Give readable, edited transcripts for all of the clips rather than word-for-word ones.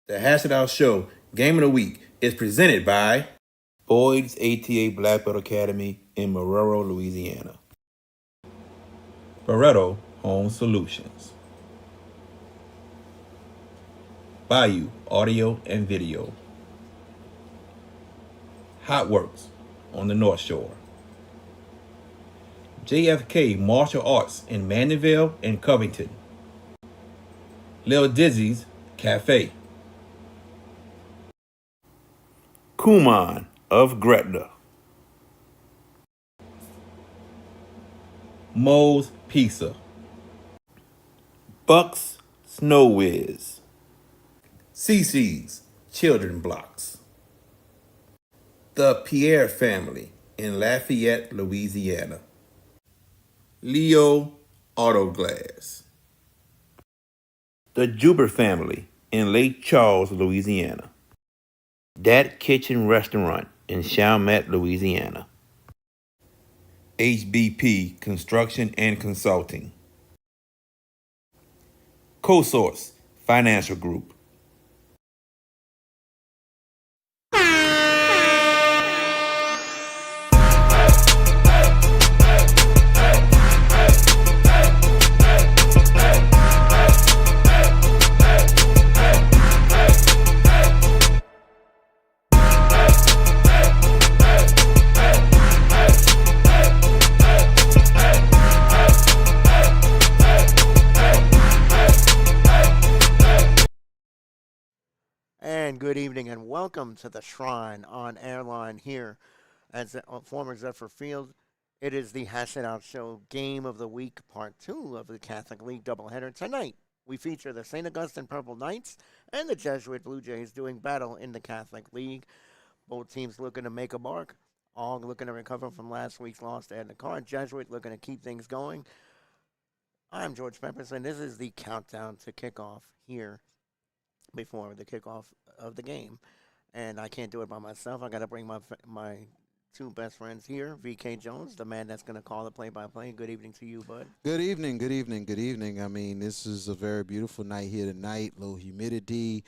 The Hash It Out Show Game of the Week is presented by Boyd's ATA Black Belt Academy in Marrero, Louisiana. Barreto Home Solutions. Bayou Audio and Video. Hot Works on the North Shore. JFK Martial Arts in Mandeville and Covington. Lil Dizzy's Cafe. Kuman of Gretna. Moe's Pizza. Buck's Snow Whiz. CC's Children Blocks. The Pierre Family in Lafayette, Louisiana. Leo Auto Glass. The Juber Family in Lake Charles, Louisiana. Dat Kitchen Restaurant in Chalmette, Louisiana. HBP Construction and Consulting. CoSource Financial Group. And good evening and welcome to the Shrine on Airline here at former Zephyr Field. It is the Hash It Out Show Game of the Week, Part 2 of the Catholic League doubleheader. Tonight, we feature the St. Augustine Purple Knights and the Jesuit Blue Jays doing battle in the Catholic League. Both teams looking to make a mark, all looking to recover from last week's loss to end the card. Jesuit looking to keep things going. I'm George Peppers, and this is the countdown to kickoff here before the kickoff of the game. And I can't do it by myself. I got to bring my two best friends here. VK Jones, the man that's going to call the play-by-play. Good evening to you, bud. Good evening, good evening, good evening. I mean, this is a very beautiful night here tonight. Low humidity.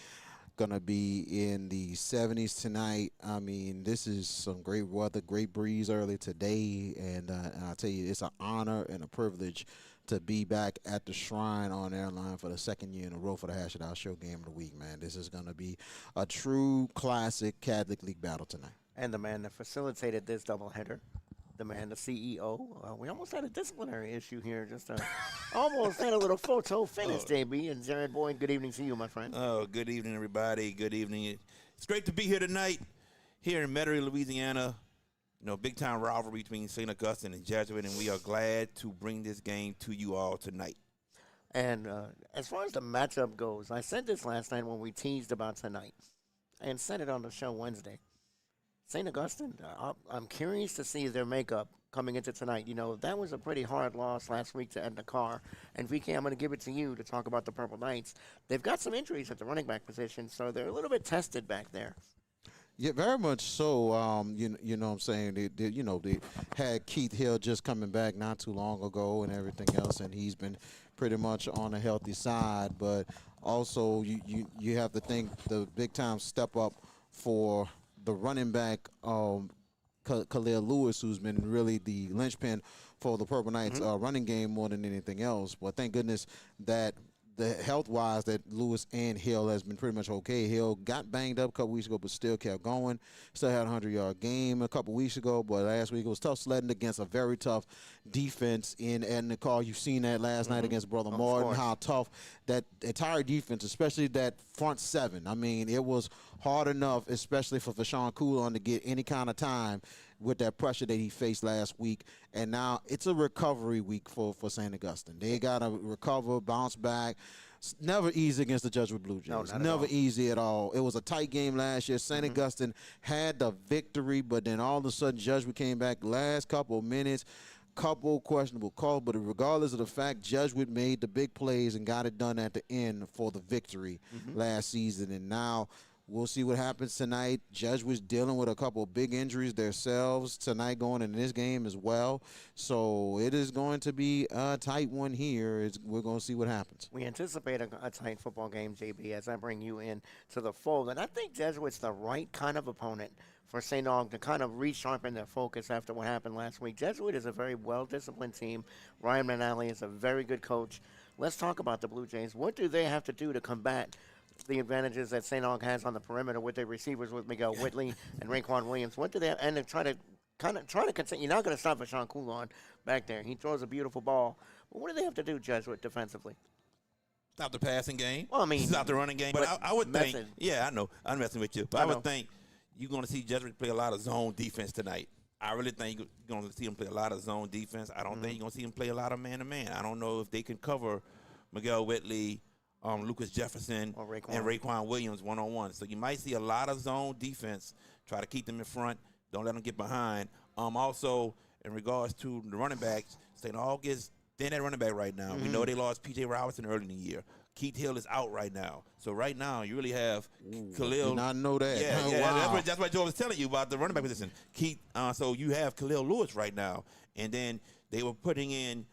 Going to be in the 70s tonight. I mean, this is some great weather, great breeze early today. And I'll tell you, it's an honor and a privilege to be back at the Shrine on Airline for the second year in a row for the Hash It Out Show Game of the Week, man. This is going to be a true classic Catholic League battle tonight. And the man that facilitated this doubleheader, the man, the CEO. We almost had a disciplinary issue here. Almost had a little photo finish, JB. And Jared Boyd, good evening to you, my friend. Oh, good evening, everybody. Good evening. It's great to be here tonight, here in Metairie, Louisiana. You know, big-time rivalry between St. Augustine and Jesuit, and we are glad to bring this game to you all tonight. And as far as the matchup goes, I said this last night when we teased about tonight, and said it on the show Wednesday. St. Augustine, I'm curious to see their makeup coming into tonight. You know, that was a pretty hard loss last week to end the car. And VK, I'm going to give it to you to talk about the Purple Knights. They've got some injuries at the running back position, so they're a little bit tested back there. Yeah, very much so. You know what I'm saying? They had Keith Hill just coming back not too long ago and everything else, and he's been pretty much on a healthy side. But also, you have to think the big-time step up for the running back, Khalil Lewis, who's been really the linchpin for the Purple Knights running game more than anything else. But thank goodness that the health-wise that Lewis and Hill has been pretty much okay. Hill got banged up a couple weeks ago, but still kept going. Still had a 100-yard game a couple weeks ago, but last week it was tough sledding against a very tough defense in the call. You've seen that last night against Brother Martin, how tough that entire defense, especially that front seven. I mean, it was hard enough, especially for Fashawn Coulon to get any kind of time with that pressure that he faced last week. And now it's a recovery week for St. Augustine. They got to recover, bounce back. It's never easy against the Jesuit Blue Jays. No, never easy at all. It was a tight game last year. St. Augustine had the victory, but then all of a sudden Jesuit came back last couple of minutes, couple questionable calls, but regardless of the fact, Jesuit made the big plays and got it done at the end for the victory last season. And now We'll see what happens tonight. Jesuits dealing with a couple of big injuries themselves tonight going into this game as well. So it is going to be a tight one here. We're going to see what happens. We anticipate a tight football game, JB, as I bring you in to the fold. And I think Jesuits the right kind of opponent for St. Aug to kind of resharpen their focus after what happened last week. Jesuit is a very well-disciplined team. Ryan Manali is a very good coach. Let's talk about the Blue Jays. What do they have to do to combat the advantages that St. Aug has on the perimeter with their receivers with Miguel Whitley and Raekwon Williams? What do they have? And to try to continue. You're not going to stop Vashawn Coulon back there. He throws a beautiful ball. But what do they have to do, Jesuit, defensively? Stop the passing game. Well, I mean, stop the running game. But I would think, method. yeah, I know. I'm messing with you. But I would think you're going to see Jesuit play a lot of zone defense tonight. I really think you're going to see them play a lot of zone defense. I don't think you're going to see them play a lot of man-to-man. I don't know if they can cover Miguel Whitley, Lucas Jefferson, and Raekwon Williams one-on-one. So you might see a lot of zone defense. Try to keep them in front. Don't let them get behind. Also, in regards to the running backs, St. August, they're at running back right now. We know they lost P.J. Robinson early in the year. Keith Hill is out right now. So right now, you really have Khalil. Did not know that. Yeah, Wow. that's what Joe was telling you about the running back position. So you have Khalil Lewis right now. And then they were putting in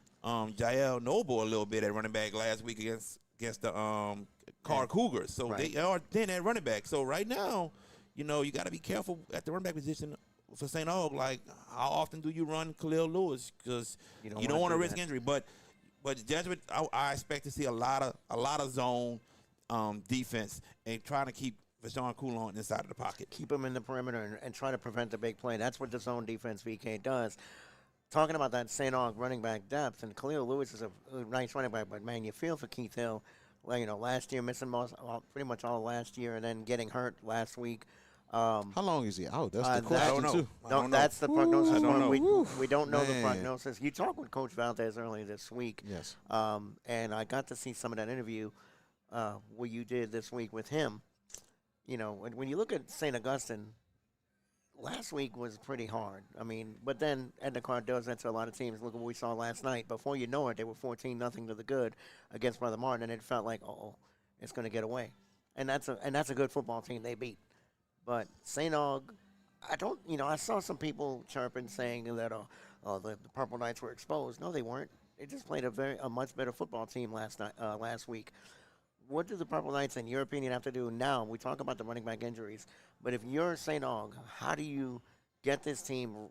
Jael Noble a little bit at running back last week against the Car Cougars. So they are then at running back. So right now, you got to be careful at the running back position for St. Aug. Like, how often do you run Khalil Lewis? Because you don't want to risk injury. But Jesuit, I expect to see a lot of zone defense and trying to keep Vashawn Coulon inside of the pocket. Keep him in the perimeter and try to prevent the big play. That's what the zone defense, VK, does. Talking about that St. Aug running back depth, and Khalil Lewis is a nice running back, but, man, you feel for Keith Hill. Well, last year missing pretty much all last year and then getting hurt last week. How long is he out? That's the question, I don't know. too. No, that's the prognosis. I don't know. We don't know the prognosis. You talked with Coach Valdez earlier this week. Yes. And I got to see some of that interview what you did this week with him. When you look at St. Augustine, last week was pretty hard. I mean, but then Endicott does that to a lot of teams. Look at what we saw last night. Before you know it, they were 14-0 to the good against Brother Martin, and it felt like, it's going to get away. And that's a good football team they beat. But St. Aug, I saw some people chirping saying that the Purple Knights were exposed. No, they weren't. They just played a much better football team last week. What do the Purple Knights, in your opinion, have to do now? We talk about the running back injuries, but if you're St. Aug, how do you get this team,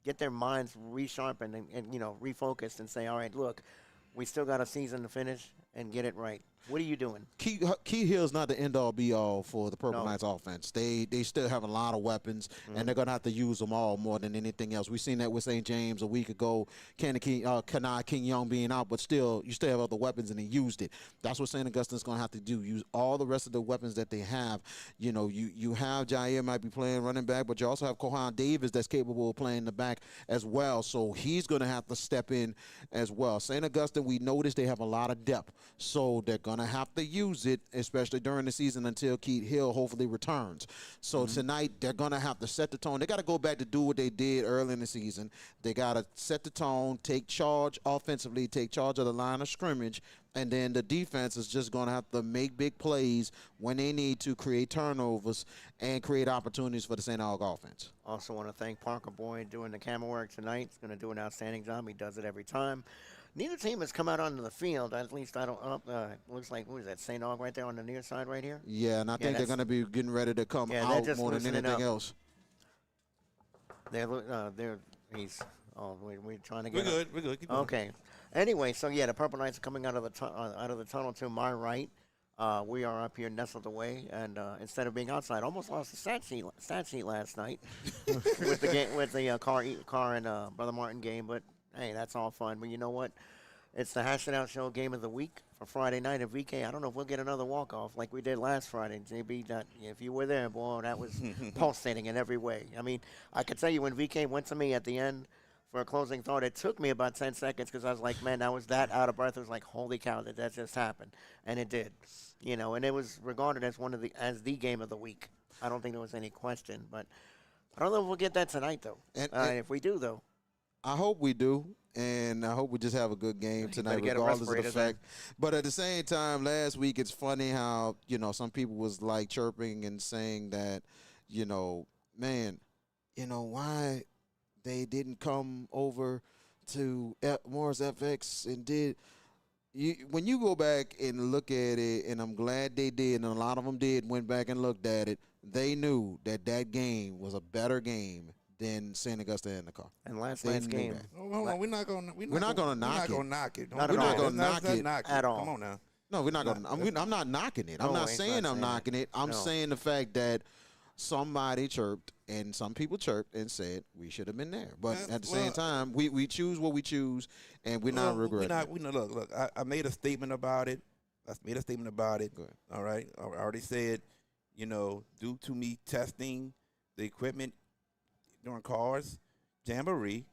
get their minds resharpened and refocused and say, all right, look, we still got a season to finish and get it right? What are you doing? Key Hill's not the end-all, be-all for the Purple Knights offense. They still have a lot of weapons, and they're going to have to use them all more than anything else. We've seen that with St. James a week ago, Kanai King Young being out, but still, you still have other weapons, and they used it. That's what St. Augustine's going to have to do, use all the rest of the weapons that they have. You have Jair might be playing running back, but you also have Kohan Davis that's capable of playing the back as well, so he's going to have to step in as well. St. Augustine, we noticed they have a lot of depth, so they're going to have to use it, especially during the season until Keith Hill hopefully returns. So tonight, they're going to have to set the tone. They got to go back to do what they did early in the season. They got to set the tone, take charge offensively, take charge of the line of scrimmage, and then the defense is just going to have to make big plays when they need to, create turnovers and create opportunities for the St. Aug offense. Also want to thank Parker Boyd doing the camera work tonight. He's going to do an outstanding job. He does it every time. Neither team has come out onto the field. At least I don't. Looks like, what is that, St. Aug right there on the near side right here? Yeah, and I think they're going to be getting ready to come out more than anything else. We're trying to get. We're good. Keep going. Okay. Anyway, so the Purple Knights are coming out of the tunnel to my right. We are up here nestled away, and instead of being outside, almost lost the stat sheet last night with the Car and Brother Martin game. But hey, that's all fun. But you know what? It's the Hash It Out Show game of the week for Friday night at VK. I don't know if we'll get another walk-off like we did last Friday. JB, if you were there, boy, that was pulsating in every way. I mean, I could tell you when VK went to me at the end for a closing thought, it took me about 10 seconds because I was like, man, I was that out of breath. It was like, holy cow, that just happened. And it did. And it was regarded as as the game of the week. I don't think there was any question. But I don't know if we'll get that tonight, though. If we do, though. I hope we do, and I hope we just have a good game tonight, get a regardless of the respirator fact. But at the same time, last week it's funny how some people was like chirping and saying that, man, why they didn't come over to Morris FX and did. When you go back and look at it, and I'm glad they did, and a lot of them did, went back and looked at it, they knew that game was a better game than St. Augusta in the car. And last night's game. Hold on, we're not gonna knock it. Not at We're all. not gonna knock it at all. Come on now. No, we're not gonna. I'm not knocking it. I'm No, not he's saying not I'm saying knocking that. it. I'm No. saying the fact that somebody chirped and some people chirped and said we should have been there. But at the same time, we choose what we choose, and we're not regretting it. Look. I made a statement about it. Go ahead. All right. I already said, due to me testing the equipment during cars, Jamboree,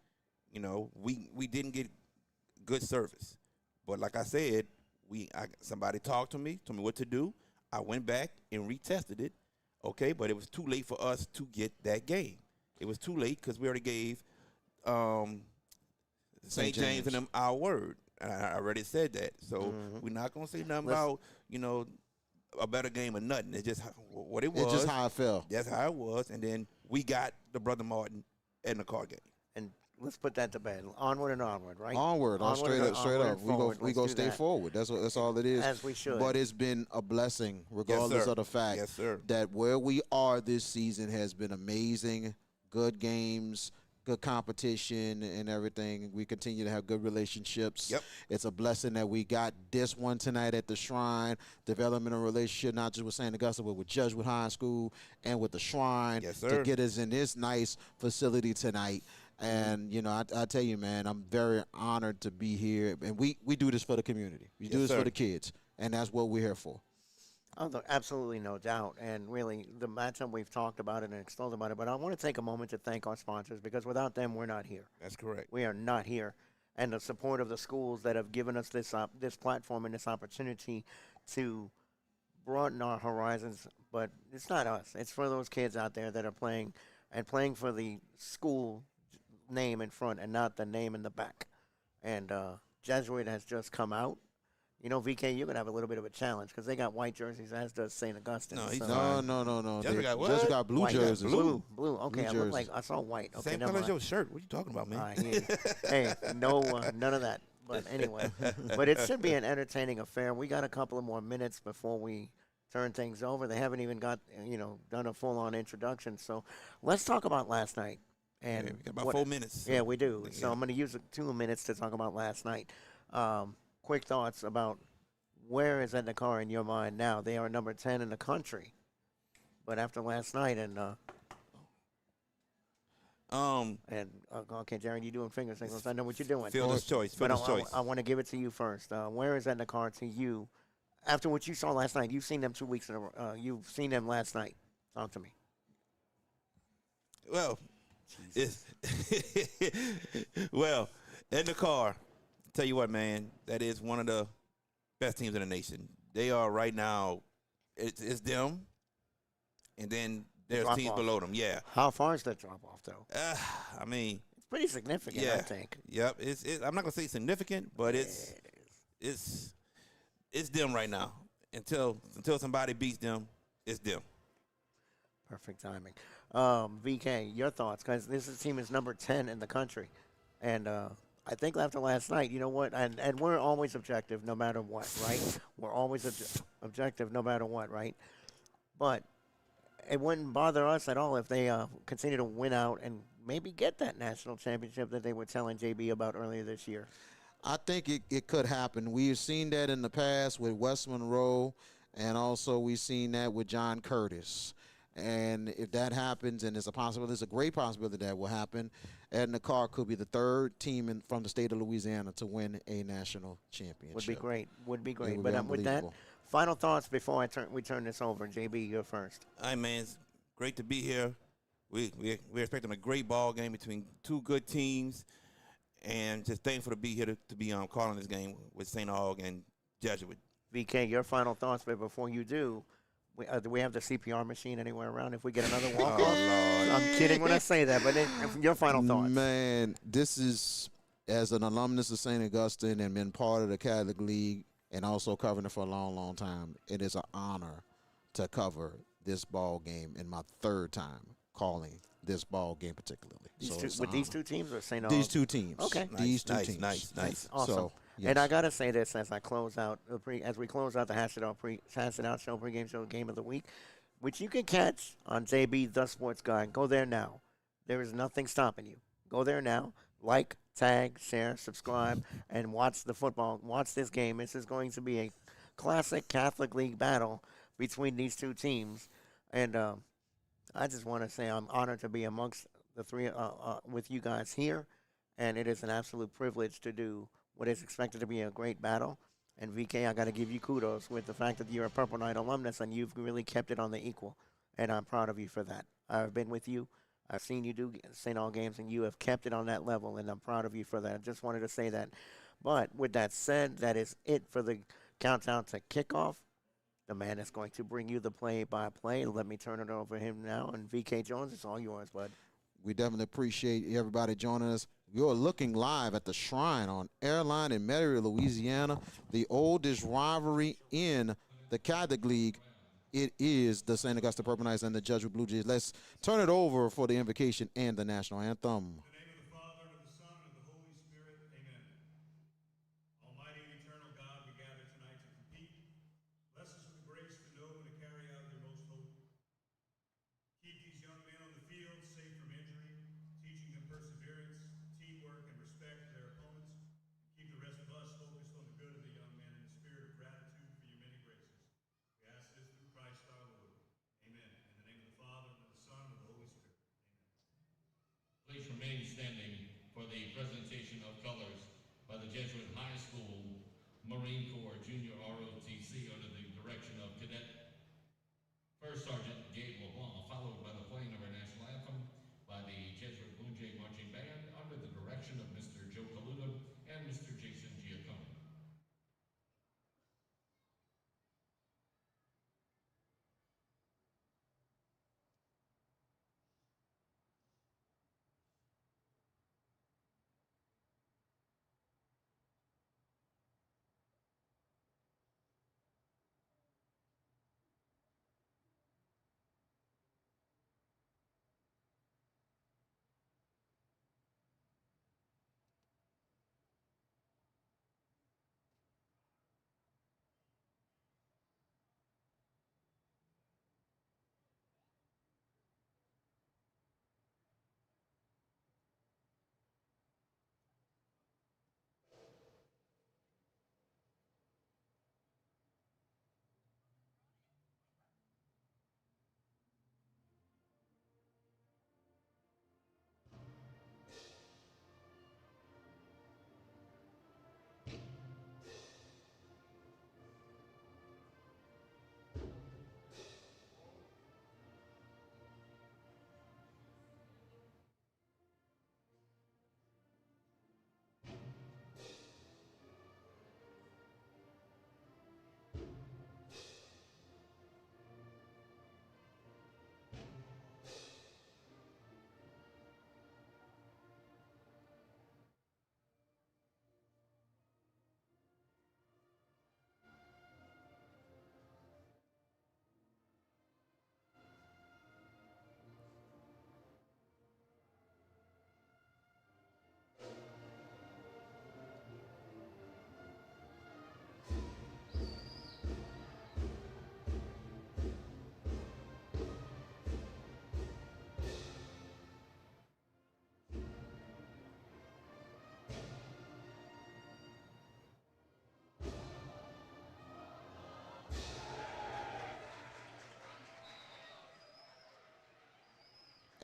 we didn't get good service. But like I said, somebody talked to me, told me what to do. I went back and retested it. Okay, but it was too late for us to get that game. It was too late because we already gave St. James and them our word. And I already said that. So we're not going to say nothing about, a better game or nothing. It's just what it was. It's just how I felt. That's how it was. And then we got the Brother Martin in the car game. And let's put that to bed. Onward and onward, right? Onward, straight up. We go stay that. forward. That's all it is. As we should. But it's been a blessing, regardless of the fact that where we are this season has been amazing. Good games, good competition, and everything. We continue to have good relationships. Yep. It's a blessing that we got this one tonight at the Shrine, developing a relationship not just with St. Augusta, but with Jesuit High School and with the Shrine to get us in this nice facility tonight. And, I tell you, man, I'm very honored to be here. And we do this for the community. We do this for the kids. And that's what we're here for. Oh, absolutely no doubt. And really, the matchup, we've talked about it and extolled about it. But I want to take a moment to thank our sponsors, because without them, we're not here. That's correct. We are not here. And the support of the schools that have given us this platform and this opportunity to broaden our horizons. But it's not us. It's for those kids out there that are playing for the school name in front and not the name in the back. And Jesuit has just come out. VK, you're going to have a little bit of a challenge because they got white jerseys, as does St. Augustine. No, he's No. Jesuit got what? Jesuit got blue White. jerseys. Blue. Okay, Blue I saw white. Okay, Same never color as mind. your shirt. What you talking about, man? I hear you. Hey, no, none of that. But anyway, but it should be an entertaining affair. We got a couple of more minutes before we turn things over. They haven't even got, done a full-on introduction. So let's talk about last night. And we got about 4 minutes. Yeah, we do. So I'm going to use 2 minutes to talk about last night. Quick thoughts about where is Ed-Nakar in your mind now? They are number 10 in the country. But after last night okay, Jaron, you doing finger signals. I know what you're doing. Fielder's choice. I want to give it to you first. Where is Ed-Nakar to you after what you saw last night? You've seen them 2 weeks in a row. You've seen them last night. Talk to me. Well, well, Ed-Nakar, tell you what, man, that is one of the best teams in the nation. They are right now. It's them, and then there's teams below them. Yeah. How far is that drop off, though? I mean, it's pretty significant. I think. Yep. I'm not gonna say significant, but it's them right now. Until somebody beats them, it's them. Perfect timing. VK, your thoughts? Because this team is number 10 in the country, and I think after last night, you know what? And we're always objective, no matter what, right? We're always objective, no matter what, right? But it wouldn't bother us at all if they continue to win out and maybe get that national championship that they were telling JB about earlier this year. I think it could happen. We've seen that in the past with West Monroe, and also we've seen that with John Curtis. And if that happens, and it's a great possibility that will happen, Ed-Nakar could be the third team from the state of Louisiana to win a national championship. Would be great. But with that, final thoughts before we turn this over. JB, you're first. All right, man. It's great to be here. We're expecting a great ball game between two good teams, and just thankful to be here to be calling this game with St. Aug and Jesuit. VK, your final thoughts, but before you do, Do we have the CPR machine anywhere around if we get another Oh, walk-off? Lord. I'm kidding when I say that, but your final thoughts. Man, this is, as an alumnus of St. Augustine and been part of the Catholic League and also covering it for a long, long time, it is an honor to cover this ball game in my third time calling this ball game particularly. With these two teams or St. These two teams. Okay. These two Nice, teams. nice. Awesome. So, yes. And I gotta say this as I close out as we close out the Hash It Out Show pregame show game of the week, which you can catch on JB The Sports Guy. Go there now. There is nothing stopping you. Go there now. Like, tag, share, subscribe, and watch the football. Watch this game. This is going to be a classic Catholic League battle between these two teams, and I just want to say I'm honored to be amongst the three with you guys here, and it is an absolute privilege to do what is expected to be a great battle. And VK, I got to give you kudos with the fact that you're a Purple Knight alumnus and you've really kept it on the equal, and I'm proud of you for that. I've been with you. I've seen you do St. All games, and you have kept it on that level, and I'm proud of you for that. I just wanted to say that. But with that said, that is it for the countdown to kickoff. The man is going to bring you the play-by-play. Let me turn it over to him now. And VK Jones, it's all yours, bud. We definitely appreciate everybody joining us. You're looking live at the Shrine on Airline in Metairie, Louisiana, the oldest rivalry in the Catholic League. It is the St. Augustine Purple Knights and the Jesuit Blue Jays. Let's turn it over for the invocation and the national anthem. In the name of the Father, and of the Son, and of the Holy Spirit, amen. Almighty and eternal God, we gather tonight to compete. Bless us with the grace to know and to carry out your most holy. Keep these young men on the field safe from injury, teaching them perseverance, teamwork, and respect for their opponents. Keep the rest of us focused on the good of the young men in the spirit of gratitude for your many graces. We ask this through Christ our Lord. Amen. In the name of the Father, and of the Son, and of the Holy Spirit. Amen. Please remain standing for the presentation of colors by the Jesuit High School Marine Corps Junior ROTC under the direction of Cadet First Sergeant Gabe LeBlanc, followed by the playing of our national anthem by the Jesuit Blue Jay Marching Band under the direction of Mr. Joe Caluda and Mr. Jason Giaccone.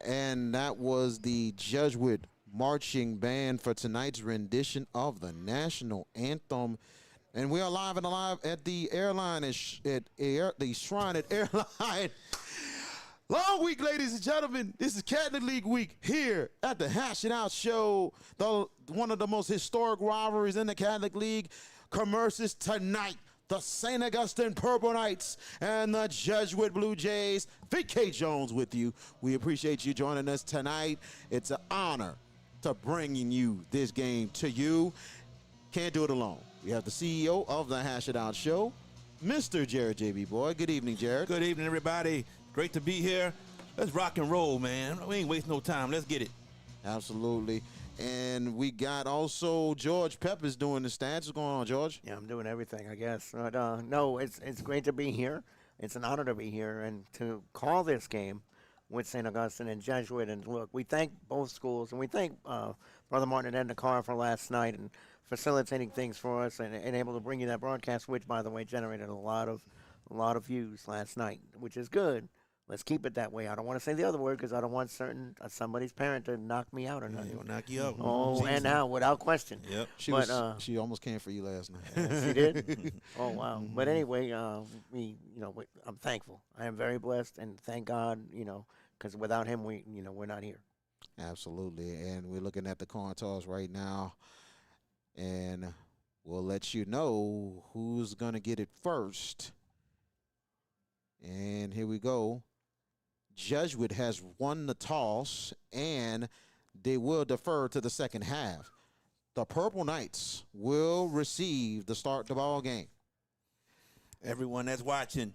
And that was the Jesuit marching band for tonight's rendition of the national anthem. And we are live and alive at the airline the Shrine at Airline. Long week, ladies and gentlemen. This is Catholic League week here at the Hash It Out Show. One of the most historic rivalries in the Catholic League commences tonight. the St. Augustine Purple Knights and the Jesuit Blue Jays. VK Jones with you. We appreciate you joining us tonight. It's an honor to bringing you this game to you. Can't do it alone. We have the CEO of the Hash It Out Show, Mr. Jared J.B. Boy. Good evening, Jared. Good evening, everybody. Great to be here. Let's rock and roll, man. We ain't wasting no time. Let's get it. Absolutely. And we got also George Peppers doing the stats. What's going on, George? Yeah, I'm doing everything, I guess. But no, it's great to be here. It's an honor to be here and to call this game with St. Augustine and Jesuit. And look, we thank both schools, and we thank Brother Martin and Edna Carr for last night and facilitating things for us and able to bring you that broadcast, which, by the way, generated a lot of views last night, which is good. Let's keep it that way. I don't want to say the other word because I don't want somebody's parent to knock me out or nothing. He'll knock you out. Oh, and now, without question. Yep. She almost came for you last night. She did? Oh, wow. But anyway, I'm thankful. I am very blessed, and thank God, because without him, we're not here. Absolutely. And we're looking at the coin toss right now, and we'll let you know who's going to get it first. And here we go. Jesuit has won the toss, and they will defer to the second half. The Purple Knights will receive the start the ball game. Everyone that's watching,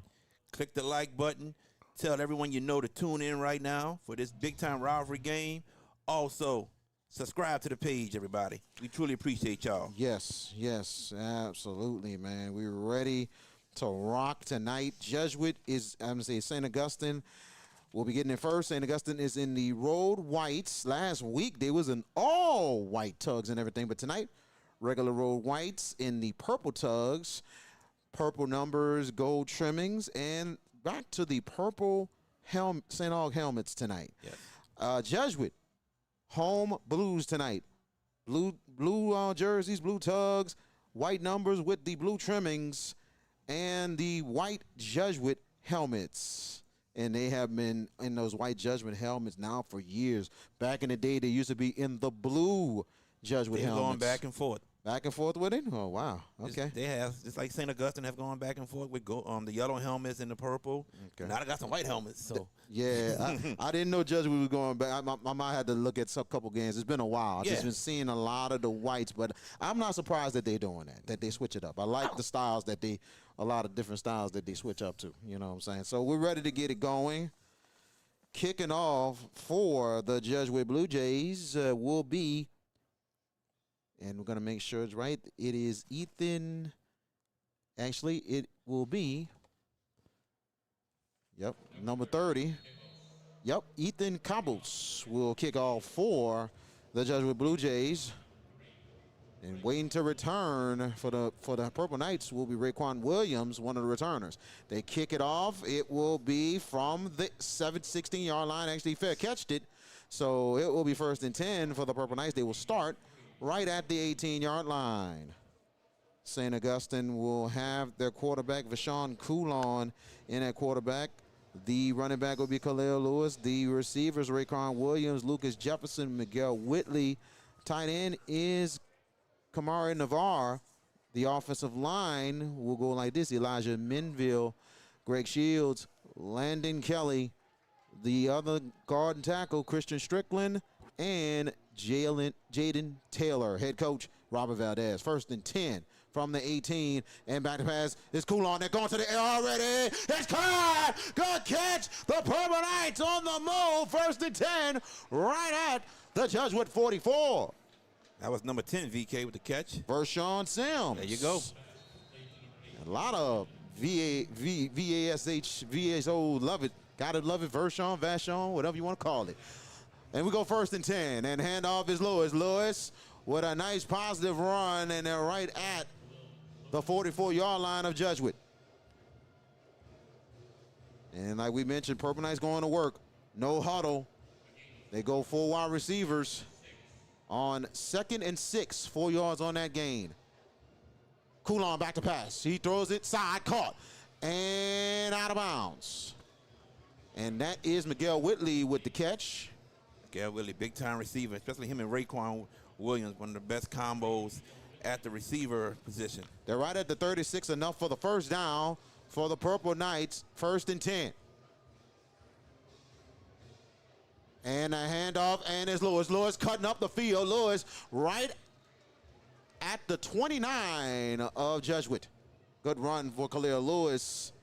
click the like button. Tell everyone you know to tune in right now for this big-time rivalry game. Also, subscribe to the page, everybody. We truly appreciate y'all. Yes, absolutely, man. We're ready to rock tonight. Jesuit is, I'm going to say, St. Augustine will be getting it first. St. Augustine is in the road whites. Last week, they was in all white tugs and everything, but tonight, regular road whites in the purple tugs, purple numbers, gold trimmings, and back to the purple St. Aug helmets tonight. Yes. Jesuit, home blues tonight. Blue jerseys, blue tugs, white numbers with the blue trimmings, and the white Jesuit helmets. And they have been in those white Jesuit helmets now for years. Back in the day, they used to be in the blue Jesuit They're helmets. going back and forth. Back and forth with it? Oh, wow. Okay. They have, just like St. Augustine have gone back and forth with the yellow helmets and the purple. Okay. Now they got some white helmets. So Yeah, I didn't know Jesuit was going back. I might have to look at a couple games. It's been a while. I've just been seeing a lot of the whites, but I'm not surprised that they're doing that they switch it up. I like the styles a lot of different styles that they switch up to. You know what I'm saying? So we're ready to get it going. Kicking off for the Jesuit Blue Jays will be, and we're going to make sure it's right, it is Ethan. Actually, it will be, number 30. Ethan Cabos will kick off for the Jesuit Blue Jays. And waiting to return for the Purple Knights will be Raekwon Williams, one of the returners. They kick it off. It will be from the 16-yard line. Actually, fair catched it. So it will be 1st and 10 for the Purple Knights. They will start right at the 18-yard line. St. Augustine will have their quarterback, Vashon Coulon, in at quarterback. The running back will be Khalil Lewis. The receivers, Raekwon Williams, Lucas Jefferson, Miguel Whitley. Tight end is Kamari Navarre. The offensive line will go like this: Elijah Minville, Greg Shields, Landon Kelly. The other guard and tackle, Christian Strickland, and Jaden Taylor. Head coach, Robert Valdez. 1st and 10 from the 18, and back to pass is Coulon. They're going to the air already. It's caught. Good catch. The Purple Knights on the move. 1st and 10 right at the Jesuit 44. that was number 10, VK, with the catch. Vershawn Sims. There you go. A lot of VASO, love it. Gotta love it. Vashon, whatever you want to call it. And we go 1st and 10, and handoff is Lewis. Lewis with a nice positive run, and they're right at the 44-yard line of Jesuit. And like we mentioned, Purple Knights going to work. No huddle. They go 4 wide receivers on 2nd and 6, 4 yards on that gain. Coulon back to pass. He throws it side, caught, and out of bounds. And that is Miguel Whitley with the catch. Miguel Whitley, big-time receiver, especially him and Raekwon Williams, one of the best combos at the receiver position. They're right at the 36, enough for the first down for the Purple Knights, 1st and 10. And a handoff, and it's Lewis. Lewis cutting up the field. Lewis right at the 29 of Jesuit. Good run for Khalil Lewis.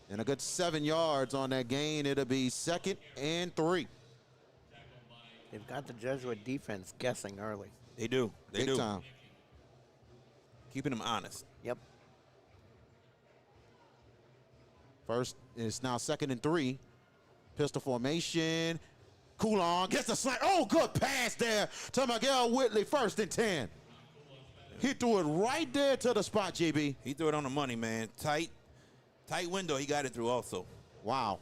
And a good 7 yards on that gain. It'll be 2nd and 3. They've got the Jesuit defense guessing early. They do. They Big do. time. Keeping them honest. Yep. First, it's now 2nd and 3. Pistol formation. Coulon gets the slant. Oh, good pass there to Miguel Whitley, 1st and 10. He threw it right there to the spot, JB. He threw it on the money, man. Tight window. He got it through also. Wow.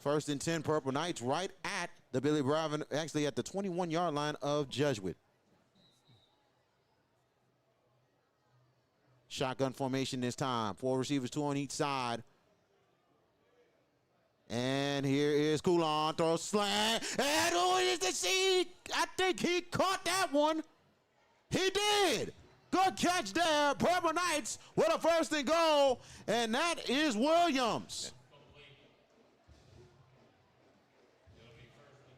1st and 10, Purple Knights right at the Billy Bravin, actually at the 21-yard line of Jesuit. Shotgun formation this time. 4 receivers, 2 on each side. And here is Coulon, throws slant, and who is the seed? I think he caught that one. He did. Good catch there. Purple Knights with a 1st and goal, and that is Williams.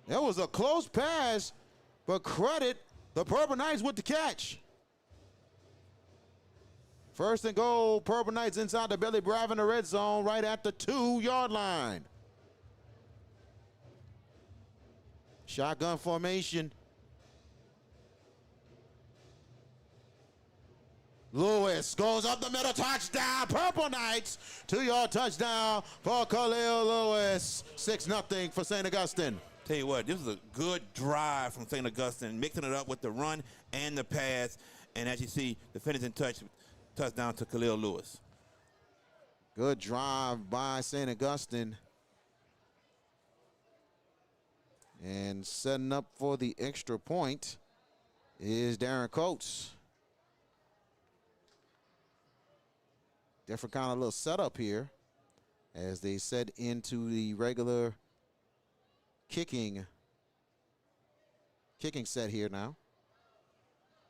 That was a close pass, but credit the Purple Knights with the catch. 1st and goal, Purple Knights inside the Billy Bravin red zone right at the 2-yard line. Shotgun formation. Lewis goes up the middle, touchdown, Purple Knights. 2-yard touchdown for Khalil Lewis. 6-0 for St. Augustine. Tell you what, this was a good drive from St. Augustine, mixing it up with the run and the pass. And as you see, the finishing touchdown to Khalil Lewis. Good drive by St. Augustine. And setting up for the extra point is Darren Coates. Different kind of little setup here as they set into the regular kicking set here now.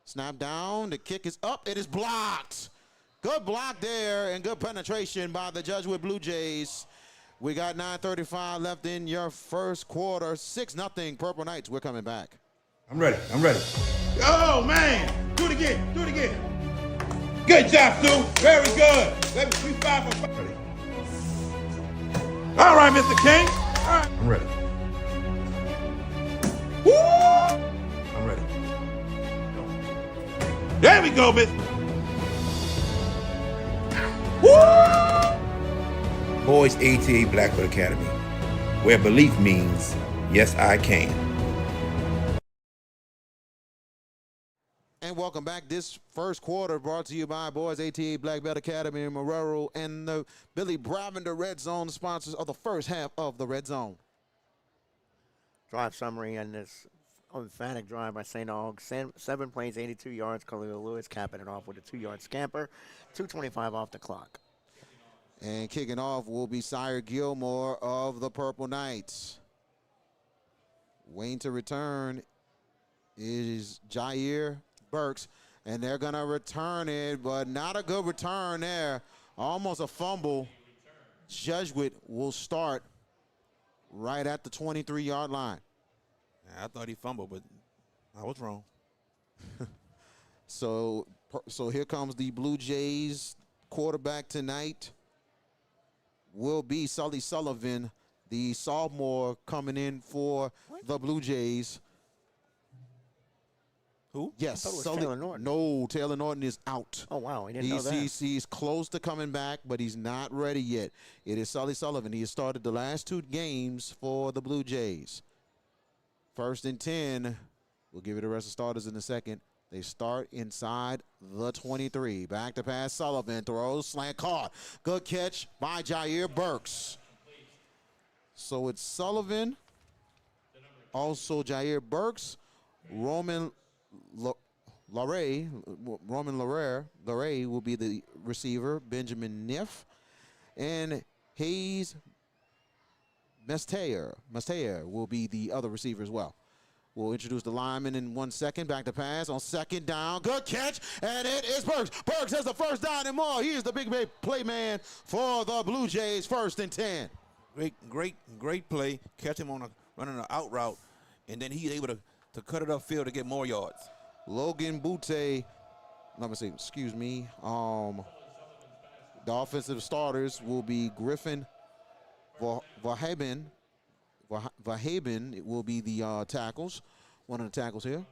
Snap down, the kick is up, it is blocked. Good block there and good penetration by the Jesuit Blue Jays. We got 9:35 left in your first quarter. 6-0 Purple Knights. We're coming back. I'm ready. Oh, man. Do it again. Good job, Sue. Very good. Let me 3, 5, 4, 5. Ready. All right, Mr. King. All right. I'm ready. Woo! I'm ready. There we go, Miss. Woo! Boys ATA Blackbird Academy, where belief means, yes, I can. And welcome back. This first quarter brought to you by Boys ATA Black Belt Academy in Marrero and the Billy Bravin Red Zone, sponsors of the first half of the Red Zone. Drive summary and this emphatic drive by St. Aug. 7 plays, 82 yards. Khalil Lewis capping it off with a 2-yard scamper. 2:25 off the clock. And kicking off will be Sire Gilmore of the Purple Knights. Waiting to return is Jair Burks, and they're going to return it, but not a good return there. Almost a fumble. Jesuit will start right at the 23-yard line. I thought he fumbled, but I was wrong. So here comes the Blue Jays quarterback tonight. Will be Sully Sullivan, the sophomore coming in for the Blue Jays. Who? Yes, I thought it was Taylor Norton. No, Taylor Norton is out. Oh, wow. I didn't know that. He's close to coming back, but he's not ready yet. It is Sully Sullivan. He has started the last 2 games for the Blue Jays. 1st and 10. We'll give you the rest of starters in a second. They start inside the 23. Back to pass, Sullivan throws, slant caught. Good catch by Jair Burks. So it's Sullivan, also Jair Burks, Roman Larray will be the receiver, Benjamin Niff, and Hayes Mestayer will be the other receiver as well. We'll introduce the lineman in 1 second. Back to pass on second down. Good catch, and it is Burks. Burks has the first down and more. He is the big play man for the Blue Jays, 1st and 10. Great play. Catch him on running an out route, and then he's able to cut it upfield to get more yards. Logan Butte, let me see, excuse me. The offensive starters will be Griffin Verhaben. It will be the tackles, one of the tackles here.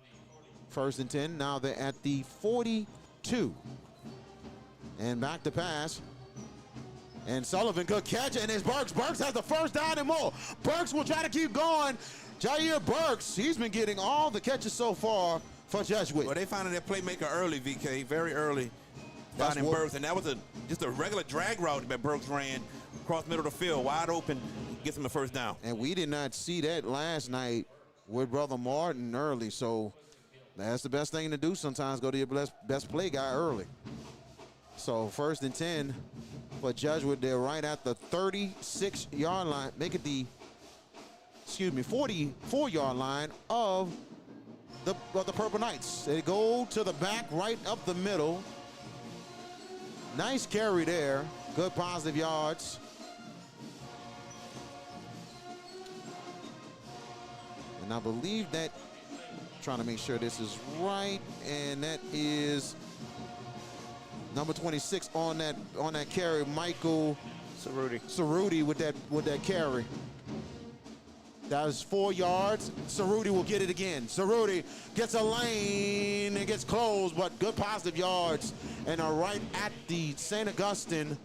1st and 10. Now they're at the 42. And back to pass. And Sullivan, good catch, and it's Burks. Burks has the first down and more. Burks will try to keep going. Jair Burks, he's been getting all the catches so far for Jesuit. Well, they found their playmaker early, VK, very early. That's Finding Burks, and that was just a regular drag route that Burks ran across the middle of the field, wide open, gets him the first down. And we did not see that last night with Brother Martin early, so that's the best thing to do sometimes, go to your best play guy early. So 1st and 10 for Jesuit. They're right at the 36-yard line. Make it the, 44-yard line of the Purple Knights. They go to the back, right up the middle. Nice carry there. Good positive yards. And I believe that, trying to make sure this is right, and that is number 26 on that carry, Michael Cerruti with that carry. That was 4 yards. Cerruti will get it again. Cerruti gets a lane. It gets closed, but good positive yards. And are right at the St. Augustine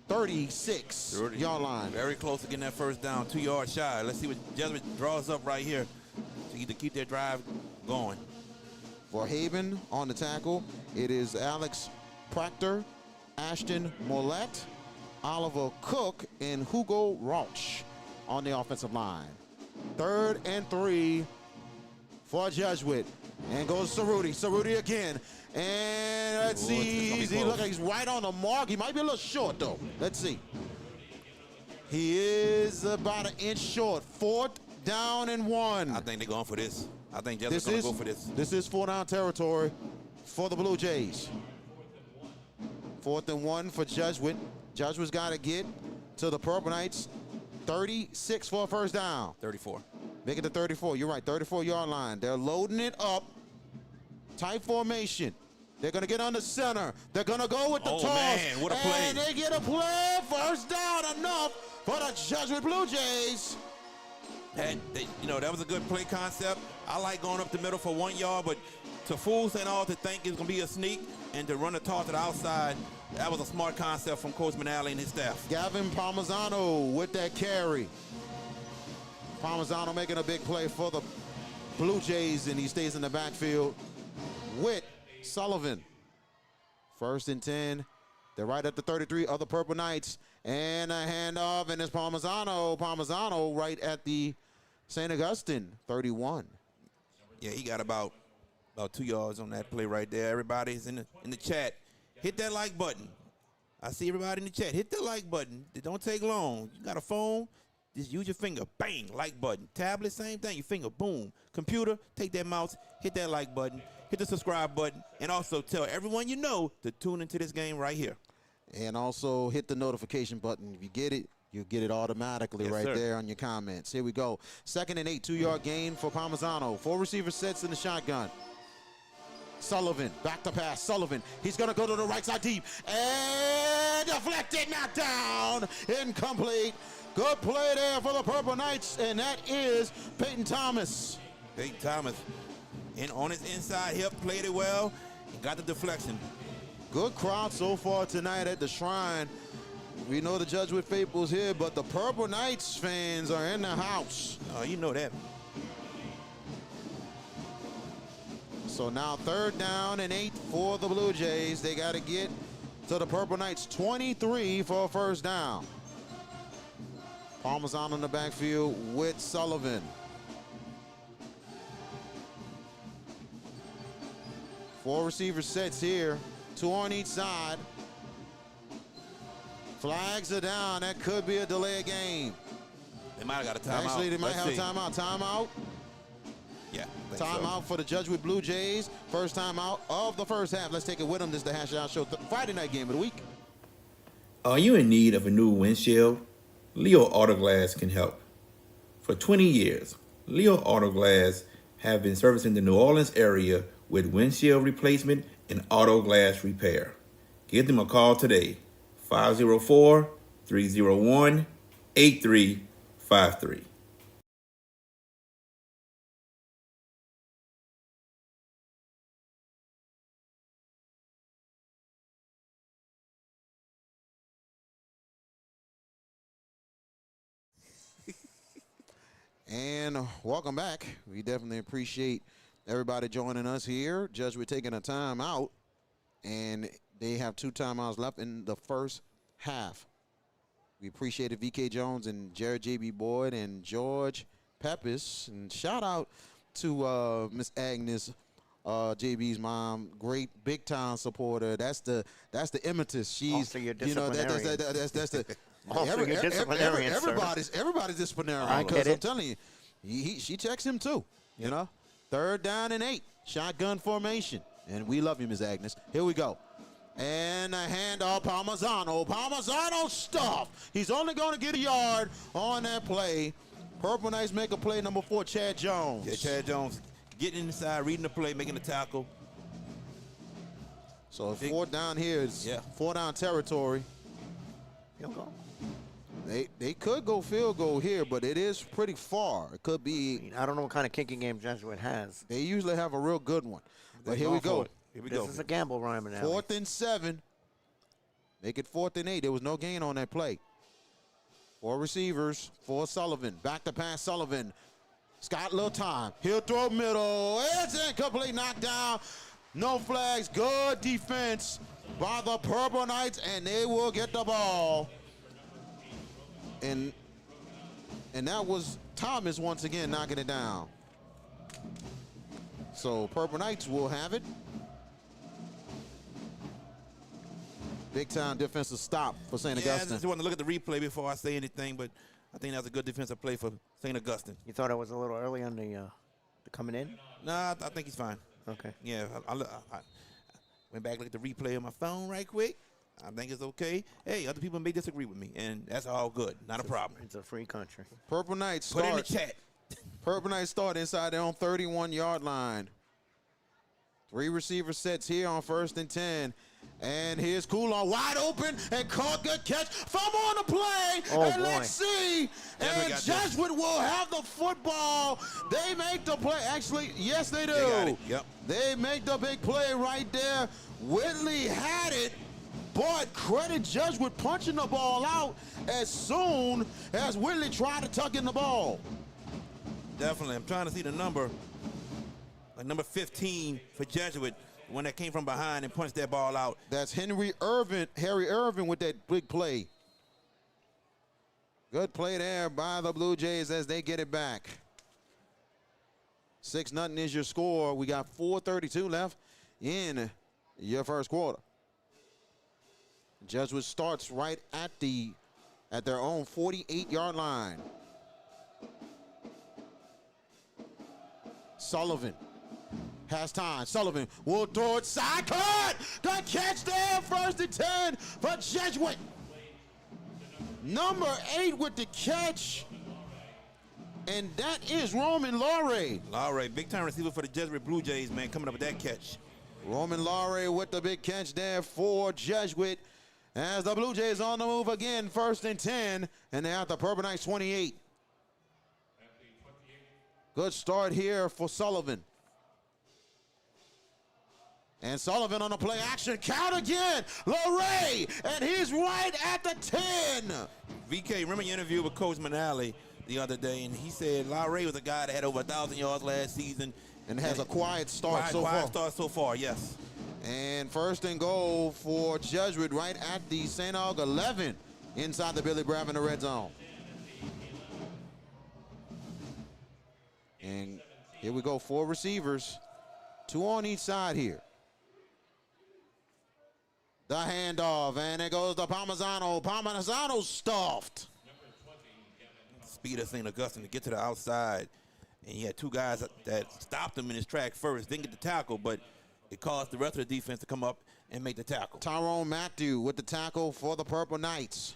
36-yard line. Very close to getting that first down, 2 yards shy. Let's see what Jesuit draws up right here to keep their drive going. For Haven on the tackle, it is Alex Proctor, Ashton Mollett, Oliver Cook, and Hugo Rauch on the offensive line. 3rd and 3 for Jesuit. And goes Cerruti. Cerruti again. And let's see. He looks like he's right on the mark. He might be a little short, though. Let's see. He is about an inch short. 4th down and 1. I think they're going for this. I think Jesuit's going to go for this. This is 4-down territory for the Blue Jays. 4th and 1 for Jesuit. Jesuit's got to get to the Purple Knights. 36 for a first down. 34. Make it to 34. You're right, 34-yard line. They're loading it up. Tight formation. They're going to get on the center. They're going to go with the toss. Man, what a play. And they get a play. First down, enough for the Jesuit Blue Jays. And that was a good play concept. I like going up the middle for 1 yard, but to fool St. All to think it's going to be a sneak and to run the toss to the outside, that was a smart concept from Coach Manali and his staff. Gavin Palmisano with that carry. Palmisano making a big play for the Blue Jays, and he stays in the backfield with Sullivan. 1st and 10. They're right at the 33 of the Purple Knights. And a handoff, and it's Palmisano. Palmisano right at the St. Augustine 31. Yeah, he got about 2 yards on that play right there. Everybody's in the chat. Hit that like button. I see everybody in the chat. Hit the like button. It don't take long. You got a phone, just use your finger. Bang, like button. Tablet, same thing. Your finger, boom. Computer, take that mouse, hit that like button, hit the subscribe button, and also tell everyone you know to tune into this game right here. And also hit the notification button. If you get it, you get it automatically there on your comments. Here we go. 2nd and 8, 2-yard gain for Palmisano. 4 receiver sets in the shotgun. Sullivan, back to pass. Sullivan, he's going to go to the right side deep. And deflected, knocked down. Incomplete. Good play there for the Purple Knights, and that is Peyton Thomas. Peyton Thomas, on his inside hip, played it well, and got the deflection. Good crowd so far tonight at the Shrine. We know the Jesuit faithful's here, but the Purple Knights fans are in the house. Oh, you know that. So now 3rd down and 8 for the Blue Jays. They got to get to the Purple Knights 23 for a first down. Palmisano in the backfield with Sullivan. 4 receiver sets here, 2 on each side. Flags are down. That could be a delay of game. They might have got a timeout. Actually, they might have a timeout. Timeout. Yeah. I think so. Timeout for the Jesuit Blue Jays. First time out of the first half. Let's take it with them. This is the Hash It Out Show Friday night game of the week. Are you in need of a new windshield? Leo Autoglass can help. For 20 years, Leo Autoglass have been servicing the New Orleans area with windshield replacement and auto glass repair. Give them a call today, 504-301-8353. And welcome back. We definitely appreciate everybody joining us here. Jesuit taking a time out, and they have 2 timeouts left in the first half. We appreciate it, VK Jones and Jared J.B. Boyd and George Peppis. And shout out to Miss Agnes, JB's mom, great big time supporter. That's the impetus. She's Also your disciplinarian. That's the Also your disciplinarian, sir. everybody's disciplinarian. I Because get I'm it. telling you, she checks him too. You know, 3rd down and 8, shotgun formation, and we love you, Miss Agnes. Here we go. And a handoff, Palmazzano. Palmazzano stuffed. He's only going to get a yard on that play. Purple Knights make a play, number 4, Chad Jones. Yeah, Chad Jones getting inside, reading the play, making the tackle. So 4th down here is 4th down territory. Field goal. They could go field goal here, but it is pretty far. It could be. I don't know what kind of kicking game Jesuit has. They usually have a real good one. But here we go. Here we This go. is a gamble, Ryman. 4th and 7. Make it 4th and 8. There was no gain on that play. 4 receivers for Sullivan. Back to pass Sullivan. Scott, little time. He'll throw middle. It's incomplete. Knocked down. No flags. Good defense by the Purple Knights, and they will get the ball. And that was Thomas once again knocking it down. So Purple Knights will have it. Big time defensive stop for St. Yeah, I Augustine. just want to look at the replay before I say anything, but I think that was a good defensive play for St. Augustine. You thought I was a little early on the coming in? Nah, I think he's fine. Okay. Yeah, I went back, looked at the replay on my phone right quick. I think it's okay. Hey, other people may disagree with me, and that's all good. Not a problem. It's a free country. Purple Knights Put it in the start. chat. Purple Knights start inside their own 31-yard line. 3 receiver sets here on 1st and 10. And here's Coulon wide open and caught. Good catch. Fumble on the play. Oh, and boy. let's see. Definitely And got this. Jesuit will have the football. They make the play. Actually, yes, they do. They got it. Yep. They make the big play right there. Whitley had it. But credit Jesuit punching the ball out as soon as Whitley tried to tuck in the ball. Definitely. I'm trying to see the number. Like number 15 for Jesuit, the one that came from behind and punched that ball out. That's Harry Irvin with that big play. Good play there by the Blue Jays as they get it back. 6-0 is your score. We got 4:32 left in your first quarter. Jesuit starts right at their own 48-yard line. Sullivan has time. Sullivan will throw it side cut. Good catch there. 1st and 10 for Jesuit. Number 8 with the catch. And that is Roman Laurie. Laurie, big time receiver for the Jesuit Blue Jays, man, coming up with that catch. Roman Laurie with the big catch there for Jesuit. As the Blue Jays on the move again, 1st and 10. And they're at the Purple Knights 28. Good start here for Sullivan. And Sullivan on the play action. Count again. Laurie. And he's right at the 10. VK, remember your interview with Coach Manali the other day, and he said Laurie was a guy that had over 1,000 yards last season. And has a quiet start Quiet start so far, yes. And 1st and goal for Jesuit right at the St. Aug 11 inside the Billy Brav in the red zone. And here we go, 4 receivers, 2 on each side here. The handoff, and it goes to Palmazzano. Palmazzano stuffed. Speed of St. Augustine to get to the outside. And he had two guys that stopped him in his track first, didn't get the tackle, but it caused the rest of the defense to come up and make the tackle. Tyrone Matthew with the tackle for the Purple Knights.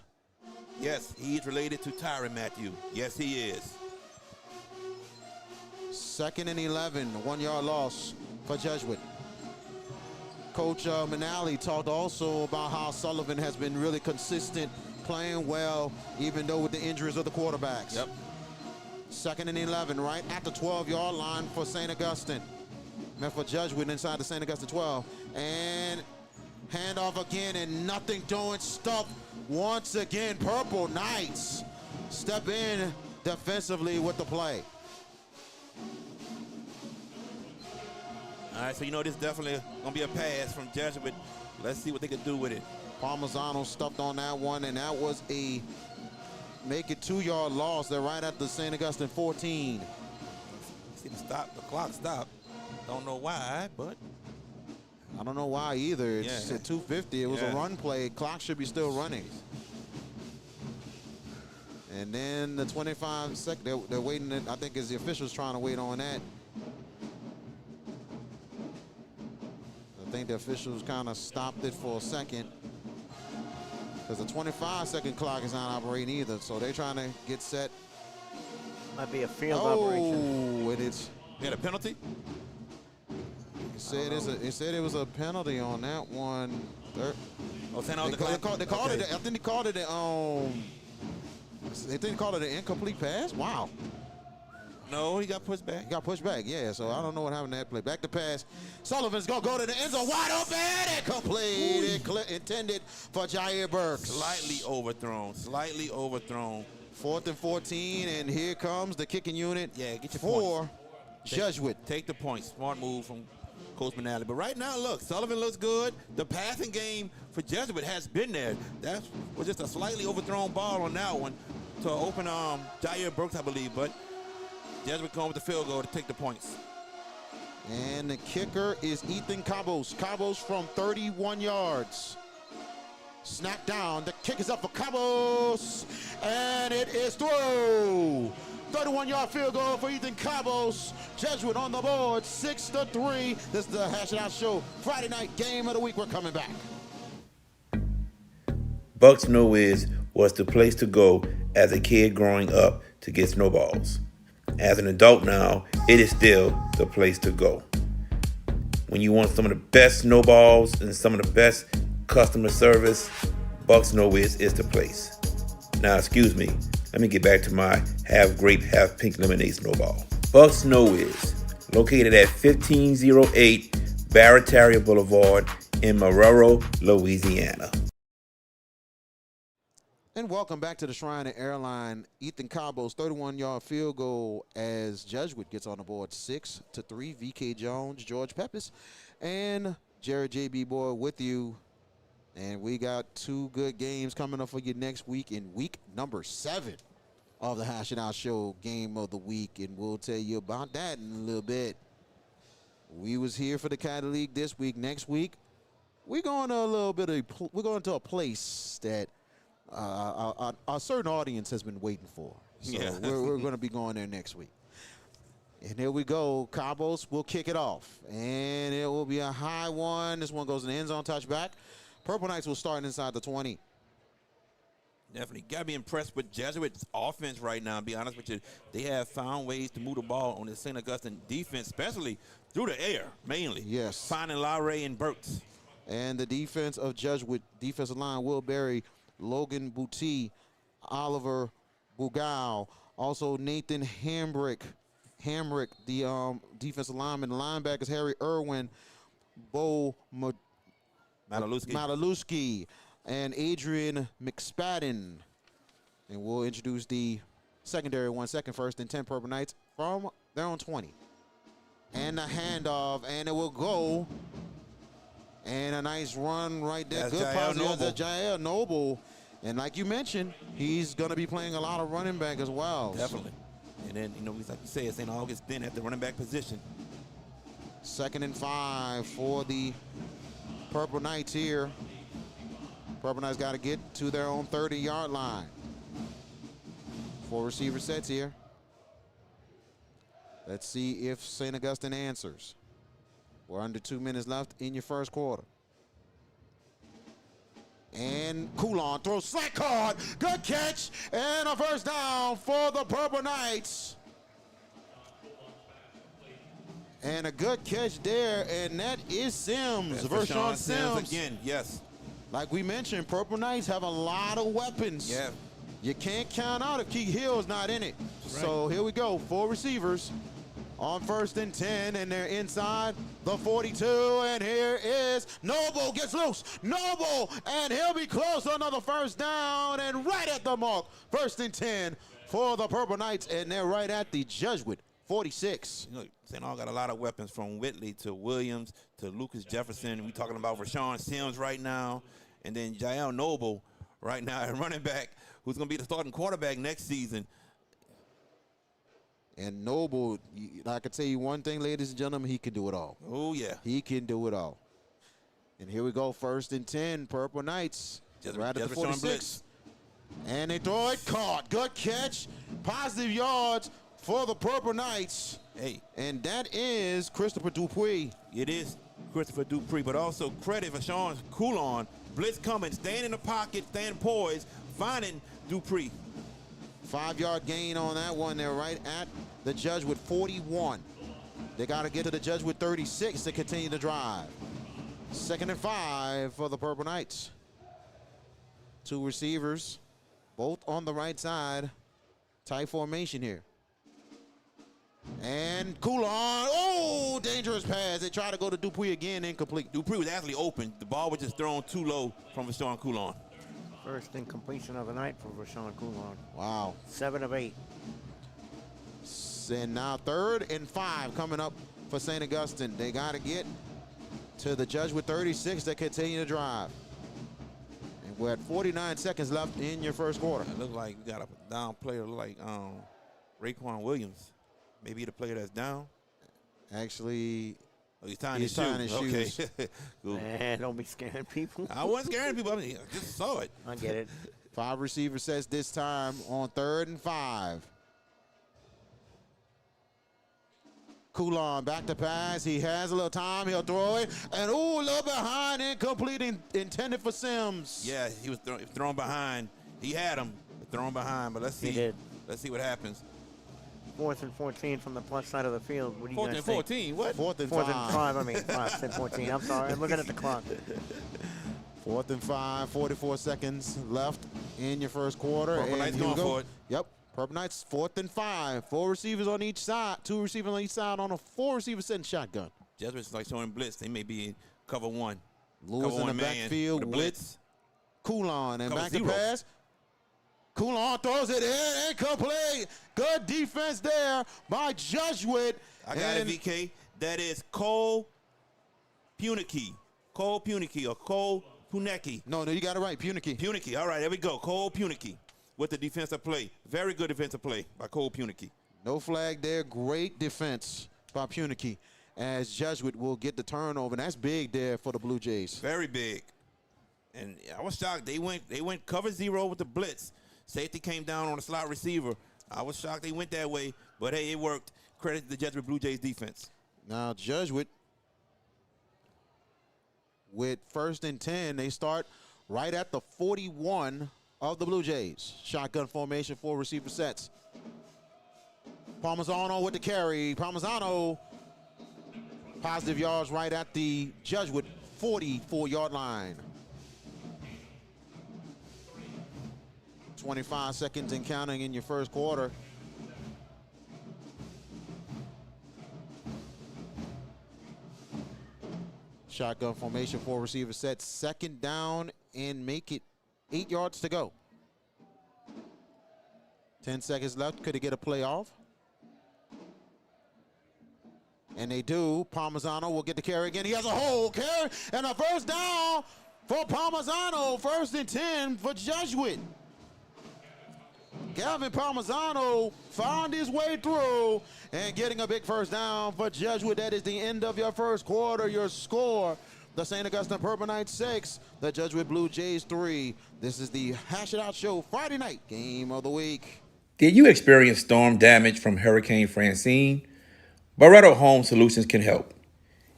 Yes, he is related to Tyron Matthew. Yes, he is. 2nd and 11, 1-yard loss for Jesuit. Coach Manali talked also about how Sullivan has been really consistent, playing well, even though with the injuries of the quarterbacks. Yep. 2nd and 11, right at the 12-yard line for St. Augustine. Meant for Jesuit inside the St. Augustine 12. And handoff again, and nothing doing. Stuff once again. Purple Knights step in defensively with the play. All right, so you know this is definitely going to be a pass from Jesuit. Let's see what they can do with it. Parmesano stuffed on that one, and that was a make it 2-yard loss. They're right at the St. Augustine 14. See the clock stopped. Don't know why, but I don't know why either. It's at 2:50. It was a run play. Clock should be still running. And then the 25 second, they're waiting. I think is the officials trying to wait on that. I think the officials kind of stopped it for a second because the 25-second clock is not operating either. So they're trying to get set. Might be a field operation. Oh, and it's. they had a penalty? It said it was a penalty on that one. Oh, 10 on the They clock? called it. I think they called it. They didn't call it an incomplete pass. Wow. No, he got pushed back. He got pushed back. Yeah. So I don't know what happened to that play. Back to pass. Sullivan's gonna go to the end zone, wide open, and complete. Intended for Jair Burks. Slightly overthrown. 4th and 14, and here comes the kicking unit. Yeah, get your for points. Jesuit. Take the points. Smart move from Coach Manali. But right now, look, Sullivan looks good. The passing game for Jesuit has been there. That was just a slightly overthrown ball on that one to open Jair Burks, I believe. But Jesuit going with the field goal to take the points. And the kicker is Ethan Cabos. Cabos from 31 yards. Snap down. The kick is up for Cabos. And it is through. 31-yard field goal for Ethan Cabos. Jesuit on the board, 6-3. This is the Hash It Out Show. Friday night game of the week. We're coming back. Bucks Know Wiz was the place to go as a kid growing up to get snowballs. As an adult now, it is still the place to go. When you want some of the best snowballs and some of the best customer service, Bucks Know Wiz is the place. Now, excuse me, let me get back to my half grape, half pink lemonade snowball. Bucks Know Wiz, located at 1508 Barataria Boulevard in Marrero, Louisiana. And welcome back to the Shrine Airline. Ethan Cabos, 31-yard field goal as Jesuit gets on the board, 6-3. VK Jones, George Peppis, and Jared J.B. Boy with you. And we got two good games coming up for you next week in week number 7 of the Hash It Out Show game of the week. And we'll tell you about that in a little bit. We was here for the Caddy League this week. Next week, we're going to a place that a certain audience has been waiting for. So we're going to be going there next week. And here we go. Cabos will kick it off. And it will be a high one. This one goes in the end zone touchback. Purple Knights will start inside the 20. Definitely got to be impressed with Jesuit's offense right now, to be honest with you. They have found ways to move the ball on the St. Augustine defense, especially through the air, mainly. Yes. Finding Laurie and Burks. And the defense of Jesuit, defensive line, Will Berry, Logan Boutte, Oliver Bugao, also Nathan Hamrick, the defensive lineman. Linebackers Harry Irwin, Bo Mataluski, and Adrian McSpadden. And we'll introduce the secondary 1 second, 1st and 10 Purple Knights from their own 20. And the handoff, and it will go. And a nice run right there. That's good pass Jair there, Jair Noble. And like you mentioned, he's going to be playing a lot of running back as well. Definitely. And then, like you say, St. Augustine at the running back position. 2nd and 5 for the Purple Knights here. Purple Knights got to get to their own 30-yard line. 4 receiver sets here. Let's see if St. Augustine answers. We're under 2 minutes left in your first quarter. And Coulon throws slack card. Good catch. And a first down for the Purple Knights. And a good catch there. And that is Sims. Vershawn Sims. Again, yes. Like we mentioned, Purple Knights have a lot of weapons. Yeah. You can't count out if Keith Hill's not in it. Right. So here we go. 4 receivers on 1st and 10, and they're inside the 42, and here is Noble, gets loose, Noble, and he'll be close to another first down, and right at the mark, 1st and 10 for the Purple Knights, and they're right at the Jesuit 46. You know, St. Aug got a lot of weapons from Whitley to Williams to Lucas Jefferson. We talking about Vershawn Sims right now, and then Jael Noble right now at running back, who's going to be the starting quarterback next season. And Noble, I can tell you one thing, ladies and gentlemen, he can do it all. Oh, yeah. He can do it all. And here we go, 1st and 10, Purple Knights. Right at the 46. And they throw it, caught. Good catch. Positive yards for the Purple Knights. Hey. And that is Christopher Dupuis. It is Christopher Dupuis, but also credit for Sean Coulon. Blitz coming, staying in the pocket, staying poised, finding Dupuis. 5-yard gain on that one. They're right at the Jesuit 41. They got to get to the Jesuit 36 to continue the drive. 2nd and 5 for the Purple Knights. 2 receivers, both on the right side. Tight formation here. And Coulon, oh, dangerous pass. They try to go to Dupuis again, incomplete. Dupuis was actually open. The ball was just thrown too low from Vershawn Coulon. First incompletion of the night for Vershawn Coulon. Wow. 7 of 8. And now 3rd and 5 coming up for St. Augustine. They got to get to the Jesuit 36 to continue to drive. And we're at 49 seconds left in your first quarter. It looks like we got a down player like Raekwon Williams. Maybe the player that's down. Actually, oh, he's tying his shoes. Okay. Cool. Man, don't be scaring people. I wasn't scaring people. I mean, I just saw it. I get it. 5 receiver sets this time on 3rd and 5. Coulon back to pass. He has a little time. He'll throw it. And, ooh, a little behind, incomplete, intended for Sims. Yeah, he was thrown behind. He had him thrown behind, but let's see. He did. Let's see what happens. 4th and 14 from the plus side of the field. What do you 4th guys and think? 14, what? 4th and 4th 5. and 5, I mean 5 and 14. I'm sorry, I'm looking at the clock. 4th and 5, 44 seconds left in your first quarter. Purple Knights going for it. Yep, Purple Knights 4th and 5. 4 receivers on each side. 2 receivers on each side on a 4-receiver setting shotgun. Jesuits like showing blitz. They may be in cover 1. Lewis in the backfield with Coulon. And back to pass. Coulon throws it in, incomplete. Good defense there by Jesuit. I got it, VK. That is Cole Puneke. Cole Puneke or Cole Puneke. No, you got it right, Puneke. Puneke. All right, there we go. Cole Puneke with the defensive play. Very good defensive play by Cole Puneke. No flag there. Great defense by Puneke as Jesuit will get the turnover. And that's big there for the Blue Jays. Very big. And I was shocked. They went cover 0 with the blitz. Safety came down on a slot receiver. I was shocked they went that way, but hey, it worked. Credit to the Jesuit Blue Jays defense. Now Jesuit with 1st and 10, they start right at the 41 of the Blue Jays. Shotgun formation, 4 receiver sets. Parmesano with the carry. Parmesano, positive yards right at the Jesuit 44-yard line. 25 seconds and counting in your first quarter. Shotgun formation, 4 receiver set. 2nd down and make it 8 yards to go. 10 seconds left. Could he get a play off? And they do. Parmesano will get the carry again. He has a hole carry and a first down for Parmesano. 1st and 10 for Jesuit. Gavin Parmesano found his way through and getting a big first down for Jesuit. That is the end of your first quarter. Your score, the St. Augustine Purple Knights 6, the Jesuit Blue Jays 3. This is the Hash It Out Show Friday night game of the week. Did you experience storm damage from Hurricane Francine? Barreto Home Solutions can help.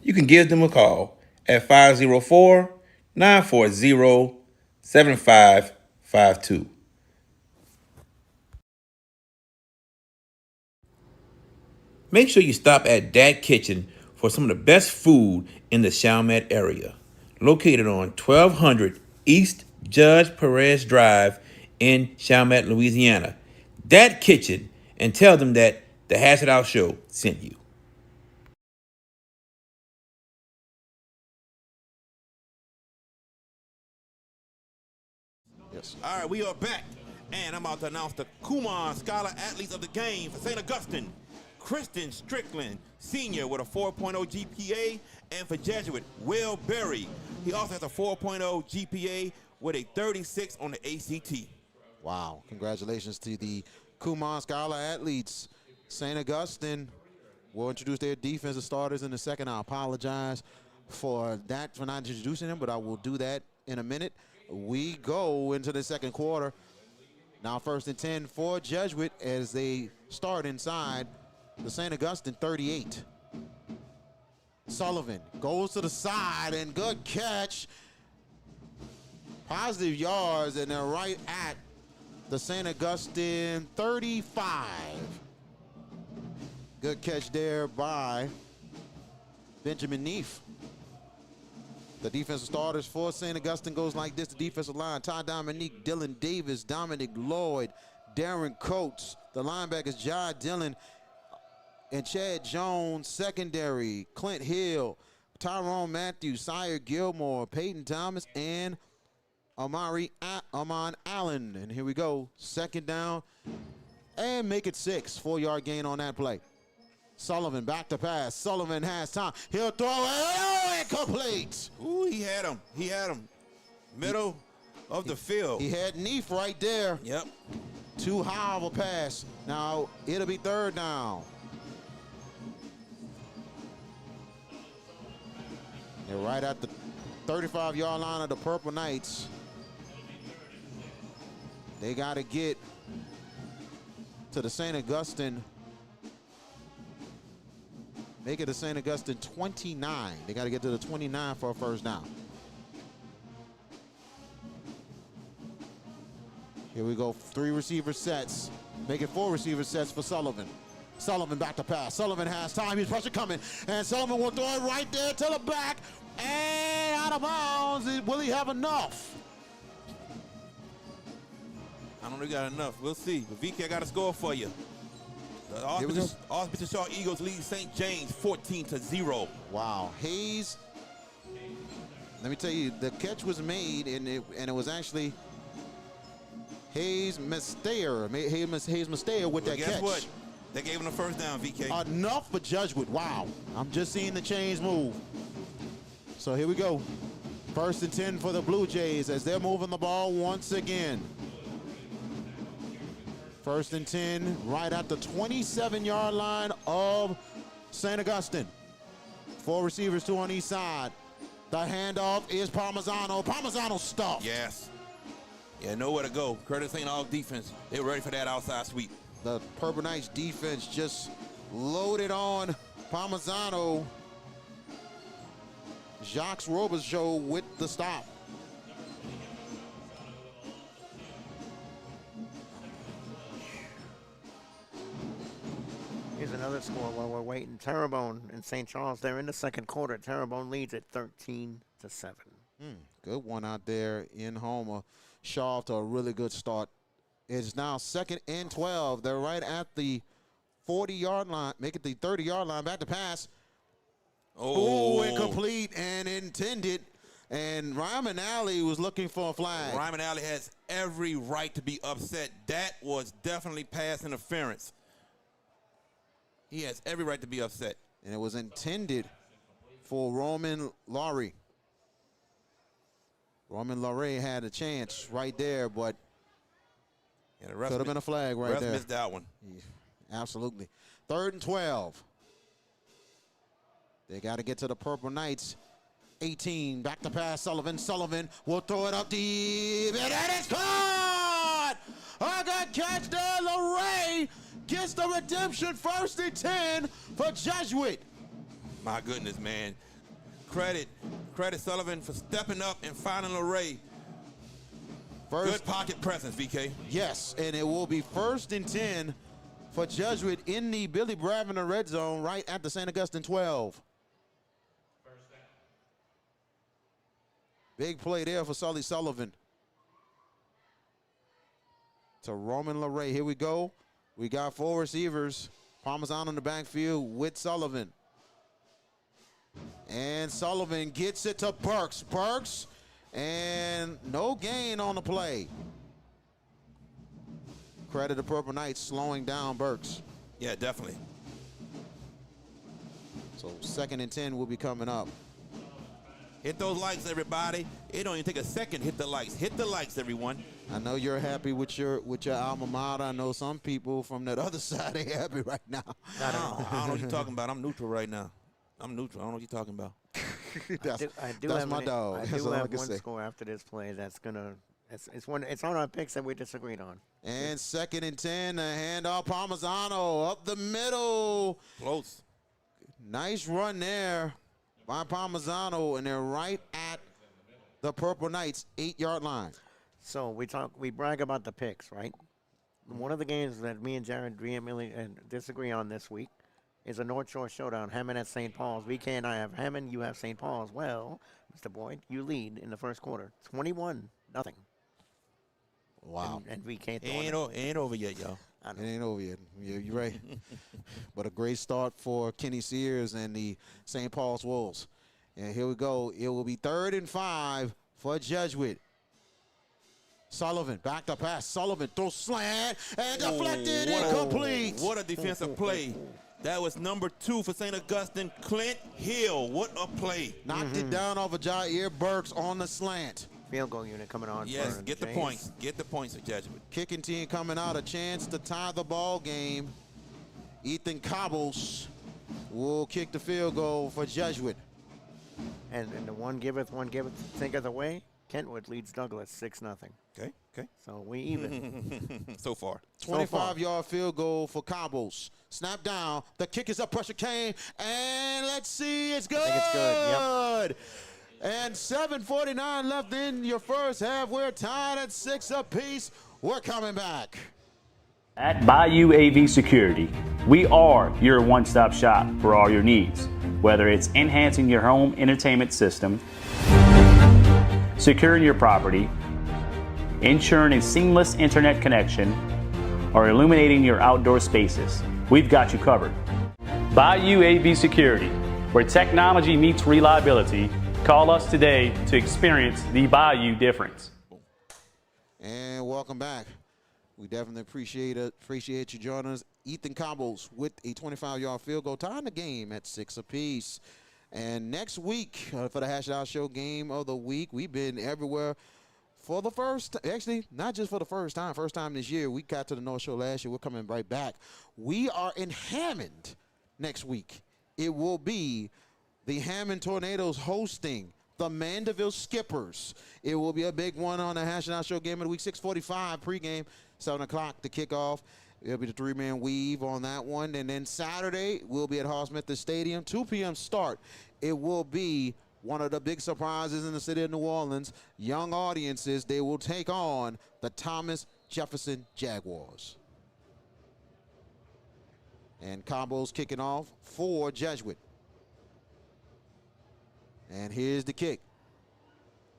You can give them a call at 504-940-7552. Make sure you stop at Dat Kitchen for some of the best food in the Chalmette area. Located on 1200 East Judge Perez Drive in Chalmette, Louisiana. Dat Kitchen, and tell them that the Hash It Out Show sent you. Yes. All right, we are back, and I'm about to announce the Kumon Scholar Athletes of the Game for St. Augustine. Kristen Strickland, senior, with a 4.0 GPA, and for Jesuit, Will Berry. He also has a 4.0 GPA with a 36 on the ACT. Wow. Congratulations to the Kumon Scholar athletes. St. Augustine will introduce their defensive starters in a second. I apologize for that, for not introducing them, but I will do that in a minute. We go into the second quarter. Now 1st and 10 for Jesuit as they start inside the St. Augustine 38. Sullivan goes to the side, and good catch. Positive yards, and they're right at the St. Augustine 35. Good catch there by Benjamin Neef. The defensive starters for St. Augustine goes like this. The defensive line: Ty Dominique, Dylan Davis, Dominic Lloyd, Darren Coates. The linebackers: Jai Dillon and Chad Jones. Secondary: Clint Hill, Tyrone Matthews, Sire Gilmore, Peyton Thomas, and Amon Allen. And here we go. Second down, and make it 6. 4-yard gain on that play. Sullivan back to pass. Sullivan has time. He'll throw it. Oh, incomplete. Ooh, he had him. He had him. Middle of the field. He had Neef right there. Yep. Too high of a pass. Now it'll be 3rd down. They're right at the 35-yard line of the Purple Knights. They got to get to the St. Augustine. Make it to St. Augustine 29. They got to get to the 29 for a 1st down. Here we go. 3 receiver sets. Make it 4 receiver sets for Sullivan. Sullivan back to pass. Sullivan has time. He's pressure coming. And Sullivan will throw it right there to the back. And out of bounds. Will he have enough? I don't know if he got enough. We'll see. But VK, I got a score for you. The Archbishop Shaw Eagles lead St. James 14-0. Wow. Hayes, let me tell you, the catch was made, and it was actually Hayes Mustair with that catch. Guess what? They gave him the 1st down, VK. Enough for Jesuit. Wow. I'm just seeing the chains move. So here we go. 1st and 10 for the Blue Jays as they're moving the ball once again. 1st and 10 right at the 27-yard line of St. Augustine. 4 receivers, 2 on each side. The handoff is Parmesano. Parmesano stuffed. Yes. Yeah, nowhere to go. Curtis St. Aug defense, they were ready for that outside sweep. The Purple Knights defense just loaded on Parmesano. Jacques Robichaud with the stop. Here's another score while we're waiting. Terrebonne and St. Charles, they're in the second quarter. Terrebonne leads at 13-7. Good one out there in Homer. Shaw to a really good start. It's now 2nd and 12. They're right at the 40-yard line. Make it the 30-yard line. Back to pass. Oh, incomplete and intended. And Ryman Alley was looking for a flag. Ryman Alley has every right to be upset. That was definitely pass interference. He has every right to be upset. And it was intended for Roman Laurie. Roman Laurie had a chance right there, but yeah, the ref could have been a flag right there. Missed that one. Yeah, absolutely. 3rd and 12. They got to get to the Purple Knights. 18, back to pass, Sullivan. Sullivan will throw it up deep, and it's caught! A good catch there, Laurie. gets the redemption. 1st and 10 for Jesuit. My goodness, man. Credit Sullivan for stepping up and finding Larray. Good pocket presence, VK. Yes, and it will be 1st and 10 for Jesuit in the Billy Bravner red zone right at the St. Augustine 12. Big play there for Sully Sullivan. To Roman Larray. Here we go. We got 4 receivers. Parmesan on the backfield with Sullivan. And Sullivan gets it to Burks. Burks, and no gain on the play. Credit the Purple Knights slowing down Burks. Yeah, definitely. So 2nd and 10 will be coming up. Hit those likes, everybody. It don't even take a second. Hit the likes. Hit the likes, everyone. I know you're happy with your alma mater. I know some people from that other side ain't happy right now. I don't know what you're talking about. I'm neutral right now. I'm neutral. I don't know what you're talking about. That's my dog. I That's do all I have can one say. score after this play that's gonna. It's on our picks that we disagreed on. And 2nd and 10, a handoff. Parmesano up the middle. Close. Nice run there by Parmesano, and they're right at the Purple Knights 8-yard line. So we brag about the picks, right? One of the games that me and Jared vehemently disagree on this week is a North Shore Showdown, Hammond at St. Paul's. VK and I have Hammond, you have St. Paul's. Well, Mr. Boyd, you lead in the first quarter, 21-0. Wow. And VK Ain't over yet, y'all. It ain't over yet. You're right. But a great start for Kenny Sears and the St. Paul's Wolves. And here we go. It will be 3rd and 5 for Jesuit. Sullivan, back to pass. Sullivan throws slant and deflected, incomplete. What a defensive play. That was number 2 for St. Augustine, Clint Hill. What a play. Knocked it down off of Jair Burks on the slant. Field goal unit coming on. Yes, for get the Jays. points. Get the points at Jesuit. Kicking team coming out, a chance to tie the ball game. Ethan Cobbles will kick the field goal for Jesuit. And the one giveth, thinketh away. Kentwood leads Douglas 6-0. Okay. So we even. So far. 25-yard field goal for Cobbles. Snap down. The kick is up. Pressure came. And let's see. It's good. I think it's good. Yep. And 7:49 left in your first half. We're tied at 6 apiece. We're coming back. At Bayou AV Security, we are your one-stop shop for all your needs. Whether it's enhancing your home entertainment system, securing your property, ensuring a seamless internet connection, or illuminating your outdoor spaces, we've got you covered. Bayou AV Security, where technology meets reliability. Call us today to experience the Bayou difference. And welcome back. We definitely appreciate you joining us. Ethan Cobbles with a 25-yard field goal, tying the game at 6 apiece. And next week for the Hash It Out Show Game of the Week, we've been everywhere for the first, actually not just for the first time this year. We got to the North Shore last year. We're coming right back. We are in Hammond next week. It will be the Hammond Tornadoes hosting the Mandeville Skippers. It will be a big one on the Hash It Out Show Game of the Week. 6:45 pregame, 7 o'clock to kick off. It'll be the 3-man weave on that one. And then Saturday, we'll be at Hall-Smith Stadium, 2 p.m. start. It will be one of the big surprises in the city of New Orleans. Young audiences, they will take on the Thomas Jefferson Jaguars. And Cabos kicking off for Jesuit. And here's the kick.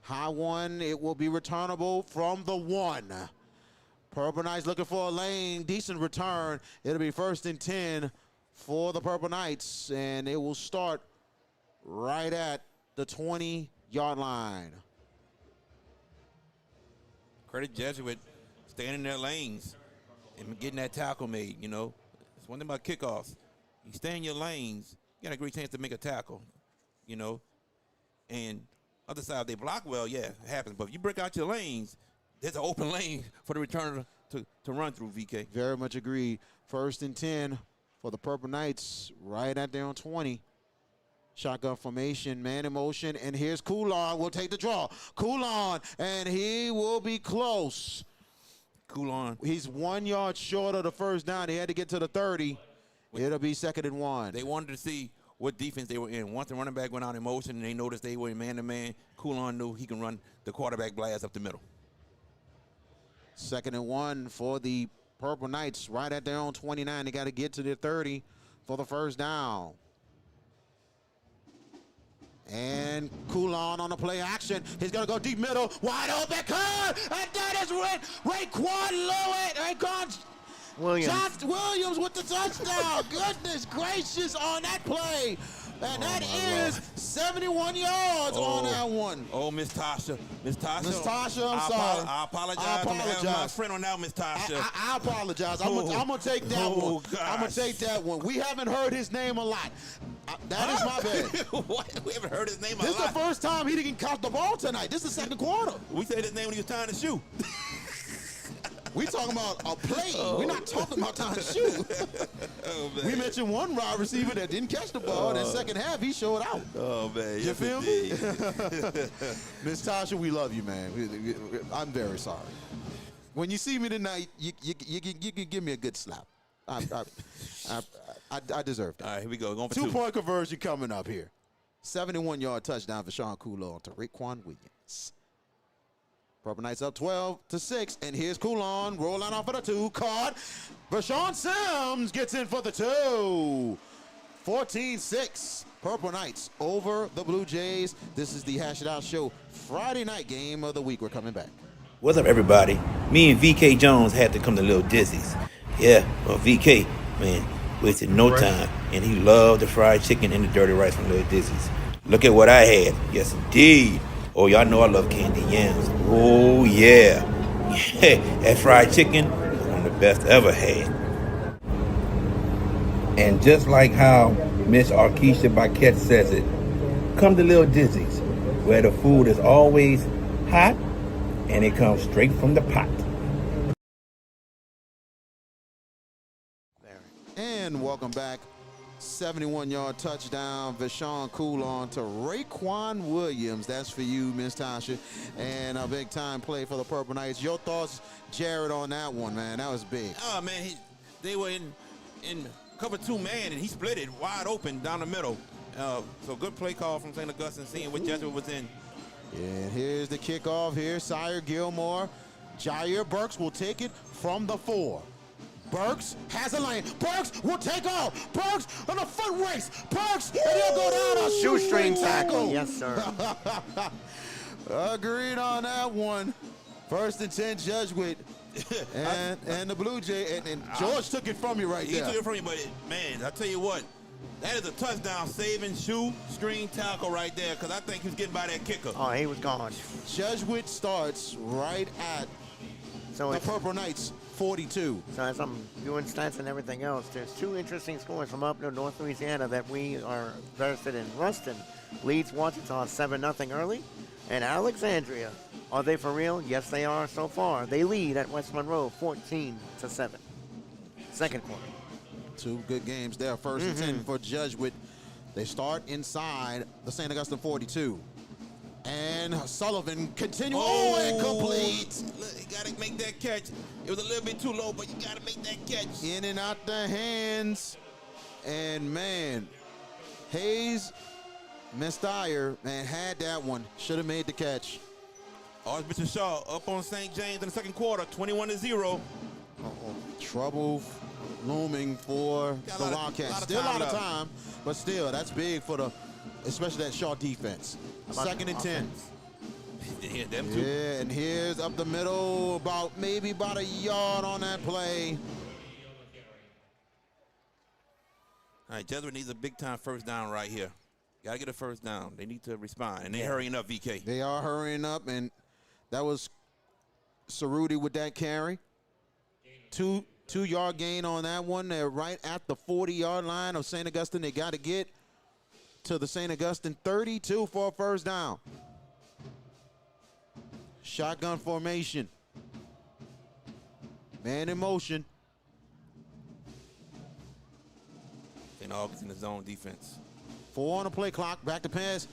High one, it will be returnable from the 1. Purple Knights looking for a lane, decent return. It'll be 1st and 10 for the Purple Knights, and it will start right at the 20-yard line. Credit Jesuit staying in their lanes and getting that tackle made, you know. It's one thing about kickoffs. You stay in your lanes, you got a great chance to make a tackle, you know. And other side, if they block well, yeah, it happens. But if you break out your lanes, there's an open lane for the returner to run through, VK. Very much agreed. 1st and 10 for the Purple Knights right at their own 20. Shotgun formation, man in motion, and here's Coulon. Will take the draw. Coulon, and he will be close. Coulon. He's 1 yard short of the first down. He had to get to the 30. It'll be 2nd and 1. They wanted to see what defense they were in. Once the running back went out in motion and they noticed they were in man-to-man, Coulon knew he can run the quarterback blast up the middle. 2nd and 1 for the Purple Knights right at their own 29. They got to get to their 30 for the first down. And Coulon on the play action. He's going to go deep middle. Wide open. Cut! And that is Raekwon Williams with the touchdown. Goodness gracious on that play. And that is 71 yards on that one. Oh, Miss Tasha. Miss Tasha. Miss Tasha, I'm sorry. I apologize. I apologize. My friend on now, Miss Tasha. I apologize. I'm going to take that one. I'm going to take that one. We haven't heard his name a lot. That is my bad. What? We haven't heard his name a lot. This is the first time he didn't catch the ball tonight. This is the 2nd quarter. We said his name when he was tying the shoe. We talking about a play. We're not talking about tying the shoe. We mentioned one wide receiver that didn't catch the ball. In the second half, he showed out. Oh, man. You Yes, feel me? indeed. Miss Tasha, we love you, man. I'm very sorry. When you see me tonight, you can give me a good slap. I deserve that. All right, here we go. Going for 2-point conversion coming up here. 71-yard touchdown for Sean Coulon to Raekwon Williams. Purple Knights up 12-6, and here's Coulon rolling off of the 2, caught. Rashawn Sims gets in for the 2. 14-6, Purple Knights over the Blue Jays. This is the Hash It Out Show Friday night game of the week. We're coming back. What's up, everybody? Me and VK Jones had to come to Little Dizzy's. Yeah, well, VK, man, wasted no time, and he loved the fried chicken and the dirty rice from Little Dizzy's. Look at what I had. Yes, indeed. Oh, y'all know I love candy yams. Oh, yeah. That fried chicken was one of the best I ever had. And just like how Miss Arkisha Baquette says it, come to Little Dizzy's, where the food is always hot and it comes straight from the pot. And welcome back. 71-yard touchdown, Rashawn Coulon to Raekwon Williams. That's for you, Miss Tasha. And a big-time play for the Purple Knights. Your thoughts, Jared, on that one, man? That was big. Oh, man, they were in cover 2-man, and he split it wide open down the middle. So good play call from St. Augustine, seeing what Jesuit was in. And here's the kickoff here. Sire Gilmore. Jair Burks will take it from the 4. Burks has a lane. Burks will take off. Burks on a foot race. Burks, and he'll go down a Shoestring tackle. Yes, sir. Agreed on that one. 1st and 10, Jesuit. And the Blue Jay. And George took it from you right there. He took it from you, but, man, I tell you what, that is a touchdown-saving shoe-string tackle right there, because I think he was getting by that kicker. Oh, he was gone. Jesuit starts right at the Purple Knights. 42. So as I'm doing stats and everything else, there's 2 interesting scores from up near North Louisiana that we are vested in. Ruston leads Ouachita 7-0 early. And Alexandria, are they for real? Yes, they are so far. They lead at West Monroe 14-7. 2nd quarter. 2 good games there. 1st and 10 for Jesuit. They start inside the St. Augustine 42. And Sullivan continues. Oh, incomplete. You got to make that catch. It was a little bit too low, but you got to make that catch. In and out the hands. And, man, Hayes Mestier, man, had that one. Should have made the catch. Archbishop Shaw up on St. James in the 2nd quarter, 21-0. Trouble looming for the Wildcats. Still a lot of time, but still, that's big for the, especially that Shaw defense. 2nd and 10. Yeah, them too. Yeah, and here's up the middle, maybe about a yard on that play. All right, Jesuit needs a big-time first down right here. Got to get a first down. They need to respond, and they're hurrying up, VK. They are hurrying up, and that was Cerruti with that carry. 2-yard gain on that one. They're right at the 40-yard line of St. Augustine. They got to get to the St. Augustine 32 for a first down. Shotgun formation. Man in motion. St. Augustine in the zone defense. 4 on the play clock. Back to pass.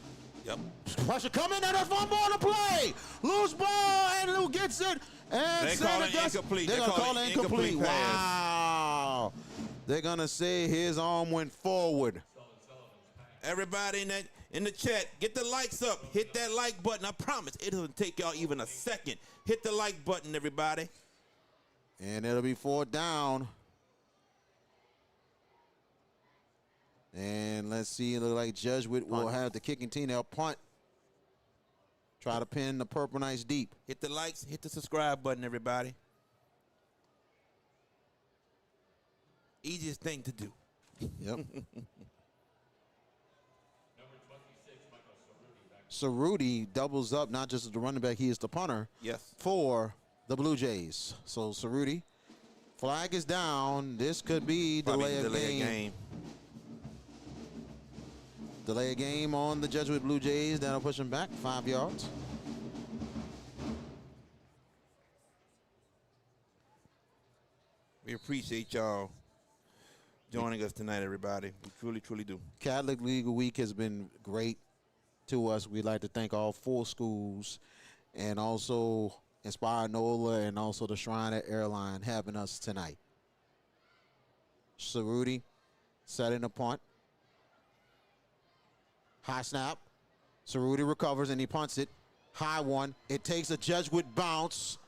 Yep. Pressure coming, and there's 1 more to play. Loose ball, and Lou gets it. And They call St. it Augustine, incomplete. they're They going to call call it it incomplete. incomplete pass. Wow. They're going to say his arm went forward. Everybody in the chat, get the likes up. Hit that like button. I promise it doesn't take y'all even a second. Hit the like button, everybody. And it'll be 4th down. And let's see, it looks like Jesuit will have the kicking team. They'll punt. Try to pin the Purple Knights deep. Hit the likes, hit the subscribe button, everybody. Easiest thing to do. Yep. Cerruti doubles up, not just as the running back, he is the punter. Yes. For the Blue Jays. So Cerruti, flag is down. This could be delay of game. Delay a game on the Jesuit Blue Jays. That'll push them back 5 yards. We appreciate y'all joining us tonight, everybody. We truly, truly do. Catholic League Week has been great to us. We'd like to thank all 4 schools and also Inspire NOLA and also the Shrine Airline having us tonight. Cerruti setting a punt. High snap. Cerruti recovers and he punts it. High one. It takes a Jesuit bounce.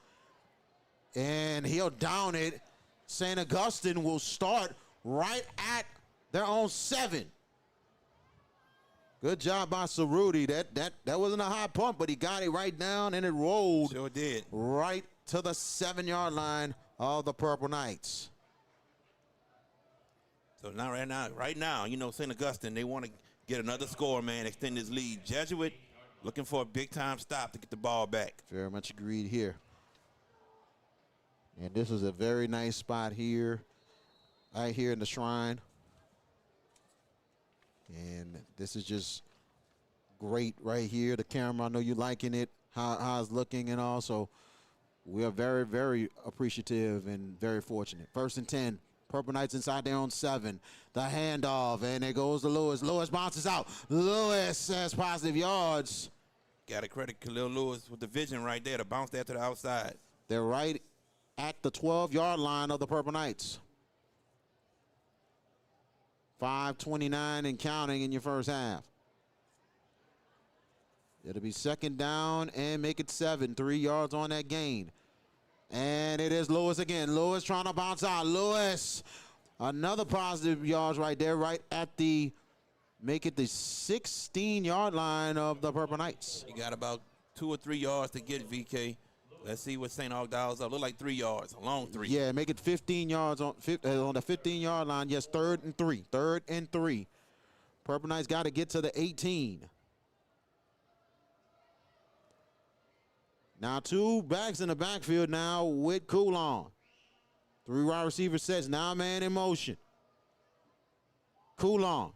And he'll down it. St. Augustine will start right at their own 7. Good job by Cerruti. That wasn't a high punt, but he got it right down and it rolled. Sure did. Right to the 7-yard line of the Purple Knights. So now, right now, you know, St. Augustine, they want to get another score, man, extend this lead. Jesuit looking for a big-time stop to get the ball back. Very much agreed here. And this is a very nice spot here, right here in the Shrine. And this is just great right here. The camera, I know you're liking it, how it's looking and all. So we are very, very appreciative and very fortunate. 1st and 10. Purple Knights inside their own 7. The handoff, and it goes to Lewis. Lewis bounces out. Lewis has positive yards. Got to credit Khalil Lewis with the vision right there to bounce that to the outside. They're right at the 12-yard line of the Purple Knights. 5:29 and counting in your first half. It'll be 2nd down and make it 7. 3 yards on that gain. And it is Lewis again. Lewis trying to bounce out. Lewis, another positive yards right there, right at the, make it the 16-yard line of the Purple Knights. You got about 2 or 3 yards to get, VK. Let's see what St. Aug dials up. Look like 3 yards, a long 3. Yeah, make it 15 yards on the 15-yard line. Yes, 3rd and 3. 3rd and 3. Purple Knights got to get to the 18. Now 2 backs in the backfield now with Coulon. 3 wide receiver sets, now man in motion. Coulon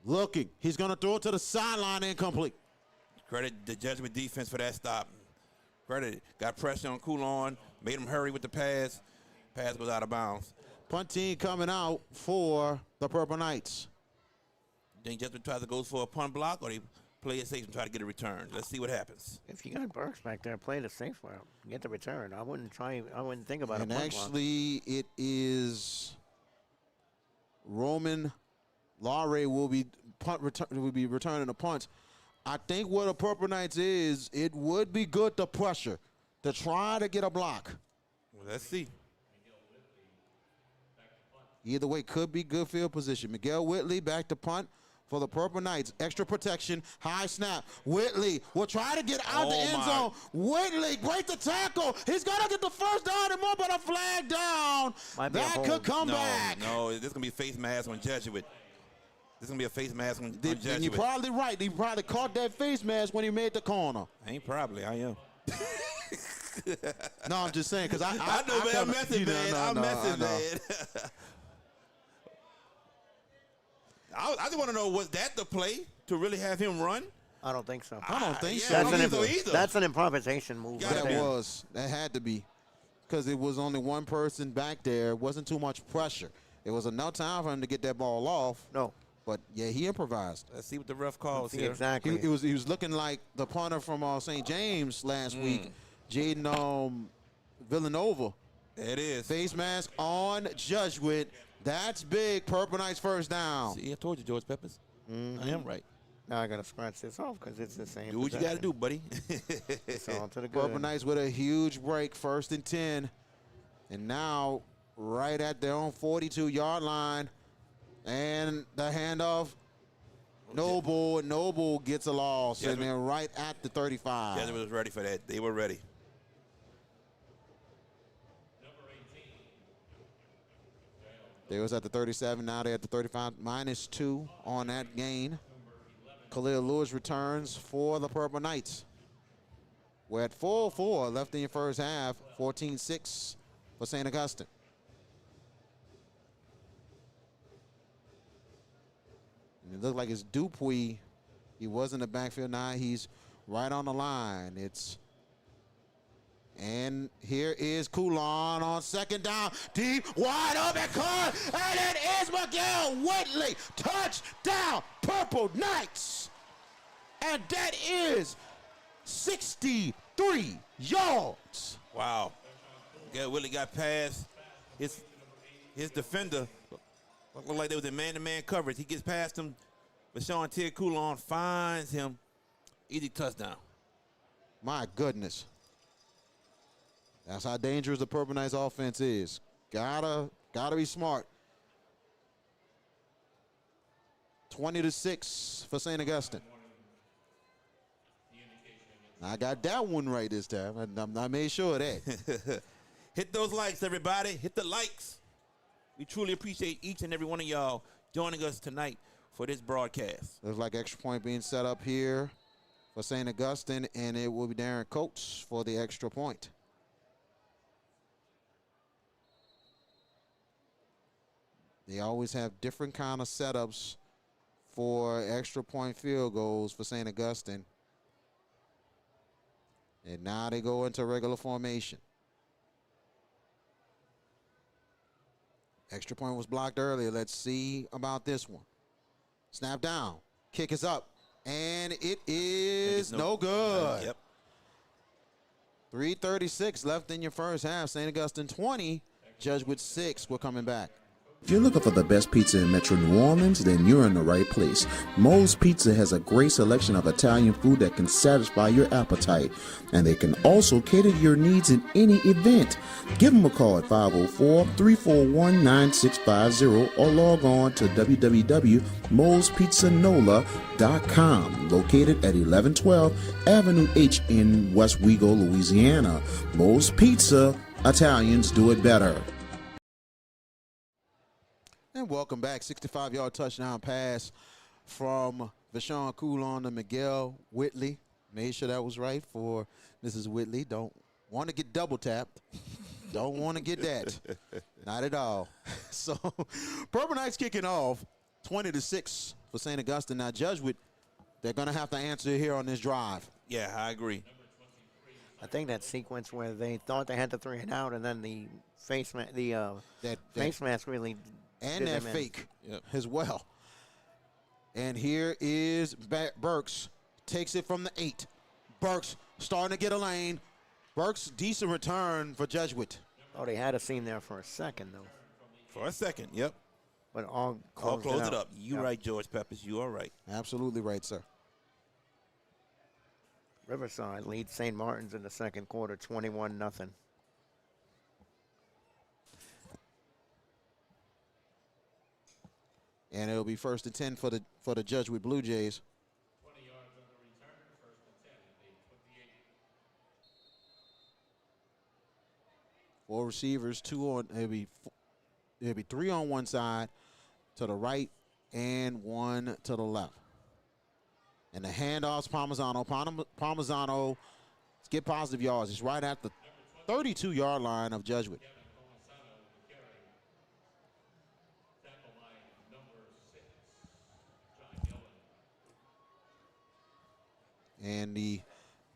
looking. He's going to throw it to the sideline, incomplete. Credit the Jesuit defense for that stop. Credit. Got pressure on Coulon, made him hurry with the pass. Pass was out of bounds. Punt team coming out for the Purple Knights. Then Jesuit tries to go for a punt block, or they play it safe and try to get a return. Let's see what happens. If you got Burks back there, play the safe route. Get the return. I wouldn't think about And a punt block. actually, it is Roman Laurie will be returning the punt. I think what the Purple Knights is, it would be good to pressure, to try to get a block. Well, let's see. Either way, could be good field position. Miguel Whitley back to punt for the Purple Knights. Extra protection, high snap. Whitley will try to get out the end zone. Whitley, break the tackle. He's going to get the first down and more, but a flag down. That could come back. No, this is going to be a face mask on Jesuit. This is going to be a face mask on Jesuit. And you're probably right. He probably caught that face mask when he made the corner. Ain't probably. I am. No, I'm just saying because I know, man. I'm messing, man. I'm messing, man. I just want to know, was that the play to really have him run? I don't think so. I don't think so. That's an improvisation move. That had to be, because it was only one person back there. It wasn't too much pressure. It was enough time for him to get that ball off. No. But, yeah, he improvised. Let's see what the ref calls here. Exactly. He was looking like the punter from St. James last week, Jaden Villanova. There it is. Face mask on Jesuit. That's big. Purple Knights first down. See, I told you, George Peppers. I am right. Now I got to scratch this off because it's the same. Do what you got to do, buddy. It's all to the good. Purple Knights with a huge break, 1st and 10. And now right at their own 42-yard line. And the handoff. Noble gets a loss. And they're right at the 35. Jesuit was ready for that. They were ready. They was at the 37, now they're at the 35, -2 on that gain. Khalil Lewis returns for the Purple Knights. We're at 4-4 left in your first half, 14-6 for St. Augustine. And it looked like it's Dupuy. He was in the backfield, now he's right on the line. And here is Coulon on 2nd down. Deep, wide open, caught, and it is Miguel Whitley. Touchdown, Purple Knights. And that is 63 yards. Wow. Willie got past his defender. Looked like they was in man-to-man coverage. He gets past him. But Sean Ted Coulon finds him. Easy touchdown. My goodness. That's how dangerous the Purple Knights offense is. Gotta be smart. 20-6 for St. Augustine. I got that one right this time. I made sure of that. Hit those likes, everybody. Hit the likes. We truly appreciate each and every one of y'all joining us tonight for this broadcast. Looks like extra point being set up here for St. Augustine, and it will be Darren Coates for the extra point. They always have different kind of setups for extra point field goals for St. Augustine. And now they go into regular formation. Extra point was blocked earlier. Let's see about this one. Snap down. Kick is up. And it is no good. Yep. 3:36 left in your first half. St. Augustine 20. Jesuit 6. We're coming back. If you're looking for the best pizza in Metro New Orleans, then you're in the right place. Moe's Pizza has a great selection of Italian food that can satisfy your appetite, and they can also cater to your needs in any event. Give them a call at 504-341-9650 or log on to www.moespizzanola.com, located at 1112 Avenue H in West Wego, Louisiana. Moe's Pizza, Italians do it better. And welcome back. 65-yard touchdown pass from Vashon Coulon to Miguel Whitley. Made sure that was right for Mrs. Whitley. Don't want to get double tapped. Don't want to get that. Not at all. So, Purple Knights kicking off 20-6 for St. Augustine. Now, Jesuit, they're going to have to answer here on this drive. Yeah, I agree. I think that sequence where they thought they had the 3 and out, and then the face mask really. And did that them in. fake as well. And here is Burks. Takes it from the 8. Burks starting to get a lane. Burks, decent return for Jesuit. Oh, they had a scene there for a second, though. For a second, yep. But all Close closed it out. up. You Yep. right, George Peppers. You are right. Absolutely right, sir. Riverside leads St. Martin's in the second quarter, 21-0. And it'll be 1st and 10 for the Jesuit Blue Jays. 20 yards on the return, 1st and 10 at the 28. 4 receivers, 2 on. It'll be 3 on one side to the right and 1 to the left. And the handoff's Parmesano. Parmesano get positive yards. It's right at the 32-yard line of Jesuit. And the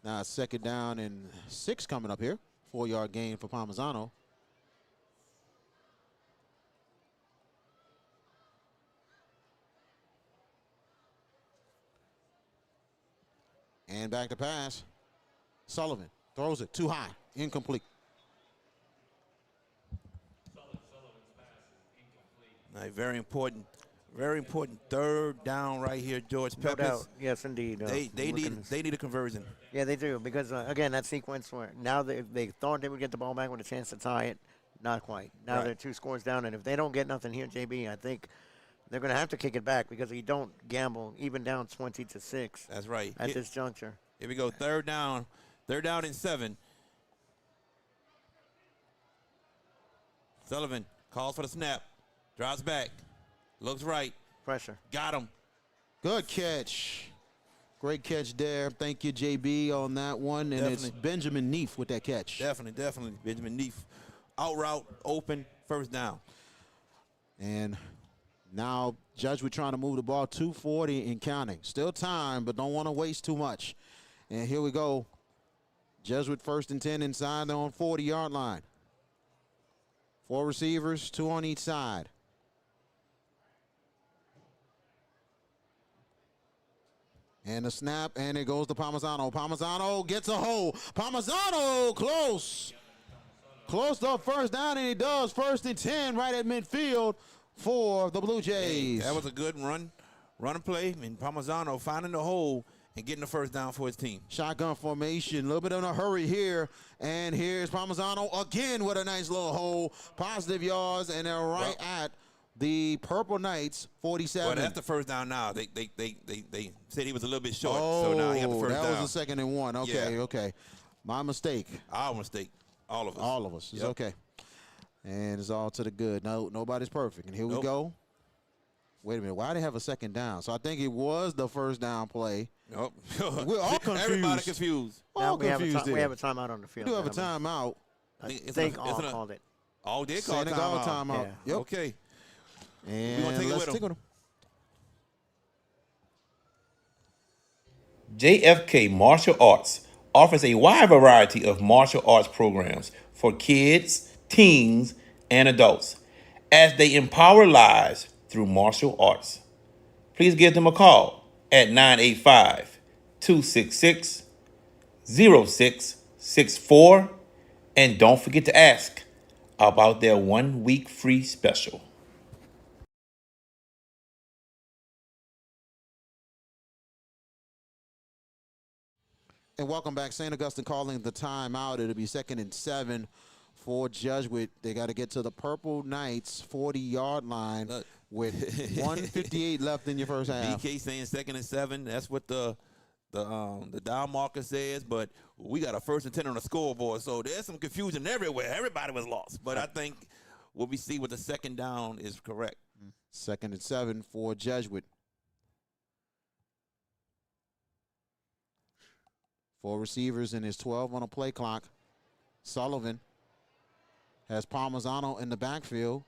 now 2nd down and 6 coming up here. 4-yard gain for Parmesano. And back to pass. Sullivan throws it too high. Incomplete. All right, very important third down right here, George No Peppers. doubt. Yes, indeed. They need a conversion. Yeah, they do because again, that sequence where now they thought they would get the ball back with a chance to tie it, not quite. Now Right. they're 2 scores down, and if they don't get nothing here, JB, I think they're going to have to kick it back because you don't gamble even down 20-6. That's right. At this juncture. Here we go. Third down and 7. Sullivan calls for the snap, drops back, looks right, Pressure. got him. Good catch. Great catch there. Thank you, JB, on that one. And it's Definitely. Benjamin Neef with that catch. Definitely. Benjamin Neef. Out route, open, first down. And now Jesuit trying to move the ball 2:40 and counting. Still time, but don't want to waste too much. And here we go. Jesuit 1st and 10 inside. They're on 40-yard line. 4 receivers, 2 on each side. And the snap, and it goes to Palmisano. Palmisano gets a hole. Palmisano close. Close to first down, and he does. 1st and 10 right at midfield for the Blue Jays. That was a good run play, and Palmisano finding the hole and getting the first down for his team. Shotgun formation, a little bit in a hurry here. And here's Palmisano again with a nice little hole. Positive yards, and they're right at the Purple Knights, 47. Well, that's the first down now. They said he was a little bit short, so now he got the first down. That was the 2nd and 1. Okay, Yeah. okay. My mistake. Our mistake. All of us. All of us. It's Yep. okay. And it's all to the good. No, nobody's perfect. And here we Nope. go. Wait a minute. Why did they have a 2nd down? So I think it was the first down play. Nope. We're all confused. Everybody confused. Now All we have, confused we there. have a timeout on the field. We do have a gentlemen. timeout. I It's think an- all it's an- called it. Oh, they called Senegal timeout. timeout. Yeah. Yep. Okay. And gonna take it let's with take it with 'em. JFK Martial Arts offers a wide variety of martial arts programs for kids, teens, and adults as they empower lives through martial arts. Please give them a call at 985-266-0664 and don't forget to ask about their 1-week free special. And welcome back. St. Augustine calling the timeout. It'll be 2nd and 7 for Jesuit. They got to get to the Purple Knights 40-yard line Look. with 1:58 left in your first half. BK saying 2nd and 7. That's what the down marker says, but we got a 1st and 10 on the scoreboard, so there's some confusion everywhere. Everybody was lost, but I think what we see with the 2nd down is correct. 2nd and 7 for Jesuit. 4 receivers and his 12 on a play clock. Sullivan has Palmisano in the backfield.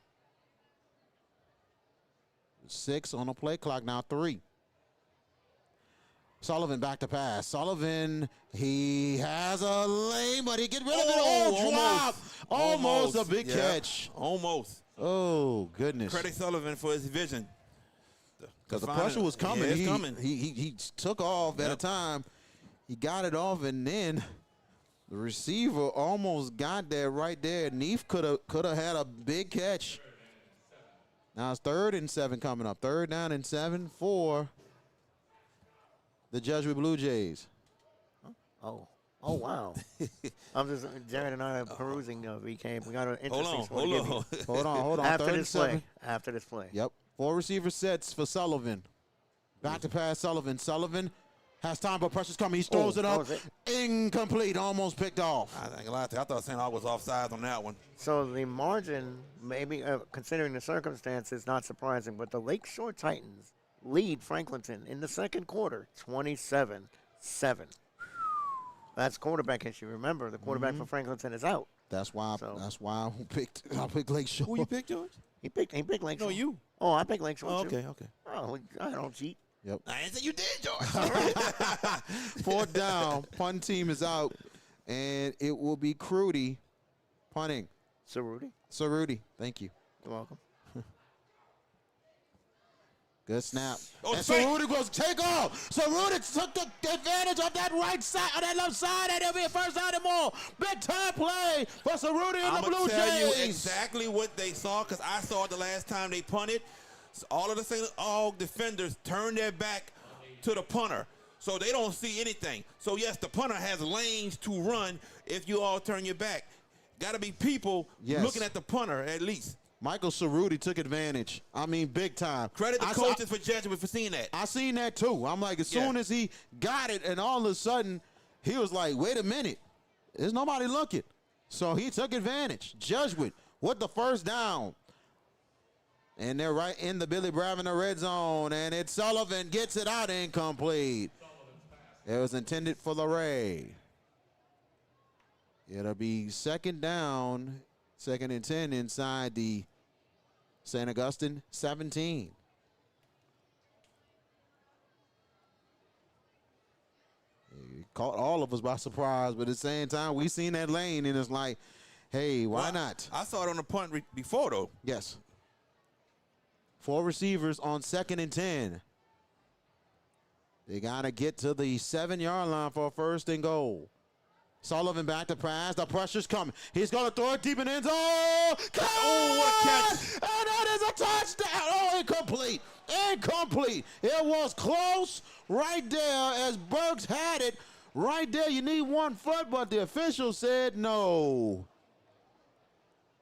6 on a play clock, now 3. Sullivan back to pass. Sullivan, he has a lane, but he get rid of it. Oh, drop. Almost a big Yeah, catch. Almost. Oh, goodness. Credit Sullivan for his vision. Because the pressure was coming. Yeah, it's coming. He took off at a time. He got it off, and then the receiver almost got there right there. Neef could have had a big catch. Now it's 3rd and 7 coming up. 3rd down and 7 for the Jesuit Blue Jays. Oh, wow. I'm just, Jared and I are perusing VK. We got an interesting score to give you. Hold on. After 3rd and this 7. play. After this play. Yep. 4 receiver sets for Sullivan. Back to pass Sullivan. Sullivan has time, but pressure's coming. He throws it up. throws Incomplete. Almost picked off. I ain't gonna lie to you. I thought St. Aug was offside on that one. So the margin, maybe considering the circumstances, not surprising, but the Lakeshore Titans lead Franklinton in the 2nd quarter, 27-7. That's quarterback issue. Remember, the quarterback for Franklinton is out. That's why. So- That's why I picked Lakeshore. Who you picked, George? He picked Lakeshore. No, you. Oh, I picked Lakeshore Oh, too. okay. Oh, I don't cheat. Yep. I didn't say you did, George. 4th down. Punt team is out, and it will be Crudy punting. So, Rudy, So Rudy, thank you. you're welcome. Good snap. Oh, And fake. Cerruti goes take off. Cerruti took the advantage of that right side, or that left side, and it'll be a first down and more. Big time play for Cerruti and the Blue I'm going to tell you Jays. exactly what they saw, because I saw it the last time they punted. So all of the St. Aug defenders turned their back to the punter, so they don't see anything. So, yes, the punter has lanes to run if you all turn your back. Got to be people looking at the punter at least. Michael Cerruti took advantage. I mean, big time. Credit the coaches for Jesuit for seeing that. I seen that too. I'm like, as soon as he got it, and all of a sudden, he was like, wait a minute. There's nobody looking. So he took advantage. Jesuit with the first down. And they're right in the Billy Bravin red zone. And it's Sullivan gets it out incomplete. It was intended for LeRae. It'll be second down, 2nd and 10 inside the St. Augustine 17. It caught all of us by surprise, but at the same time, we seen that lane, and it's like, hey, why not? I saw it on the punt before, though. Yes. 4 receivers on 2nd and 10. They got to get to the 7-yard line for a first and goal. Sullivan back to pass. The pressure's coming. He's going to throw it deep in the end zone. Oh, what a catch. And that is a touchdown. Oh, incomplete. Incomplete. It was close right there as Burks had it. Right there, you need 1 foot, but the official said no.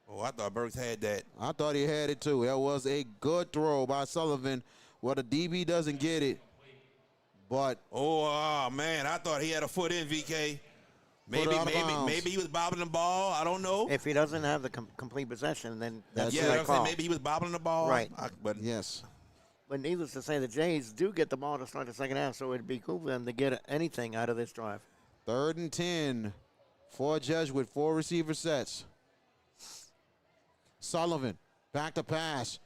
Oh, I thought Burks had that. I thought he had it too. It was a good throw by Sullivan. Well, the DB doesn't get it, but man, I thought he had a foot in, VK. Maybe he was bobbling the ball. I don't know. If he doesn't have the complete possession, then that's the I'm right call. saying maybe he was bobbling the ball. Right. But yes. But needless to say, the Jays do get the ball to start the second half, so it'd be cool for them to get anything out of this drive. 3rd and 10 for Jesuit, 4 receiver sets. Sullivan back to pass.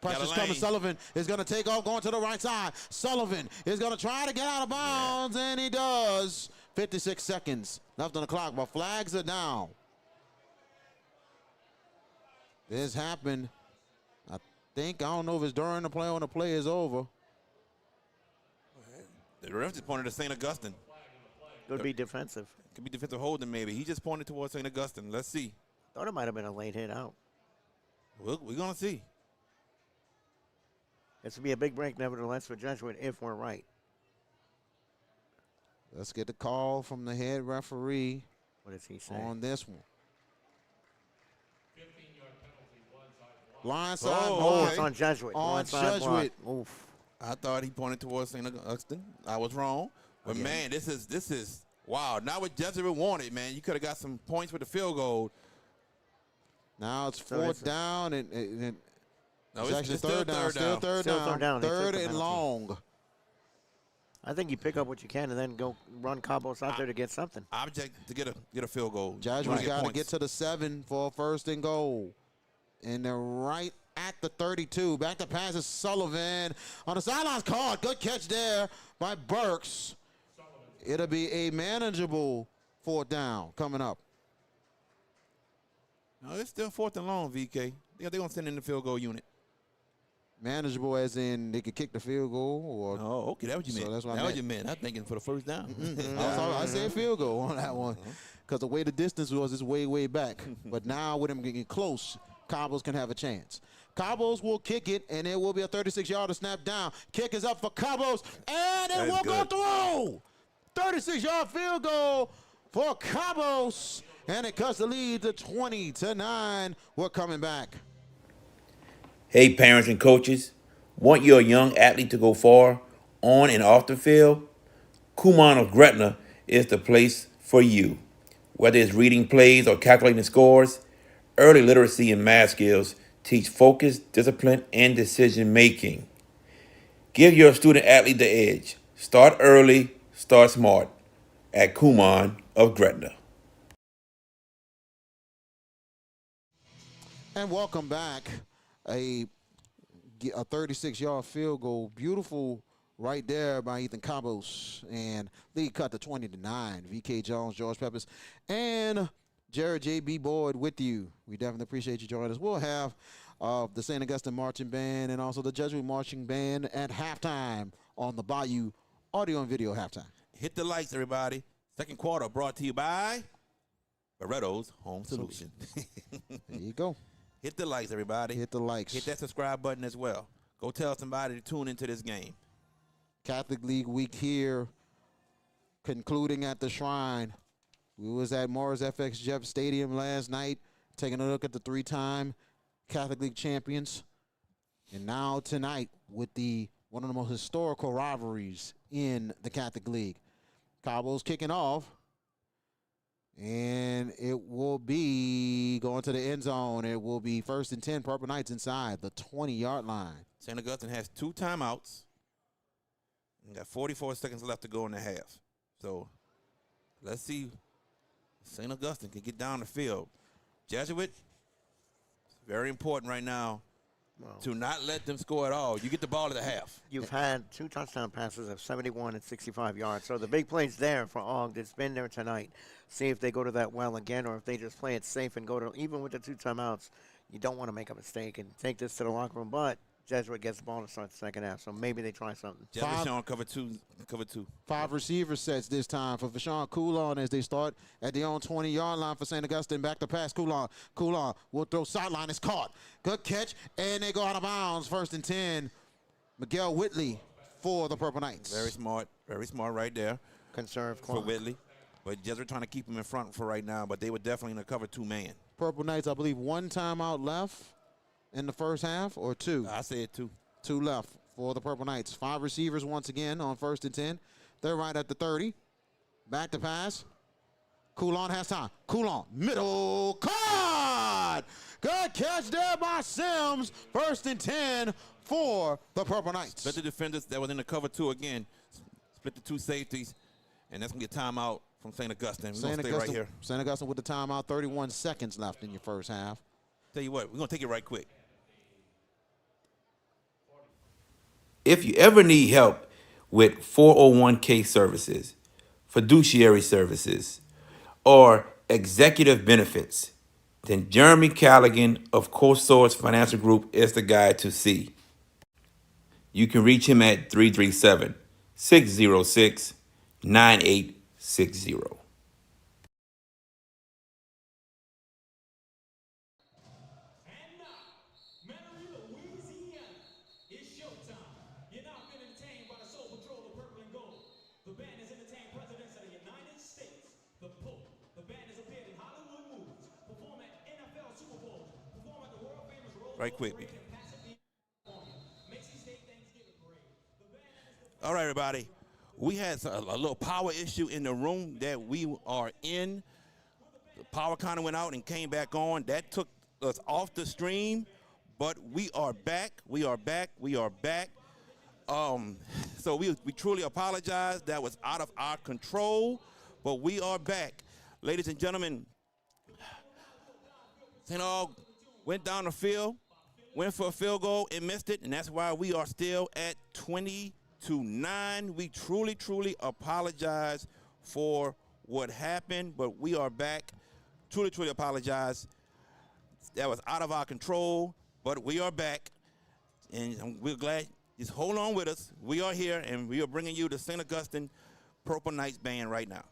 Pressure's coming. Sullivan is going to take off, going to the right side. Sullivan is going to try to get out of bounds, and he does. 56 seconds left on the clock, but flags are down. This happened, I don't know if it's during the play or when the play is over. The ref just pointed to St. Augustine. Could be defensive. Could be defensive holding maybe. He just pointed towards St. Augustine. Let's see. Thought it might have been a late hit out. We're going to see. This would be a big break, nevertheless, for Jesuit if we're right. Let's get the call from the head referee. What does he say? On this one. 15-yard penalty, Blindside. It's on Jesuit. On Blindside Jesuit. block. Oof. I thought he pointed towards St. Augustine. I was wrong. But, man, this is wow. Not what Jesuit wanted, man. You could have got some points with the field goal. Now it's 4th down, and no, it's actually still third down. Still third down. Third and long. I think you pick up what you can and then go run Cabos out there to get something. Object to get a field goal. Jesuit's got to get to the 7 for a first and goal. And they're right at the 32. Back to pass is Sullivan. On the sidelines, caught. Good catch there by Burks. It'll be a manageable 4th down coming up. No, it's still 4th and long, VK. They're going to send in the field goal unit. Manageable as in they could kick the field goal? Or oh, okay. That's what you meant. That's what you meant. I'm thinking for the first down. I said field goal on that one. Because the way the distance was is way, way back. But now with him getting close, Cabos can have a chance. Cabos will kick it, and it will be a 36-yarder snap down. Kick is up for Cabos, and it will go through. 36-yard field goal for Cabos, and it cuts the lead to 20-9. We're coming back. Hey, parents and coaches, want your young athlete to go far on and off the field? Kumon of Gretna is the place for you. Whether it's reading plays or calculating scores, early literacy and math skills teach focus, discipline, and decision making. Give your student athlete the edge. Start early, start smart at Kumon of Gretna. And welcome back. A 36-yard field goal. Beautiful right there by Ethan Cabos. And lead cut to 20-9. VK Jones, George Peppers, and Jared J.B. Boyd with you. We definitely appreciate you joining us. We'll have of the St. Augustine Marching Band and also the Jesuit Marching Band at halftime on the Bayou Audio and Video Halftime. Hit the lights, everybody. Second quarter brought to you by Beretto's Home Solution. There you go. Hit the lights, everybody. Hit the likes. Hit that subscribe button as well. Go tell somebody to tune into this game. Catholic League week here, concluding at the Shrine. We was at Morris FX Jeff Stadium last night, taking a look at the three-time Catholic League champions. And now tonight with one of the most historical rivalries in the Catholic League. Cabo's kicking off. And it will be going to the end zone. It will be 1st and 10, Purple Knights inside the 20-yard line. St. Augustine has 2 timeouts. And got 44 seconds left to go in the half. So let's see if St. Augustine can get down the field. Jesuit, it's very important right now to not let them score at all. You get the ball at the half. You've had 2 touchdown passes of 71 and 65 yards. So the big play's there for Aug. It's been there tonight. See if they go to that well again or if they just play it safe and go to, even with the 2 timeouts, you don't want to make a mistake and take this to the locker room. But Jesuit gets the ball to start the second half, so maybe they try something. Jesuit cover two. 5 receiver sets this time for Vashawn Coulon as they start at the own 20-yard line for St. Augustine. Back to pass, Coulon. Coulon will throw sideline. It's caught. Good catch, and they go out of bounds. 1st and 10. Miguel Whitley for the Purple Knights. Very smart right there. Conserve for clock. Whitley. But Jesuit trying to keep him in front for right now, but they were definitely in a cover 2-man. Purple Knights, I believe, 1 timeout left in the first half, or 2? I said 2. 2 left for the Purple Knights. 5 receivers once again on 1st and 10. They're right at the 30. Back to pass. Coulon has time. Coulon, middle, caught! Good catch there by Sims. 1st and 10 for the Purple Knights. Split the defenders that was in the cover 2 again. Split the 2 safeties, and that's going to get timeout from St. Augustine. We're going to stay right here. St. Augustine with the timeout, 31 seconds left in your first half. Tell you what, we're going to take it right quick. If you ever need help with 401k services, fiduciary services, or executive benefits, then Jeremy Callaghan of CoSource Financial Group is the guy to see. You can reach him at 337-606-9860. Right quick. All right, everybody. We had a little power issue in the room that we are in. The power kind of went out and came back on. That took us off the stream, but we are back. We are back. We are back. So we truly apologize. That was out of our control, but we are back. Ladies and gentlemen, St. Aug went down the field, went for a field goal and missed it, and that's why we are still at 20-9. We truly apologize for what happened, but we are back. Truly apologize. That was out of our control, but we are back, and we're glad. Just hold on with us. We are here, and we are bringing you the St. Augustine Purple Knights Band right now.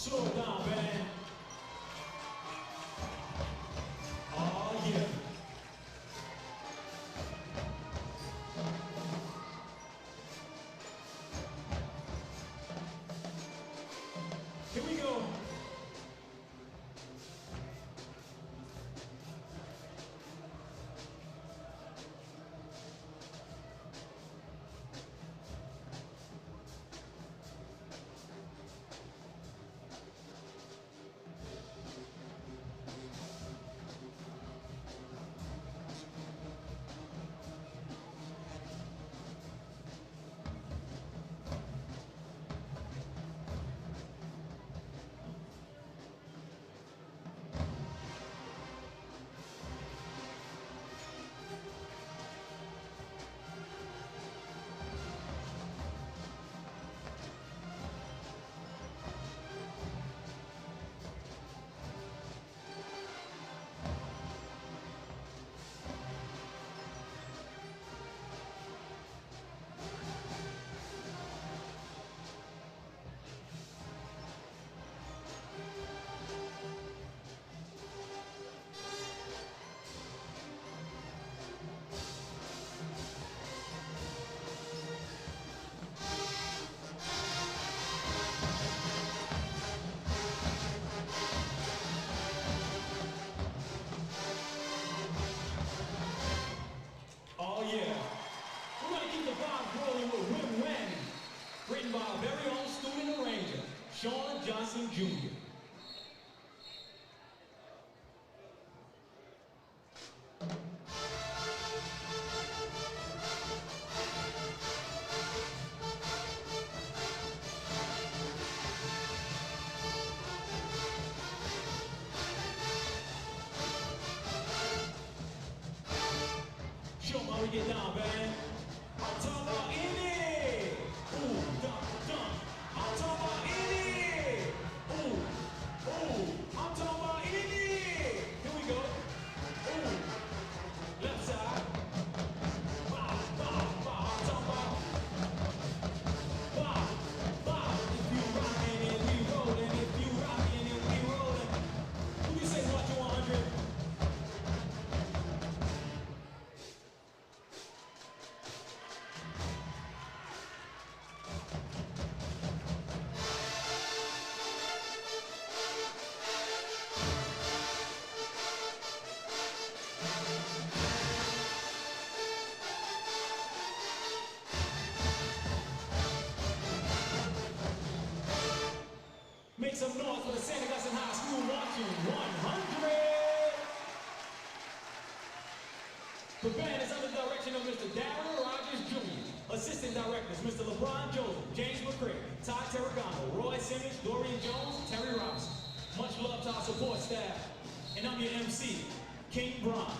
Slow it down, man. Oh, yeah. Here we go. Oh, yeah. We're going to keep the vibe rolling with Win Win, written by our very own student arranger, Sean Johnson Jr. Show 'em how we get down, man. I'm talking about in it. Ooh, dunk, dunk. I'm talking about in it. Ooh, ooh. I'm talking about in it. Here we go. Ooh, left side. Bow, bow, bow. I'm talking about bow, bow. If you rockin' and we rollin', if you rockin' and we rollin'. Who you say what you 100? Make some noise for the St. Augustine High School watching 100. The band is under the direction of Mr. Darren Rogers Jr. Assistant directors, Mr. LeBron Joseph, James McCray, Todd Terragano, Roy Simmons, Dorian Jones, Terry Robinson. Much love to our support staff. And I'm your MC, King Bronze.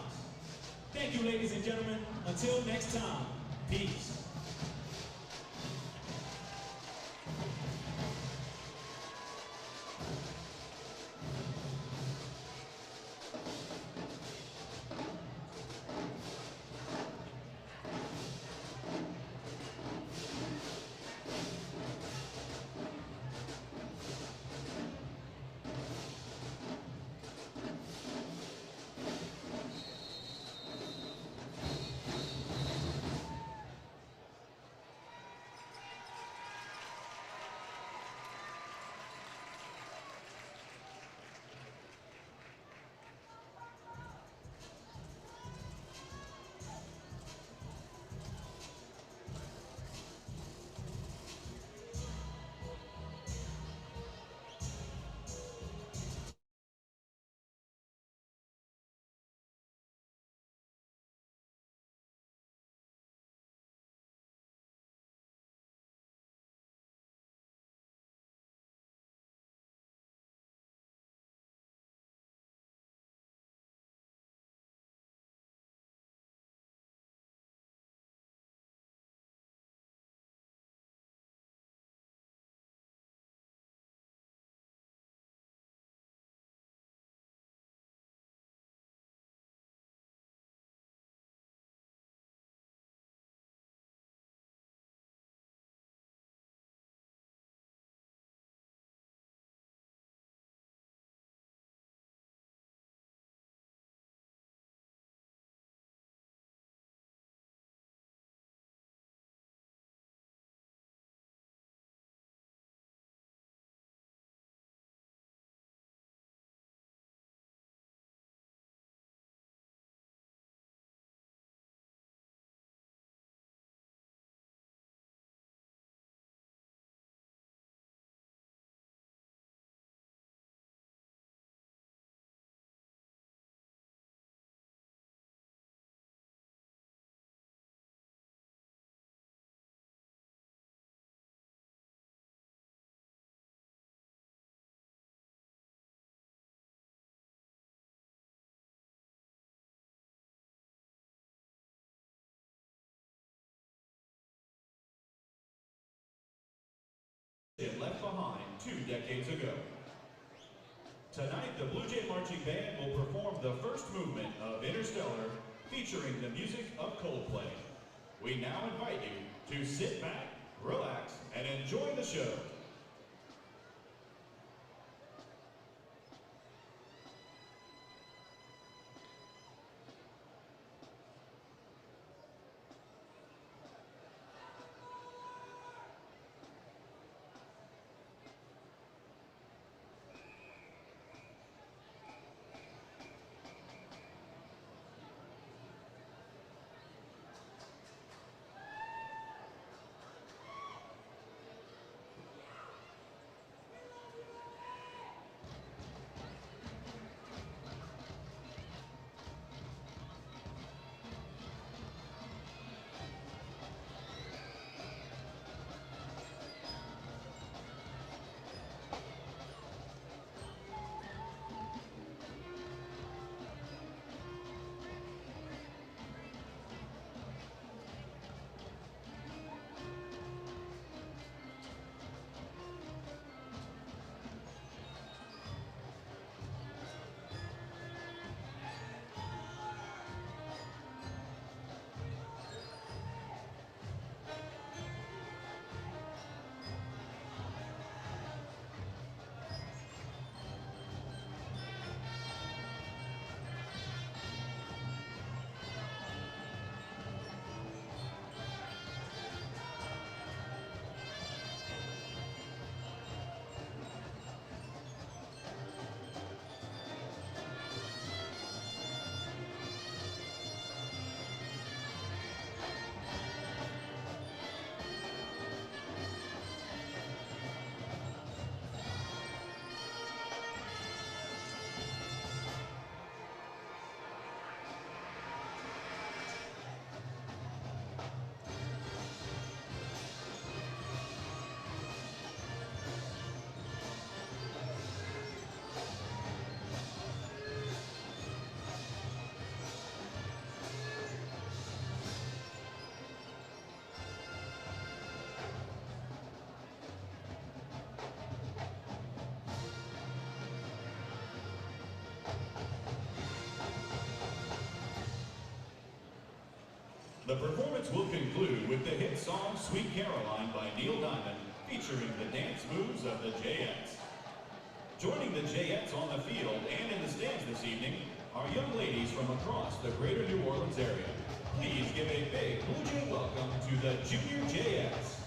Thank you, ladies and gentlemen. Until next time, peace. 2 decades ago. Tonight, the Blue Jay Marching Band will perform the first movement of Interstellar, featuring the music of Coldplay. We now invite you to sit back, relax, and enjoy the show. The performance will conclude with the hit song Sweet Caroline by Neil Diamond, featuring the dance moves of the Jayettes. Joining the Jayettes on the field and in the stands this evening are young ladies from across the greater New Orleans area. Please give a big Blue Jay welcome to the Junior Jayettes.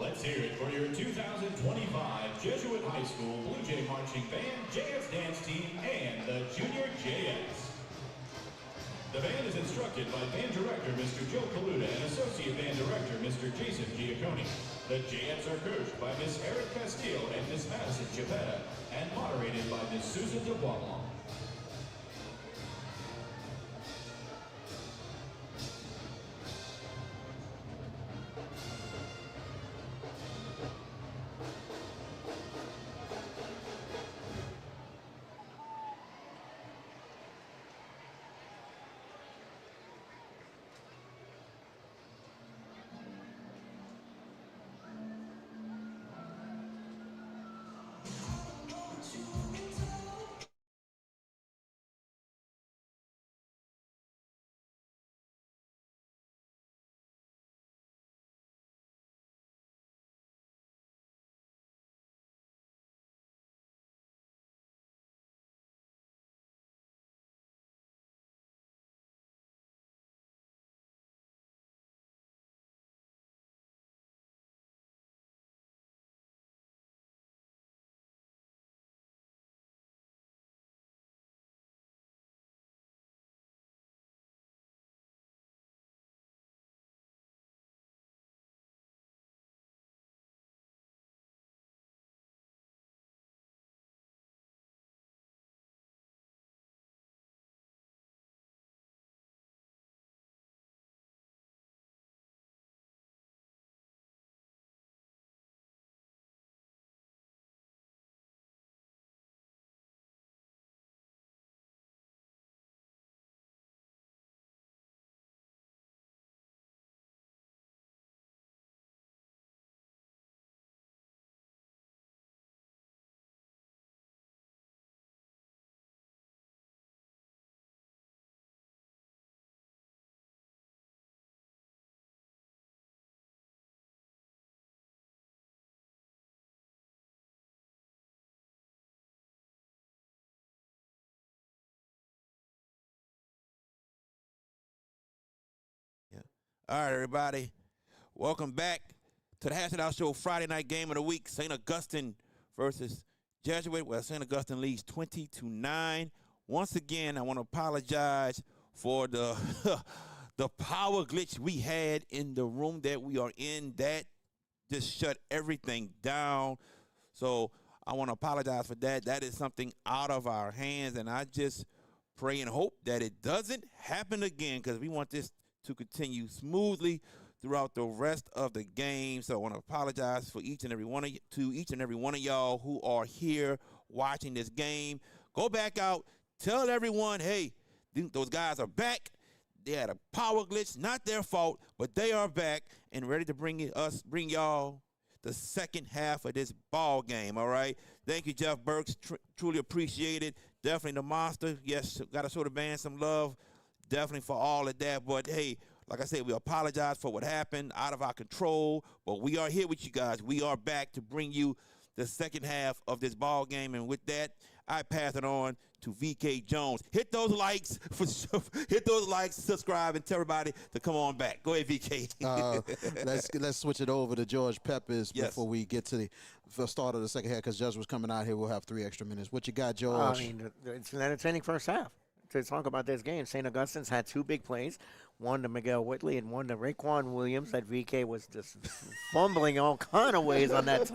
Let's hear it for your 2025 Jesuit High School Blue Jay Marching Band, JS Dance Team, and the Junior JS. The band is instructed by Band Director Mr. Joe Kaluta and Associate Band Director Mr. Jason Giacconi. The JS are coached by Miss Eric Castillo and Miss Madison Chapetta, and moderated by Miss Susan DeBlanc. Yeah. All right, everybody. Welcome back to the Hash It Out Show Friday night game of the week. St. Augustine versus Jesuit. Well, St. Augustine leads 20-9. Once again, I want to apologize for the the power glitch we had in the room that we are in. That just shut everything down. So I want to apologize for that. That is something out of our hands, and I just pray and hope that it doesn't happen again, because we want this to continue smoothly throughout the rest of the game. So I want to apologize for each and every one of y'all who are here watching this game. Go back out, tell everyone, hey, those guys are back. They had a power glitch, not their fault, but they are back and ready to bring y'all the second half of this ball game. All right. Thank you, Jeff Burks. Truly appreciate it. Definitely the monster. Yes, got to show the band some love. Definitely for all of that. But hey, like I said, we apologize for what happened, out of our control. But we are here with you guys. We are back to bring you the second half of this ball game. And with that, I pass it on to VK Jones. Hit those likes, for sure. Hit those likes, subscribe, and tell everybody to come on back. Go ahead, VK. Let's switch it over to George Peppers Yes. before we get to the start of the second half, because Judge was coming out here. We'll have 3 extra minutes. What you got, George? I mean, it's an entertaining first half to talk about this game. St. Augustine's had 2 big plays, one to Miguel Whitley and one to Raekwon Williams. That VK was just fumbling all kind of ways on that.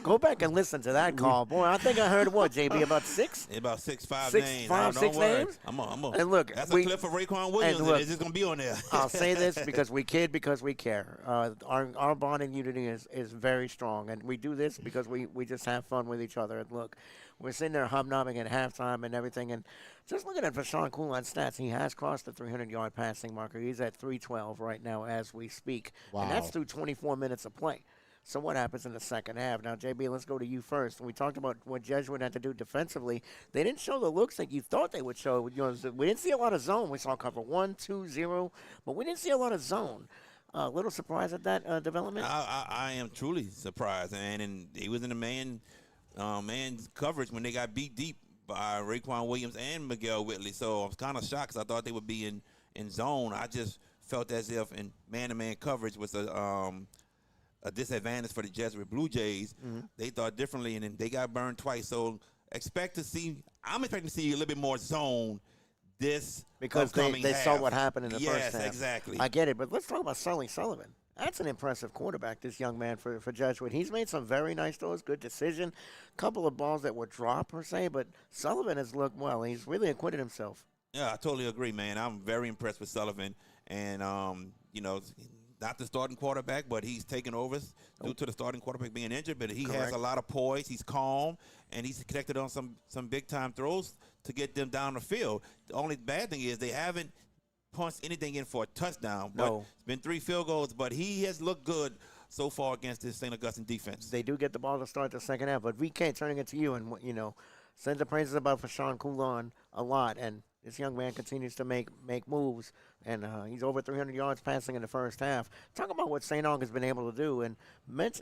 Go back and listen to that call. Boy, I think I heard, what, JB, about 6? About 6 names. Don't 6 worry. names? I'm a, And look, that's a clip for Raekwon Williams. and look, It's just going to be on there. I'll say this because we kid, because we care. Our bond and unity is very strong, and we do this because we just have fun with each other. And look, we're sitting there hobnobbing at halftime and everything, and just looking at Vashawn Coulon's stats, he has crossed the 300-yard passing marker. He's at 312 right now as we speak, and that's through 24 minutes of play. So what happens in the second half? Now, JB, let's go to you first. We talked about what Jesuit had to do defensively. They didn't show the looks that you thought they would show. You know, we didn't see a lot of zone. We saw cover 1, 2, 0, but we didn't see a lot of zone. A little surprised at that development? I am truly surprised, and he was in the man's coverage when they got beat deep by Raekwon Williams and Miguel Whitley. So I was kind of shocked because I thought they would be in zone. I just felt as if in man-to-man coverage was a a disadvantage for the Jesuit Blue Jays. They thought differently, and then they got burned twice. So I'm expecting to see a little bit more zone this because upcoming they saw half. what happened in the first half. Yes, exactly. I get it, but let's talk about Sully Sullivan. That's an impressive quarterback, this young man for Jesuit. He's made some very nice throws, good decision. Couple of balls that were dropped, per se, but Sullivan has looked well. He's really acquitted himself. Yeah, I totally agree, man. I'm very impressed with Sullivan. And, not the starting quarterback, but he's taken over due to the starting quarterback being injured. But he has a lot of poise. He's calm, and he's connected on some big-time throws to get them down the field. The only bad thing is they haven't punched anything in for a touchdown. But it's been 3 field goals, but he has looked good so far against this St. Augustine defense. They do get the ball to start the second half. But VK, turning it to you, and, send the praises about Fashawn Coulon a lot. And this young man continues to make moves, and he's over 300 yards passing in the first half. Talk about what St. Aug has been able to do, and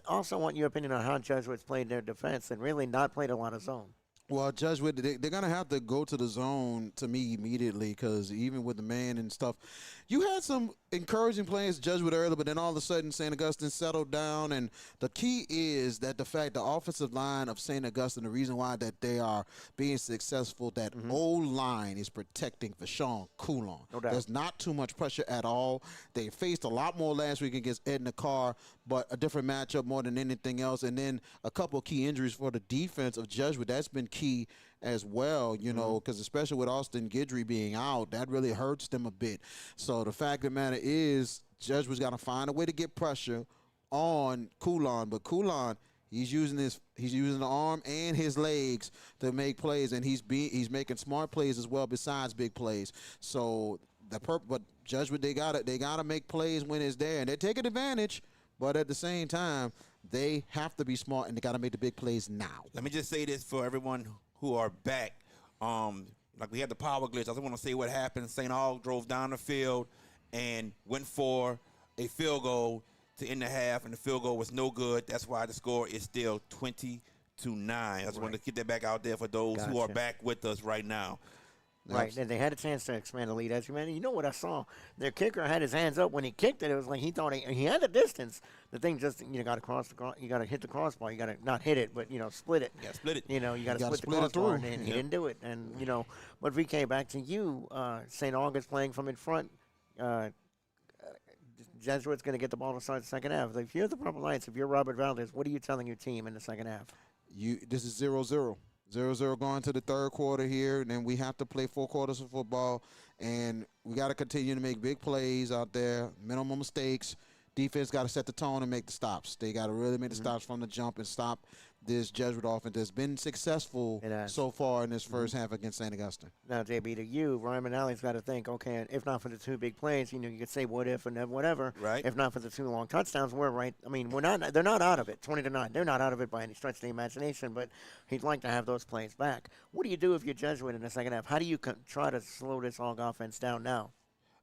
also want your opinion on how Jesuits played their defense and really not played a lot of zone. Well, Jesuit, they're going to have to go to the zone to me immediately because even with the man and stuff, you had some encouraging plays Jesuit early, but then all of a sudden St. Augustine settled down. And the key is that the fact the offensive line of St. Augustine, the reason why that they are being successful, that O-line is protecting Fashawn Coulon. No doubt. There's not too much pressure at all. They faced a lot more last week against Edna Carr, but a different matchup more than anything else. And then a couple of key injuries for the defense of Jesuit. That's been key as well, because especially with Austin Guidry being out, that really hurts them a bit. So the fact of the matter is Jesuit's got to find a way to get pressure on Coulon. But Coulon, he's using the arm and his legs to make plays, and he's making smart plays as well besides big plays. So but Jesuit, they gotta make plays when it's there, and they're taking advantage. But at the same time, they have to be smart, and they got to make the big plays now. Let me just say this for everyone who are back. Like we had the power glitch. I just want to say what happened. St. Aug drove down the field and went for a field goal to end the half, and the field goal was no good. That's why the score is still 20-9. I just wanted to get that back out there for those who are back with us right now. Right, and they had a chance to expand the lead. As you mentioned, you know what I saw? Their kicker had his hands up when he kicked it. It was like he thought he had the distance. The thing just got to you got to hit the crossbar. You got to not hit it, but split it. Yeah, split it. You got to split the crossbar, and he didn't do it. And but VK, back to you. St. August playing from in front. Jesuit's going to get the ball to start the second half. If you're the Purple Knights, if you're Robert Valdez, what are you telling your team in the second half? This is 0-0. 0-0 going to the third quarter here, and then we have to play 4 quarters of football, and we got to continue to make big plays out there, minimal mistakes. Defense got to set the tone and make the stops. They got to really make the stops from the jump and stop this Jesuit offense that's been successful so far in this first half against St. Augustine. Now, JB, to you, Ryan McNally's got to think, okay, if not for the 2 big plays, you could say what if and then whatever. Right. If not for the 2 long touchdowns, we're right. I mean, they're not out of it, 20-9. They're not out of it by any stretch of the imagination, but he'd like to have those plays back. What do you do if you're Jesuit in the second half? How do you try to slow this Hog offense down now?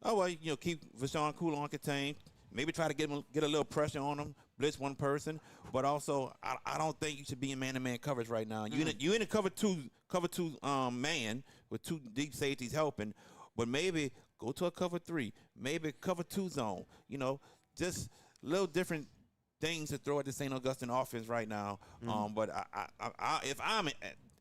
Oh, well, keep Fashawn Coulon contained. Maybe try to get a little pressure on him, blitz one person, but also I don't think you should be in man-to-man coverage right now. You in a cover two man with 2 deep safeties helping, but maybe go to a cover 3, maybe cover 2 zone. Just little different things to throw at the St. Augustine offense right now. But if I'm at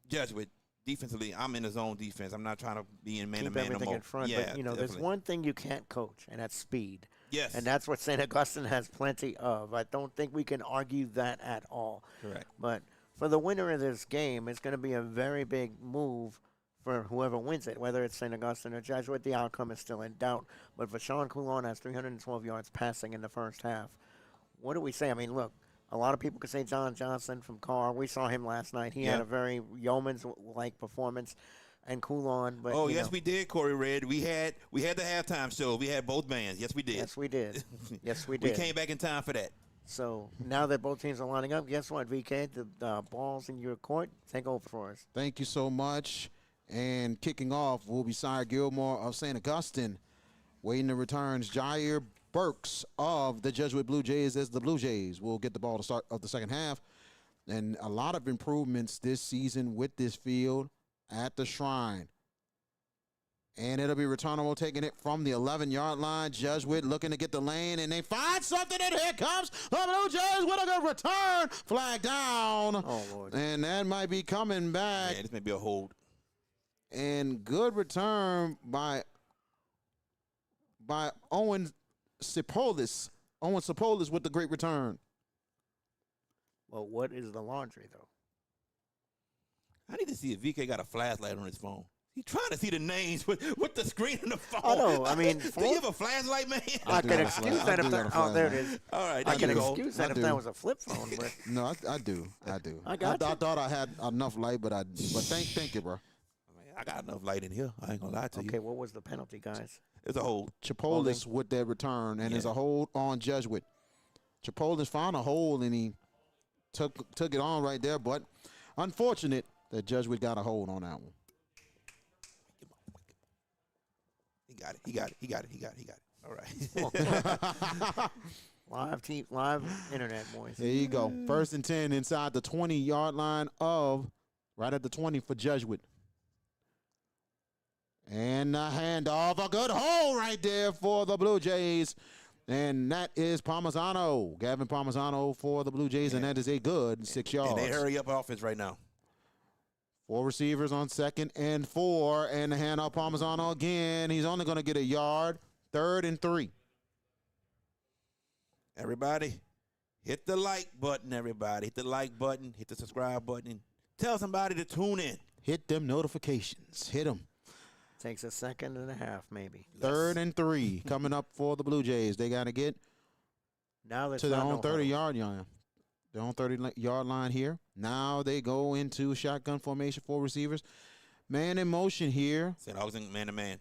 Jesuit defensively, I'm in the zone defense. I'm not trying to be in man-to-man no more. Keep everything in front, yeah, but there's one thing you can't coach, and that's speed. Yes. And that's what St. Augustine has plenty of. I don't think we can argue that at all. Correct. But for the winner of this game, it's going to be a very big move for whoever wins it, whether it's St. Augustine or Jesuit. The outcome is still in doubt. But Fashawn Coulon has 312 yards passing in the first half. What do we say? I mean, look, a lot of people could say John Johnson from Carr. We saw him last night. He had a very yeoman's-like performance. And Coulon, but we did, Corey Red. We had the halftime show. We had both bands. Yes, we did. Yes, we did. Yes, we did. We came back in time for that. So now that both teams are lining up, guess what, VK? The ball's in your court. Take over for us. Thank you so much. And kicking off will be Sire Gilmore of St. Augustine. Waiting to returns Jair Burks of the Jesuit Blue Jays as the Blue Jays will get the ball to start of the second half. And a lot of improvements this season with this field at the Shrine. And it'll be returnable, taking it from the 11-yard line. Jesuit looking to get the lane, and they find something, and here comes the Blue Jays with a good return. Flag down. Oh, Lord. And that might be coming back. Man, this may be a hold. And good return by Owen Cipolis. Owen Cipolis with the great return. Well, what is the laundry, though? I need to see if VK got a flashlight on his phone. He's trying to see the names with the screen on the phone. Oh, no, I mean, do you have a flashlight, man? I can excuse that if that. Oh, there it is. All right, I there can you go. excuse that if that was a flip phone, but No, I do. I got you. I thought I had enough light, but thank you, bro. Man, I got enough light in here. I ain't gonna lie to you. okay. What was the penalty, guys? It's a hold. Chipolis with that return, and there's Yeah. a hold on Jesuit. Chipolis found a hole, and he took it on right there, but unfortunate that Jesuit got a hold on that one. He got it. All right. Live internet, boys. There you go. 1st and 10 inside the 20-yard line right at the 20 for Jesuit. And a handoff, a good hole right there for the Blue Jays. And that is Parmesan, Gavin Parmesan for the Blue Jays, and that is a good 6 yards. And they hurry up offense right now. 4 receivers on 2nd and 4, and the handoff Parmesan again. He's only going to get a yard. 3rd and 3. Everybody, hit the like button, everybody. Hit the like button, hit the subscribe button. Tell somebody to tune in. Hit them notifications. Hit them. Takes a second and a half, maybe. 3rd and 3 coming up for the Blue Jays. They got to get Now there's to their not own no huddle. 30-yard line. Their own 30-yard line here. Now they go into shotgun formation, 4 receivers. Man in motion here. St. Augustine man-to-man.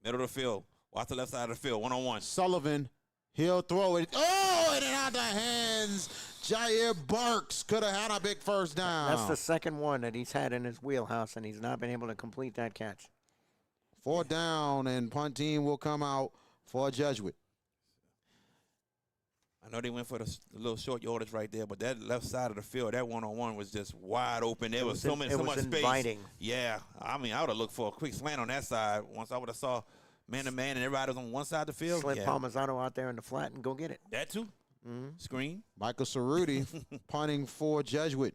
Middle of the field. Watch the left side of the field. One-on-one. Sullivan, he'll throw it. Oh, and it out the hands. Jair Burks could have had a big first down. That's the second one that he's had in his wheelhouse, and he's not been able to complete that catch. 4th down, and punt team will come out for Jesuit. I know they went for the little short yardage right there, but that left side of the field, that one-on-one was just wide open. There was so much space. Inviting. Yeah, I mean, I would have looked for a quick slant on that side once I would have saw man-to-man and everybody was on one side of the field. Slip Yeah, Parmesano out there in the flat and go get it. that too. Screen. Michael Cerruti punting for Jesuit.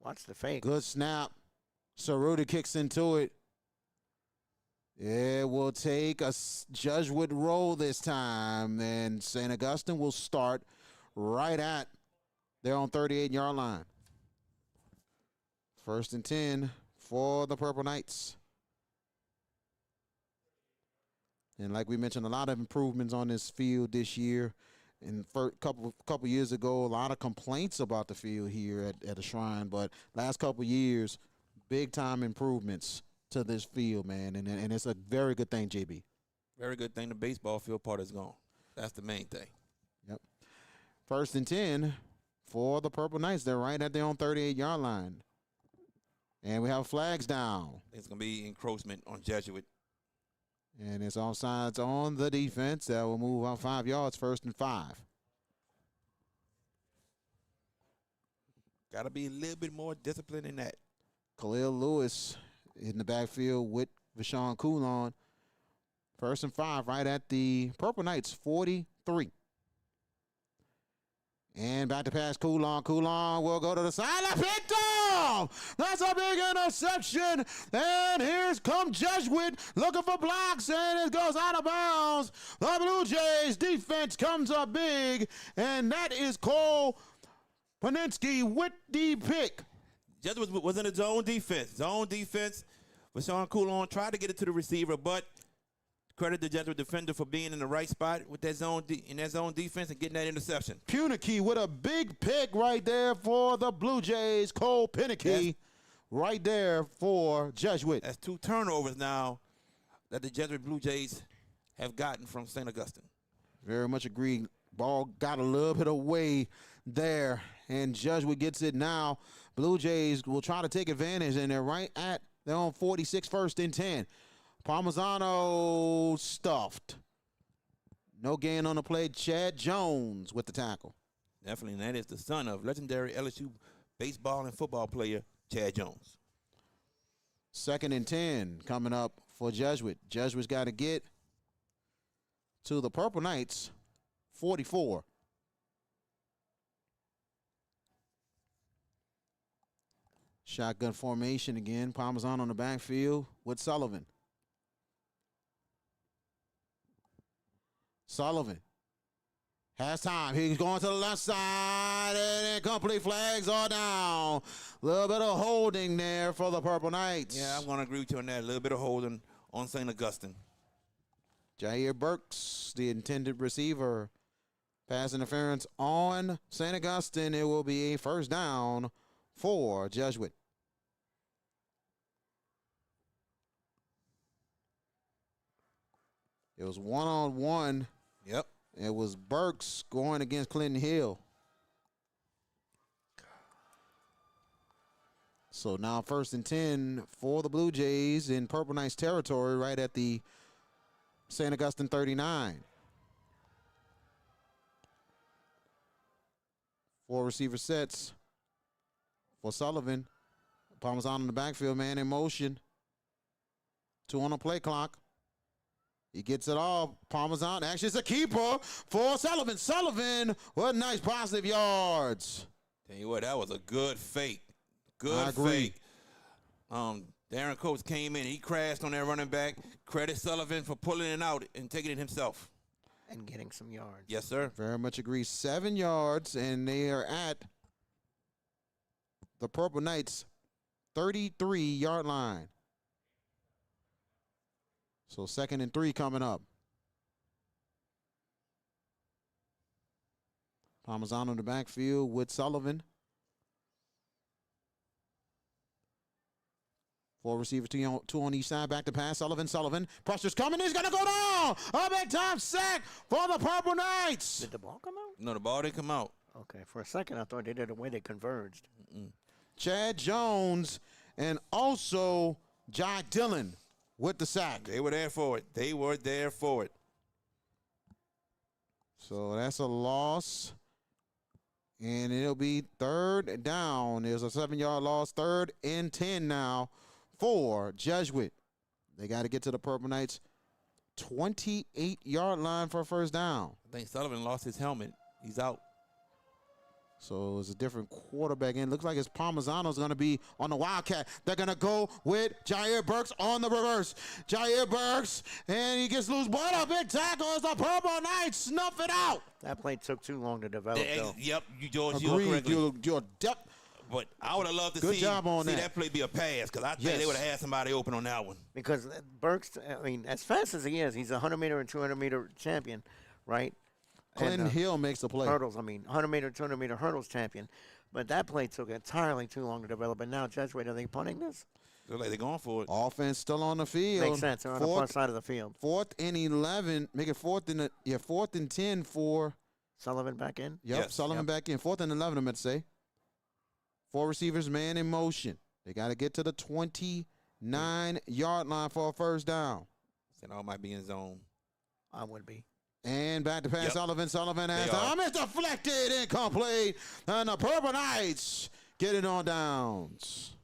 Watch the fake. Good snap. Cerruti kicks into it. It will take a Jesuit roll this time, and St. Augustine will start right at their own 38-yard line. 1st and 10 for the Purple Knights. And like we mentioned, a lot of improvements on this field this year. And for couple years ago, a lot of complaints about the field here at the Shrine. But last couple years, big-time improvements to this field, man. And it's a very good thing, JB. Very good thing the baseball field part is gone. That's the main thing. Yep. 1st and 10 for the Purple Knights. They're right at their own 38-yard line. And we have flags down. It's going to be encroachment on Jesuit. And it's offsides on the defense. That will move out 5 yards, 1st and 5. Got to be a little bit more disciplined in that. Khalil Lewis in the backfield with Vashon Coulon. 1st and 5 right at the Purple Knights, 43. And back to pass Coulon. Coulon will go to the sideline. Picked off! That's a big interception. And here's come Jesuit looking for blocks, and it goes out of bounds. The Blue Jays defense comes up big, and that is Cole Paninsky with the pick. Jesuit was in a zone defense. Zone defense. Vashon Coulon tried to get it to the receiver, but credit the Jesuit defender for being in the right spot with that zone in that zone defense and getting that interception. Punicky with a big pick right there for the Blue Jays. Cole Pinicky right there for Jesuit. That's 2 turnovers now that the Jesuit Blue Jays have gotten from St. Augustine. Very much agree. Ball got a little bit away there, and Jesuit gets it now. Blue Jays will try to take advantage, and they're right at their own 46, 1st and 10. Parmesano stuffed. No gain on the play. Chad Jones with the tackle. Definitely, and that is the son of legendary LSU baseball and football player Chad Jones. 2nd and 10 coming up for Jesuit. Jesuit's got to get to the Purple Knights 44. Shotgun formation again. Parmesan on the backfield with Sullivan. Sullivan has time. He's going to the left side, and incomplete flags are down. A little bit of holding there for the Purple Knights. Yeah, I'm going to agree with you on that. A little bit of holding on St. Augustine. Jair Burks, the intended receiver. Pass interference on St. Augustine. It will be a first down for Jesuit. It was one-on-one. Yep. It was Burks going against Clinton Hill. So now 1st and 10 for the Blue Jays in Purple Knights territory right at the St. Augustine 39. 4 receiver sets for Sullivan. Parmesan in the backfield, man in motion. 2 on the play clock. He gets it all. Parmesan, actually, it's a keeper for Sullivan. Sullivan, what nice positive yards. Tell you what, that was a good fake. I Good agree. fake. Darren Coates came in. He crashed on that running back. Credit Sullivan for pulling it out and taking it himself. And getting some yards. Yes, sir. Very much agree. 7 yards, and they are at the Purple Knights 33-yard line. So 2nd and 3 coming up. Parmesan in the backfield with Sullivan. 4 receivers, 2 on each side. Back to pass. Sullivan. Pressure's coming. He's going to go down. A big-time sack for the Purple Knights. Did the ball come out? No, the ball didn't come out. Okay, for a second I thought they did the way they converged. Chad Jones and also Jai Dillon with the sack. They were there for it. They were there for it. So that's a loss. And it'll be 3rd down. There's a 7-yard loss. 3rd and 10 now for Jesuit. They got to get to the Purple Knights 28-yard line for a first down. I think Sullivan lost his helmet. He's out. So it's a different quarterback in. Looks like it's Parmesano's going to be on the Wildcat. They're going to go with Jair Burks on the reverse. Jair Burks, and he gets loose. What a big tackle as the Purple Knights snuff it out. That play took too long to develop, though. Yep, George, you're Agreed. correctly. Your depth. But I would have loved to Good see job on that. that play be a pass because I think Yes. they would have had somebody open on that one. Because Burks, I mean, as fast as he is, he's a 100-meter and 200-meter champion, right? Clinton And, Hill makes the play. hurdles, 100-meter, 200-meter hurdles champion. But that play took entirely too long to develop. And now, Jesuit, are they punting this? They're like they're going for it. Offense still on the field. Makes sense. They're on the far side of the field. 4th and 11. Make it 4th and 10 for. Sullivan back in? Yep, Yes. Sullivan back in. 4th and 11, I'm going to say. 4 receivers, man in motion. They got to get to the 29-yard line for a first down. Said all might be in zone. I would be. And back to pass. Yep. Sullivan has They are. time. It's deflected, incomplete. And the Purple Knights get it on downs.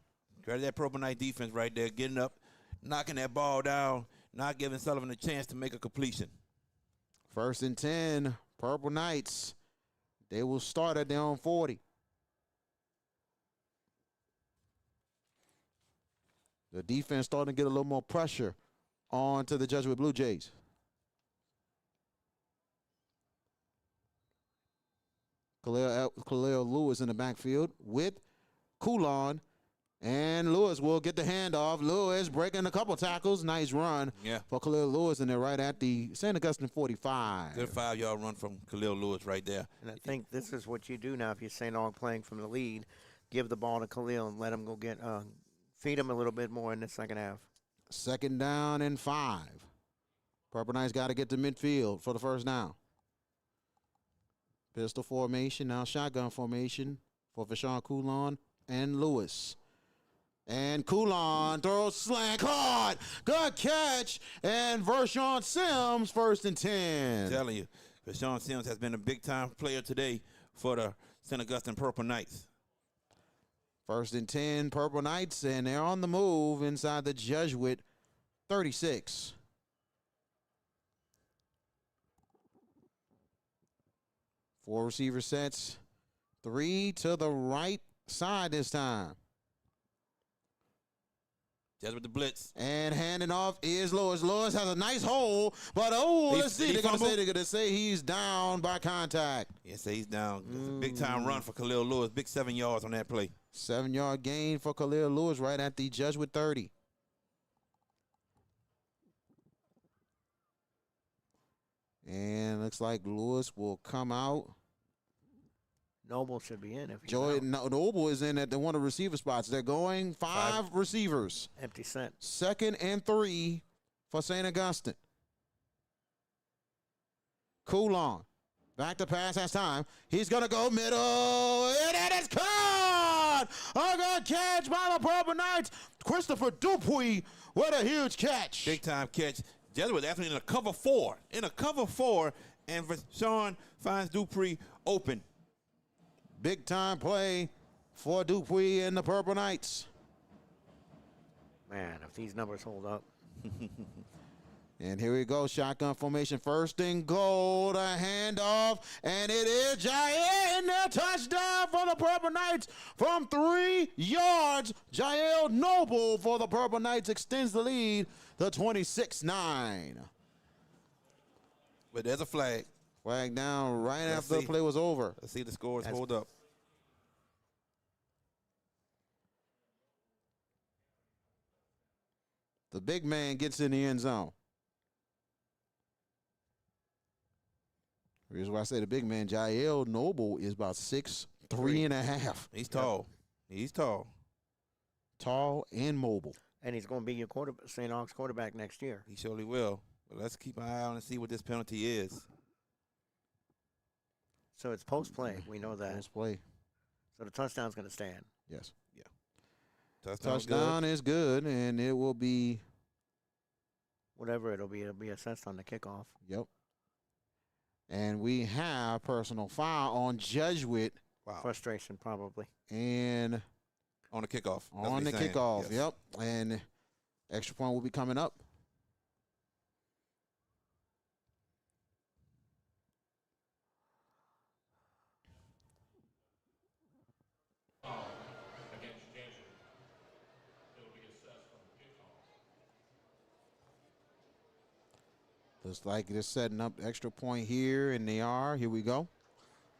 Credit that Purple Knight defense right there, getting up, knocking that ball down, not giving Sullivan a chance to make a completion. 1st and 10, Purple Knights. They will start at their own 40. The defense starting to get a little more pressure onto the Jesuit Blue Jays. Khalil Lewis in the backfield with Coulon. And Lewis will get the handoff. Lewis breaking a couple tackles. Nice run for Khalil Lewis, and they're right at the St. Augustine 45. Good 5-yard run from Khalil Lewis right there. And I think this is what you do now if you're St. Aug playing from the lead. Give the ball to Khalil and let him go get feed him a little bit more in the second half. 2nd down and 5. Purple Knights got to get to midfield for the first down. Pistol formation, now shotgun formation for Vashon Coulon and Lewis. And Coulon throws slant hard. Good catch. And Vershawn Sims, 1st and 10. I'm telling you, Vershawn Sims has been a big-time player today for the St. Augustine Purple Knights. First and 10, Purple Knights, and they're on the move inside the Jesuit 36. Four receiver sets. Three to the right side this time. Just with the blitz. And handing off is Lewis. Lewis has a nice hole, but let's see. They're gonna say he's down by contact. Yes, he's down. It's a big time run for Khalil Lewis. Big 7 yards on that play. 7-yard gain for Khalil Lewis right at the Jesuit 30. And looks like Lewis will come out. Noble should be in. If he's Joey out. Noble is in at one of the receiver spots. They're going five receivers. Empty set. 2nd and 3 for St. Augustine. Coulon. Back to pass has time. He's going to go middle. And it is caught! A good catch by the Purple Knights. Christopher Dupuis with a huge catch. Big time catch. Jesuit actually in a cover 4. In a cover 4. And Sean finds Dupuis open. Big time play for Dupuis and the Purple Knights. Man, if these numbers hold up. And here we go, shotgun formation, 1st and goal, the handoff, and it is Jair in there, touchdown for the Purple Knights from 3 yards. Jair Noble for the Purple Knights extends the lead to 26-9. But there's a flag. Flag down right after the play was over. Let's see if the scores hold up. The big man gets in the end zone. Here's why I say the big man, Jair Noble, is about 6'3.5". He's tall. He's tall. Tall and mobile. And he's going to be your St. Aug's quarterback next year. He surely will. But let's keep an eye on and see what this penalty is. So it's post play. We know that. Post play. So the touchdown's going to stand. Yes. Yeah. Touchdown is good, and it will be. Whatever it'll be assessed on the kickoff. Yep. And we have personal foul on Jesuit. Wow. Frustration, probably. And on the kickoff. On the kickoff, yes. Yep. And extra point will be coming up. Against Jesuit. It'll be assessed from the kickoff. Looks like they're setting up extra point here, and they are. Here we go.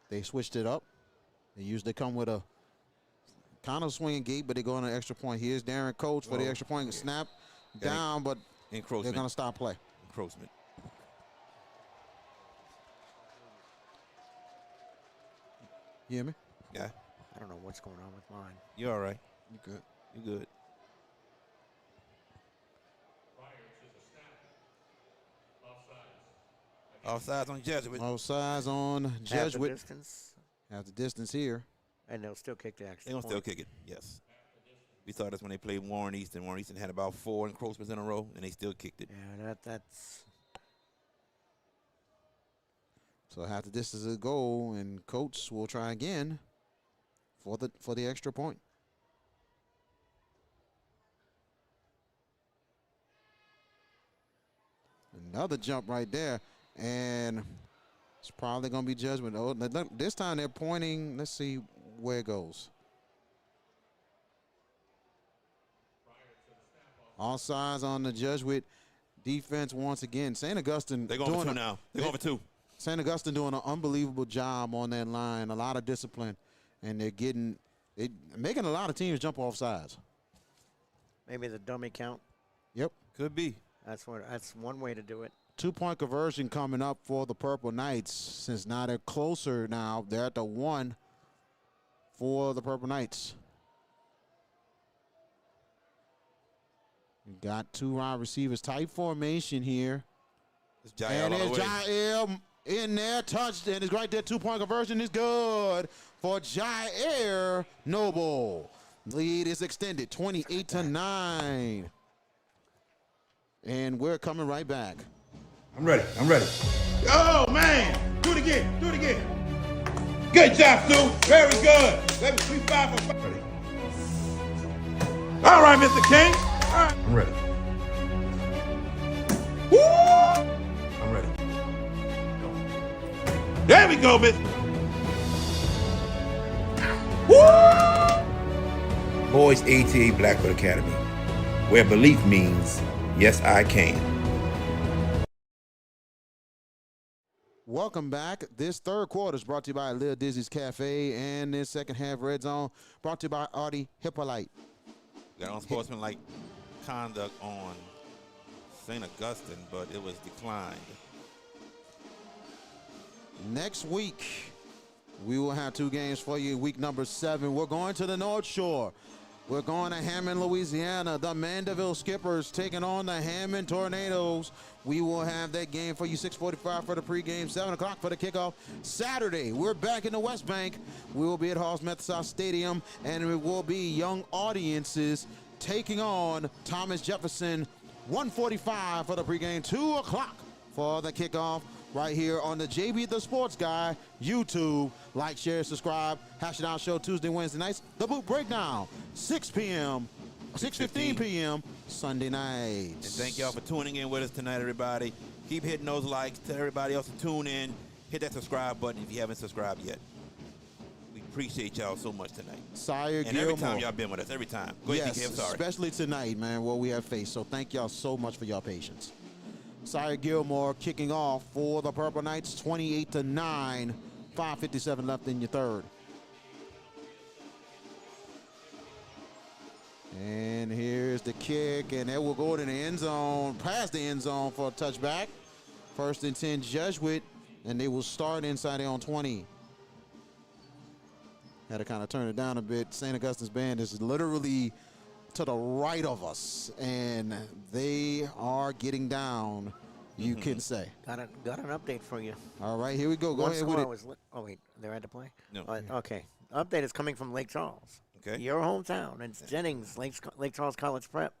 They switched it up. They usually come with a kind of swinging gate, but they go on an extra point. Here's Darren Coates for the extra point. Yeah. Snap down, but they're going to stop play. Encroachment. You hear me? Yeah. I don't know what's going on with mine. You're all right. You good? You good. Offsides on Jesuit. Offsides on Jesuit. Have the distance. Have the distance here. And they'll still kick the extra They're going to still kick it, yes. We saw this when they played Warren Easton. Warren Easton had about 4 encroachments in a row, and they still kicked it. Yeah, that's. So half the distance is a goal, and Coates will try again for the extra point. Another jump right there, and it's probably going to be judgment. Oh, this time they're pointing. Let's see where it goes. All sides on the Jesuit defense once again. St. Augustine. They're going for 2 now. They're going for 2. St. Augustine doing an unbelievable job on that line. A lot of discipline, and they're making a lot of teams jump off sides. Maybe the dummy count. Yep. Could be. That's one way to do it. 2-point conversion coming up for the Purple Knights. Since now they're closer now. They're at the 1 for the Purple Knights. We got 2 wide receivers. Tight formation here. It's Jair and it's Jair in there. Touched, and it's right there. 2-point conversion is good for Jair Noble. Lead is extended 28-9. And we're coming right back. I'm ready. Oh, man. Do it again. Good job, Sue. Very good. Let me 3-5 for 5. Ready. All right, Mr. King. All right. I'm ready. Woo! I'm ready. There we go, Miss. Woo! Boys ATA Blackbird Academy, where belief means, yes, I can. Welcome back. This third quarter is brought to you by Lil Dizzy's Cafe, and this second half Red Zone brought to you by Artie Hippolyte. Got unsportsmanlike conduct on St. Augustine, but it was declined. Next week, we will have 2 games for you. Week number 7, we're going to the North Shore. We're going to Hammond, Louisiana. The Mandeville Skippers taking on the Hammond Tornadoes. We will have that game for you, 6:45 for the pregame, 7 o'clock for the kickoff. Saturday, we're back in the West Bank. We will be at Hall's Methodist Stadium, and it will be young audiences taking on Thomas Jefferson, 1:45 for the pregame, 2 o'clock for the kickoff. Right here on the JB the Sports Guy YouTube. Like, share, subscribe. Hash It Out Show Tuesday, Wednesday nights. The Boot Breakdown, 6:15 p.m. Sunday nights. And thank y'all for tuning in with us tonight, everybody. Keep hitting those likes. Tell everybody else to tune in. Hit that subscribe button if you haven't subscribed yet. We appreciate y'all so much tonight. Sire and Gilmore. every time y'all been with us, every time. Go ahead, yes, DK, I'm sorry. especially tonight, man, what we have faced. So thank y'all so much for your patience. Sire Gilmore kicking off for the Purple Knights, 28-9, 5:57 left in your third. And here's the kick, and it will go to the end zone, past the end zone for a touchback. 1st and 10 Jesuit, and they will start inside their own 20. Had to kind of turn it down a bit. St. Augustine's band is literally to the right of us, and they are getting down, you can say. Got an update for you. All right, here we go. Go One ahead with score it. was oh, wait, they're at the play? No. Okay. Update is coming from Lake Charles. Okay. Your hometown. It's Jennings, Lake Charles College Prep.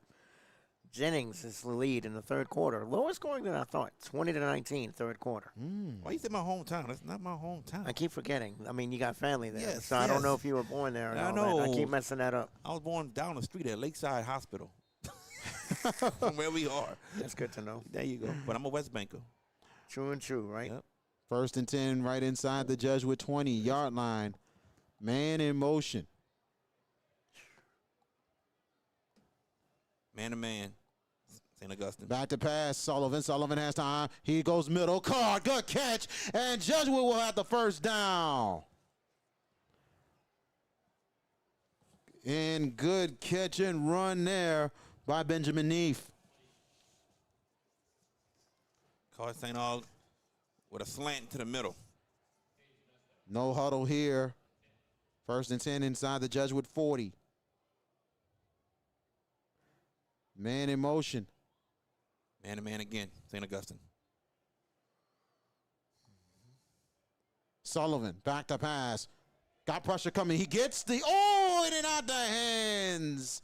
Jennings is the lead in the third quarter. Lower scoring than I thought, 20-19, third quarter. Why you say my hometown? That's not my hometown. I keep forgetting. I mean, you got family there, Yes, so I don't yes. know if you were born there or I not. know. I keep messing that up. I was born down the street at Lakeside Hospital. From where we are. That's good to know. There you go. But I'm a West Banker. True and true, right? Yep. 1st and 10 right inside the Jesuit 20-yard line. Man in motion. Man to man. St. Augustine. Back to pass, Sullivan. Sullivan has time. He goes middle. Card, good catch. And Jesuit will have the first down. And good catch and run there by Benjamin Neef. Caught St. Aug with a slant to the middle. No huddle here. 1st and 10 inside the Jesuit 40. Man in motion. Man to man again. St. Augustine. Sullivan, back to pass. Got pressure coming. He gets the, oh, in and out the hands.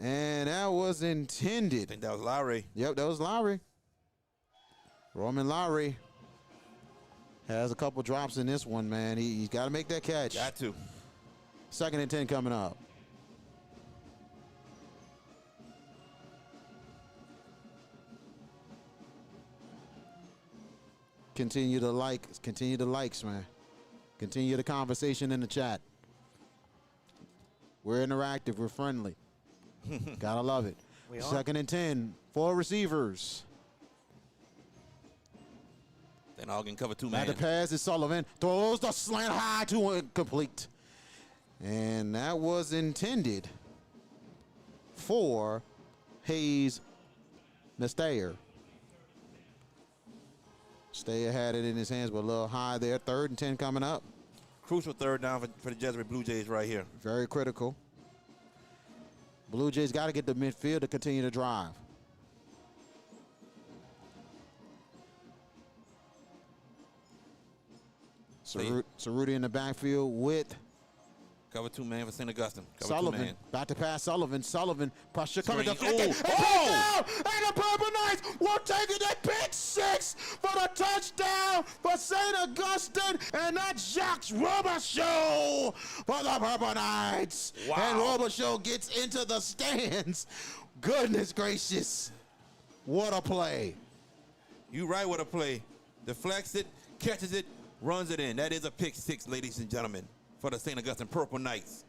And that was intended. I think that was Lowry. Yep, that was Lowry. Roman Lowry has a couple drops in this one, man. He's got to make that catch. Got to. 2nd and 10 coming up. Continue the likes, man. Continue the conversation in the chat. We're interactive. We're friendly. Gotta love it. We are. 2nd and 10. 4 receivers. St. Aug can cover 2 At man. the pass is Sullivan. Throws the slant high to incomplete. And that was intended for Hayes Mestayer. Stayer had it in his hands, but a little high there. 3rd and 10 coming up. Crucial third down for the Jesuit Blue Jays right here. Very critical. Blue Jays got to get the midfield to continue to drive. Cerruti in the backfield with Cover 2 man for St. Augustine. Cover 2 Sullivan. man. Back to pass Sullivan. Sullivan. Pressure coming. Screen. Oh! And the Purple Knights will take it at pick 6 for the touchdown for but St. Augustine, and that's Jacques Robichaud for the Purple Knights. Wow. And Robichaud gets into the stands. Goodness gracious. What a play. You right with a play. Deflects it, catches it, runs it in. That is a pick six, ladies and gentlemen, for the St. Augustine Purple Knights.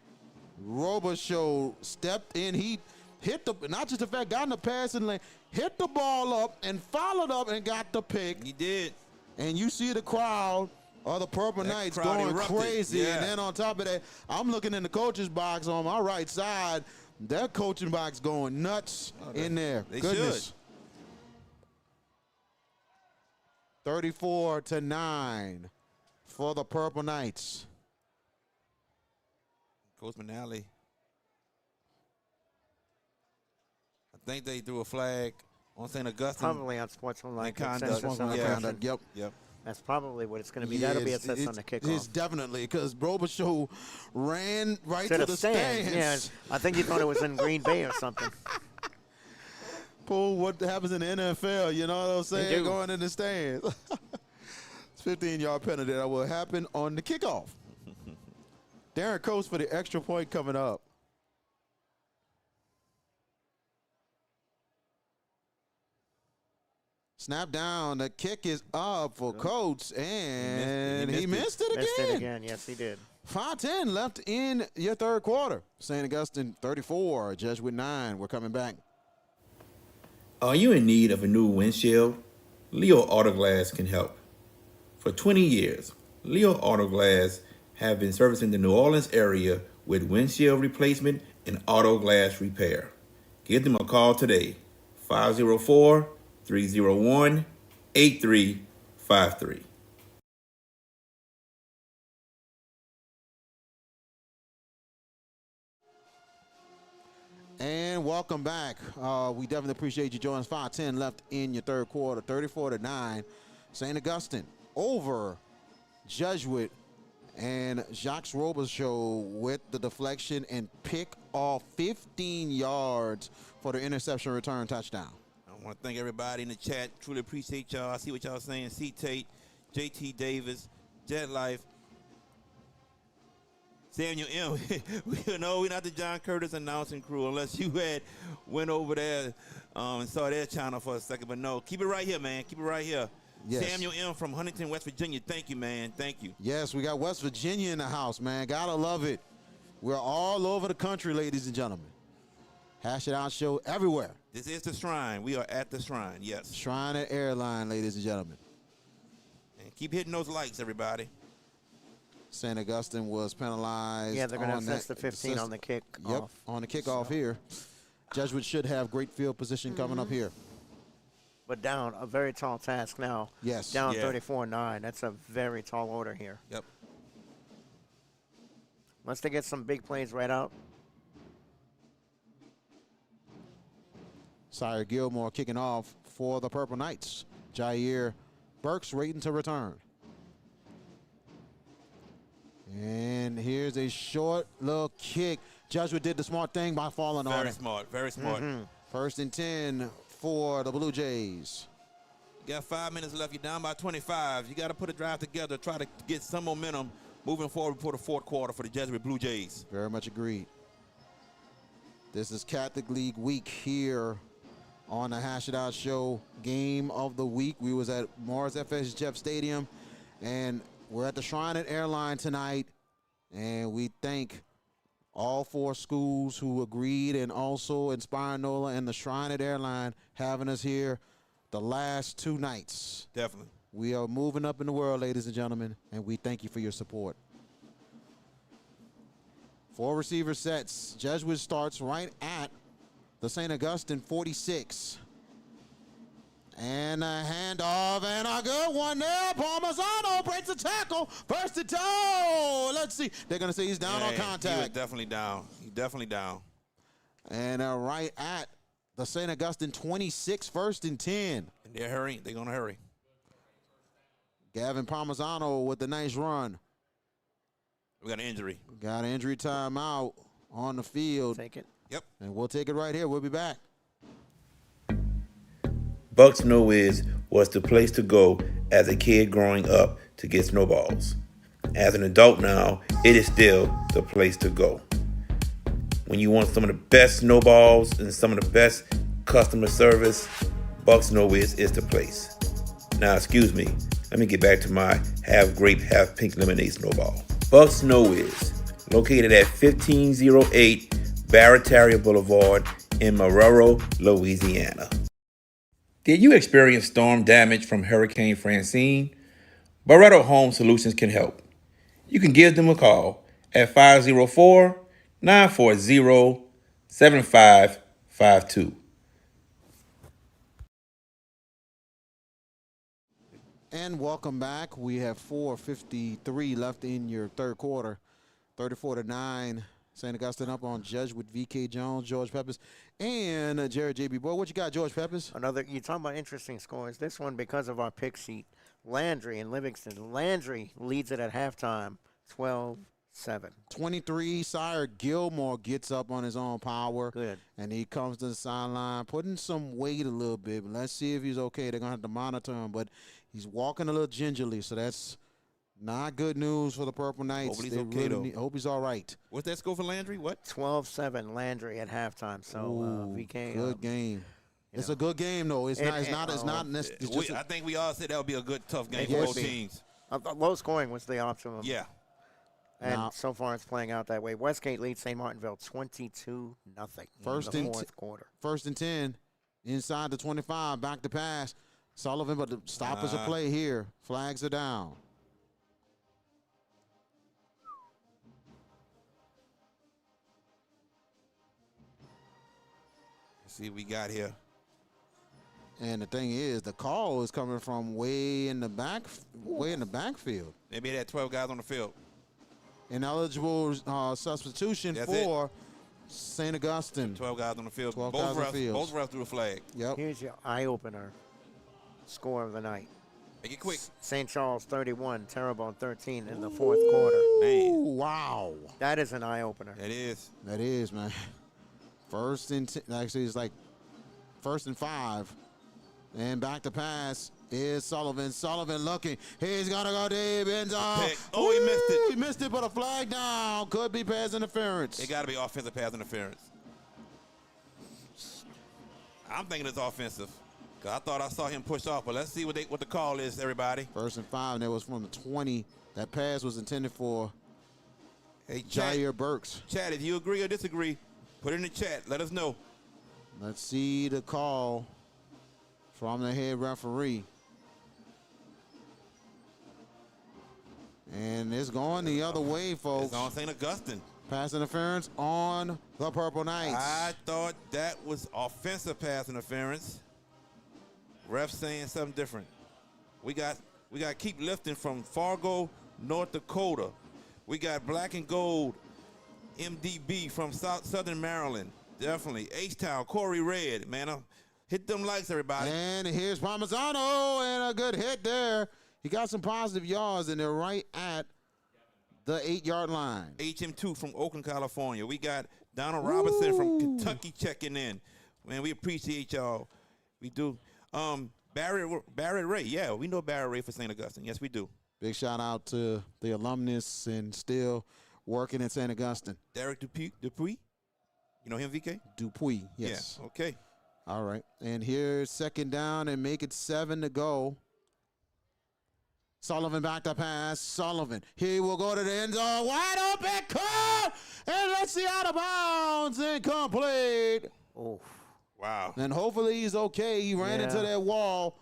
Robichaud stepped in. He hit the, not just the fact, got in the passing lane, hit the ball up and followed up and got the pick. He did. And you see the crowd of the Purple That Knights crowd going erupted. crazy. Yeah. And then on top of that, I'm looking in the coach's box on my right side. That coaching box going nuts in there. They Goodness. should. 34-9 for the Purple Knights. Coach Manali. I think they threw a flag on St. Augustine. Probably on sportsmanlike conduct. consensus on the Yeah. motion. Yep. Yep. That's probably what it's going to be. That'll be assessed on the kickoff. It's definitely because Robichaud ran right to to the the stands. stands. Yeah, I think he thought it was in Green Bay or something. Pull what happens in the NFL, you know what I'm saying? do. Going in the stands. It's 15-yard penalty that will happen on the kickoff. Darren Coates for the extra point coming up. Snap down. The kick is up for Coates, and he missed it again. Missed it again. Yes, he did. 5:10 left in your third quarter. St. Augustine 34, Jesuit 9. We're coming back. Are you in need of a new windshield? Leo Autoglass can help. For 20 years, Leo Autoglass have been servicing the New Orleans area with windshield replacement and auto glass repair. Give them a call today, 504-301-8353. And welcome back. We definitely appreciate you joining us. 5:10 left in your third quarter. 34-9. St. Augustine over Jesuit, and Jacques Robichaud with the deflection and pick off 15 yards for the interception return touchdown. I want to thank everybody in the chat. Truly appreciate y'all. I see what y'all saying. C. Tate, JT Davis, Jet Life, Samuel M. We know we're not the John Curtis announcing crew unless you had went over there and saw their channel for a second. But no, keep it right here, man. Keep it right here. Yes. Samuel M. from Huntington, West Virginia. Thank you, man. Thank you. Yes, we got West Virginia in the house, man. Gotta love it. We're all over the country, ladies and gentlemen. Hash It Out show everywhere. This is the Shrine. We are at the Shrine, yes. Shrine at Airline, ladies and gentlemen. And keep hitting those likes, everybody. St. Augustine was penalized. Yeah, they're going to on assess that- the 15 on the kick. Yep, on the kickoff here. Jesuit should have great field position coming up here. But down, a very tall task now. Yes. Down Yeah. 34-9. That's a very tall order here. Yep. Once they get some big plays right out. Sire Gilmore kicking off for the Purple Knights. Jair Burks waiting to return. And here's a short little kick. Jesuit did the smart thing by falling on Very it. smart. Very smart. First and 10 for the Blue Jays. You got 5 minutes left. You're down by 25. You got to put a drive together, try to get some momentum moving forward for the fourth quarter for the Jesuit Blue Jays. Very much agreed. This is Catholic League week here on the Hash It Out show. Game of the week. We was at Morris FS Jeff Stadium, and we're at the Shrine at Airline tonight, and we thank all four schools who agreed, and also Inspire NOLA and the Shrine at Airline having us here the last 2 nights. Definitely. We are moving up in the world, ladies and gentlemen, and we thank you for your support. 4 receiver sets. Jesuit starts right at the St. Augustine 46. And a handoff, and a good one there. Parmesano breaks the tackle. First and 2. Let's see. They're going to say he's down on He was contact. definitely down. He's definitely down. And right at the St. Augustine 26, first and 10. And they're hurrying. They're going to hurry. Gavin Parmesano with a nice run. We got an injury. Got an injury timeout on the field. Take it. Yep. And we'll take it right here. We'll be back. Bucks know is was the place to go as a kid growing up to get snowballs. As an adult now, it is still the place to go. When you want some of the best snowballs and some of the best customer service, Buck Snow Whiz is the place. Now, excuse me, let me get back to my half grape, half pink lemonade snowball. Buck Snow Whiz, located at 1508 Barataria Boulevard in Marrero, Louisiana. Did you experience storm damage from Hurricane Francine? Barretto Home Solutions can help. You can give them a call at 504-940-7552. And welcome back. We have 4:53 left in your third quarter. 34-9. St. Augustine up on Jesuit, V.K. Jones, George Peppers, and Jared J.B. Boy. What you got, George Peppers? You're talking about interesting scores. This one, because of our pick sheet, Landry and Livingston. Landry leads it at halftime, 12-7. 23, Sire Gilmore gets up on his own power. Good. And he comes to the sideline, putting some weight a little bit. But let's see if he's okay. They're going to have to monitor him. But he's walking a little gingerly, so that's not good news for the Purple Knights. Hope he's okay, though. Hope he's all right. What's that score for Landry? What? 12-7 Landry at halftime. So VK. Good game. It's a good game, though. It's not. I think we all said that would be a good, tough game It for would both be. teams. Low scoring was the optimum. Yeah. And so far it's playing out that way. Westgate leads St. Martinville 22-0 in the fourth quarter. First and 10, inside the 25, back to pass. Sullivan, but the stop is a play here. Flags are down. Let's see what we got here. And the thing is, the call is coming from way in the backfield. Maybe they had 12 guys on the field. Ineligible substitution for St. Augustine. 12 guys on the field. 12 both guys on the field. Both refs threw a flag. Yep. Here's your eye-opener score of the night. Make it quick. St. Charles 31, Terrebonne 13 in the fourth quarter. Man. Wow. That is an eye-opener. That is. That is, man. First and actually, it's like first and 5. And back to pass is Sullivan. Sullivan looking. He's going to go deep. Ends up. Oh, he missed it. He missed it, but a flag down. Could be pass interference. It got to be offensive pass interference. I'm thinking it's offensive. Cause I thought I saw him push off, but let's see what the call is, everybody. First and 5, and that was from the 20. That pass was intended for Jair Burks. Chad, if you agree or disagree, put it in the chat. Let us know. Let's see the call from the head referee. And it's going the other way, folks. It's on St. Augustine. Pass interference on the Purple Knights. I thought that was offensive pass interference. Ref saying something different. We got Keep Lifting from Fargo, North Dakota. We got Black and Gold MDB from Southern Maryland. Definitely. H-Town, Corey Red. Man, hit them likes, everybody. And here's Parmesano, and a good hit there. He got some positive yards, and they're right at the 8-yard line. HM2 from Oakland, California. We got Donald Robinson from Kentucky checking in. Man, we appreciate y'all. We do. Barrett Ray. Yeah, we know Barrett Ray for St. Augustine. Yes, we do. Big shout out to the alumnus and still working in St. Augustine. Derek Dupuy. You know him, VK? Dupuy, yes. Yeah, okay. All right. And here's second down and make it 7 to go. Sullivan back to pass. Sullivan. He will go to the end zone. Wide open. Caught. And let's see, out of bounds. Incomplete. Oh. Wow. And hopefully he's okay. He ran into that wall.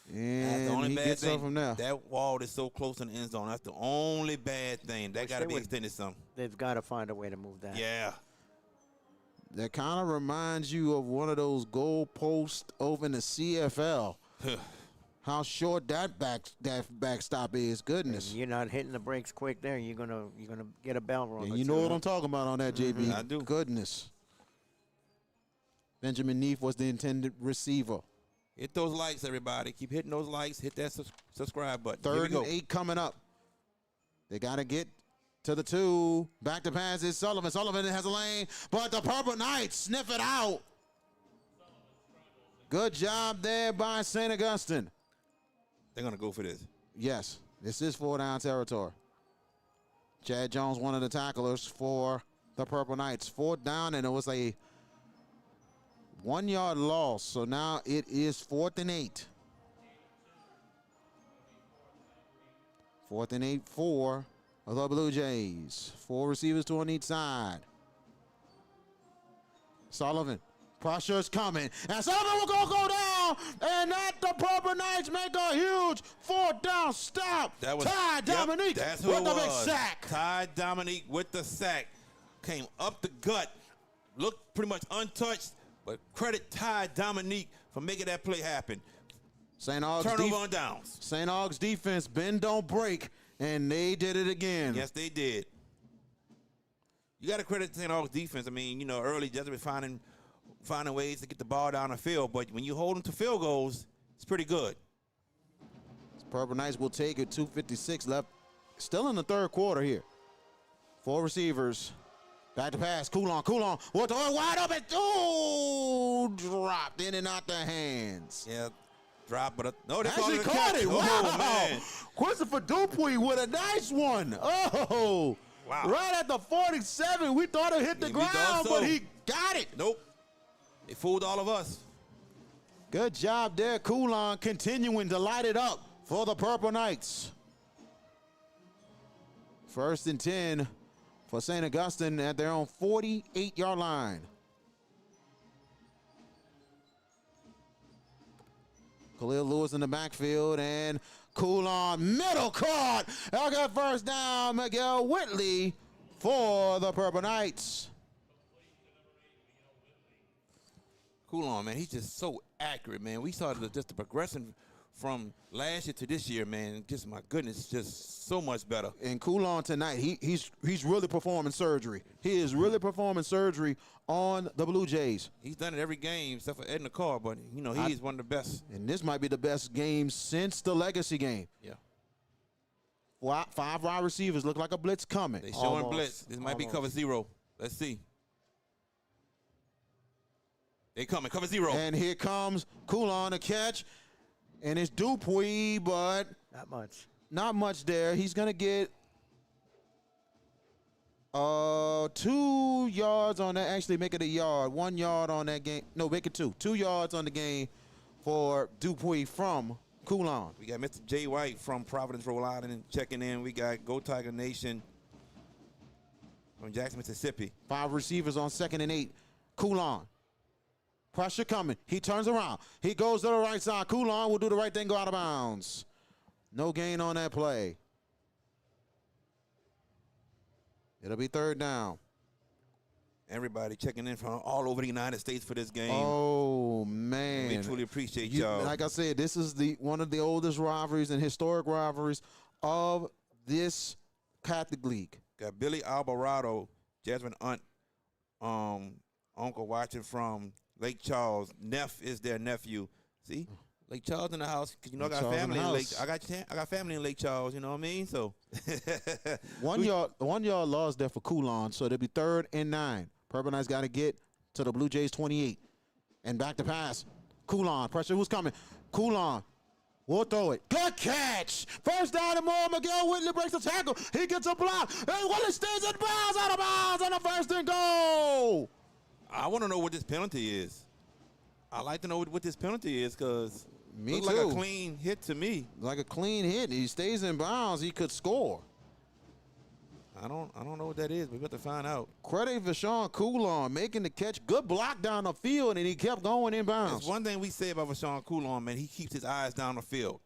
And that's the only he bad gets thing. up from there. That wall is so close to the end zone. That's the only bad thing. That got to be extended some. They've got to find a way to move that. Yeah. That kind of reminds you of one of those goal posts over in the CFL. How short that backstop is. Goodness. And you're not hitting the brakes quick there. You're gonna get a bell rung. And you know what I'm talking about on that, JB. I do. Goodness. Benjamin Neef was the intended receiver. Hit those likes, everybody. Keep hitting those likes. Hit that subscribe button. Third and 8 coming up. They got to get to the 2. Back to pass is Sullivan. Sullivan has a lane, but the Purple Knights sniff it out. Good job there by St. Augustine. They're going to go for this. Yes, this is 4-down territory. Chad Jones, one of the tacklers for the Purple Knights. 4th down, and it was a 1-yard loss. So now it is 4th and 8. 4th and 8 for the Blue Jays. 4 receivers, 2 on each side. Sullivan. Pressure's coming. And Sullivan will go down. And that the Purple Knights make a huge 4th down stop. That was Ty Dominique that's who with it the big was. sack. Ty Dominique with the sack. Came up the gut. Looked pretty much untouched. But credit Ty Dominique for making that play happen. St. Aug's Turnover on downs. St. Aug's defense, bend don't break. And they did it again. Yes, they did. You got to credit St. Aug's defense. I mean, you know, early Jesuit finding ways to get the ball down the field. But when you hold them to field goals, it's pretty good. Purple Knights will take it. 2:56 left. Still in the 3rd quarter here. 4 receivers. Back to pass. Coulon. What the wide open. Oh, dropped in and out the hands. Yeah, drop, but no, they Actually called caught it. it. Oh, Wow. man. Christopher Dupuy with a nice one. Oh, wow. Right at the 47. We thought it hit the We ground, thought so. but he got it. Nope. They fooled all of us. Good job there, Coulon, continuing to light it up for the Purple Knights. 1st and 10 for St. Augustine at their own 48-yard line. Khalil Lewis in the backfield, and Coulon middle caught. I got 1st down, Miguel Whitley for the Purple Knights. Coulon, man, he's just so accurate, man. We saw just the progression from last year to this year, man. Just, my goodness, just so much better. And Coulon tonight, he's really performing surgery. He is really performing surgery on the Blue Jays. He's done it every game except for Ed Car, but, you know, he is one of the best. And this might be the best game since the Legacy game. Yeah. 5 wide receivers look like a blitz coming. They showing blitz. This might be cover 0. Let's see. They coming, cover 0. And here comes Coulon to catch. And it's Dupuy, but not much there. He's going to get 2 yards on that. Actually, make it a yard. 1 yard on that game. No, make it 2. 2 yards on the game for Dupuy from Coulon. We got Mr. Jay White from Providence, Rhode Island checking in. We got Go Tiger Nation from Jackson, Mississippi. 5 receivers on 2nd and 8. Coulon. Pressure coming. He turns around. He goes to the right side. Coulon will do the right thing, go out of bounds. No gain on that play. It'll be 3rd down. Everybody checking in from all over the United States for this game. Oh, man. We truly appreciate y'all. Like I said, this is one of the oldest rivalries and historic rivalries of this Catholic League. Got Billy Alvarado, Jasmine Aunt, uncle watching from Lake Charles. Neff is their nephew. See, Lake Charles in the house. 'Cause, you know, I got family in Lake. I got family in Lake Charles. You know what I mean? So 1 yard loss there for Coulon. So it'll be 3rd and 9. Purple Knights got to get to the Blue Jays 28, and back to pass. Coulon, pressure. Who's coming? Coulon. We'll throw it. Good catch. 1st down and more. Miguel Whitley breaks the tackle. He gets a block. And Whitley stays in bounds, out of bounds on the 1st and goal. I want to know what this penalty is. I like to know what this penalty is because Me looks too. like a clean hit to me. Like a clean hit. He stays in bounds. He could score. I don't know what that is. We got to find out. Credit for Sean Coulon making the catch. Good block down the field, and he kept going in bounds. There's one thing we say about Sean Coulon, man. He keeps his eyes down the field.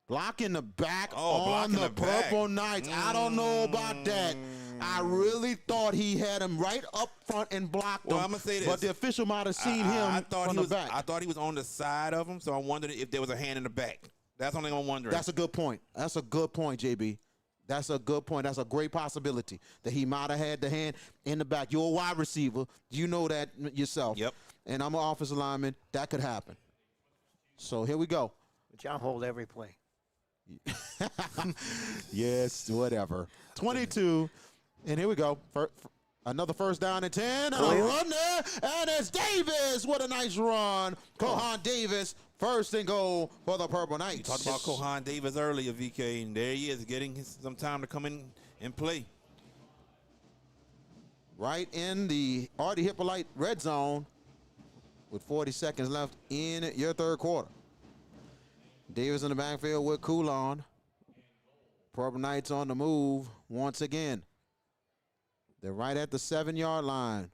Block in the back block on in the the back. Purple Knights. I don't know about that. I really thought he had him right up front and blocked him. Well, I'm gonna say this. But the official might have seen him from the back. I thought he was on the side of him, so I wondered if there was a hand in the back. That's the only thing I'm wondering. That's a good point. That's a good point, JB. That's a good point. That's a great possibility that he might have had the hand in the back. You're a wide receiver. You know that yourself. Yep. And I'm an offensive lineman. That could happen. So here we go. But y'all hold every play. Yes, whatever. 22. And here we go. Another 1st down and 10. And a run there. And it's Davis. What a nice run. Kohan Davis First and goal for the Purple Knights. You talked about Kohan Davis earlier, VK, and there he is getting some time to come in and play. Right in the Artie Hippolyte red zone with 40 seconds left in your third quarter. Davis in the backfield with Coulon. Purple Knights on the move once again. They're right at the 7-yard line.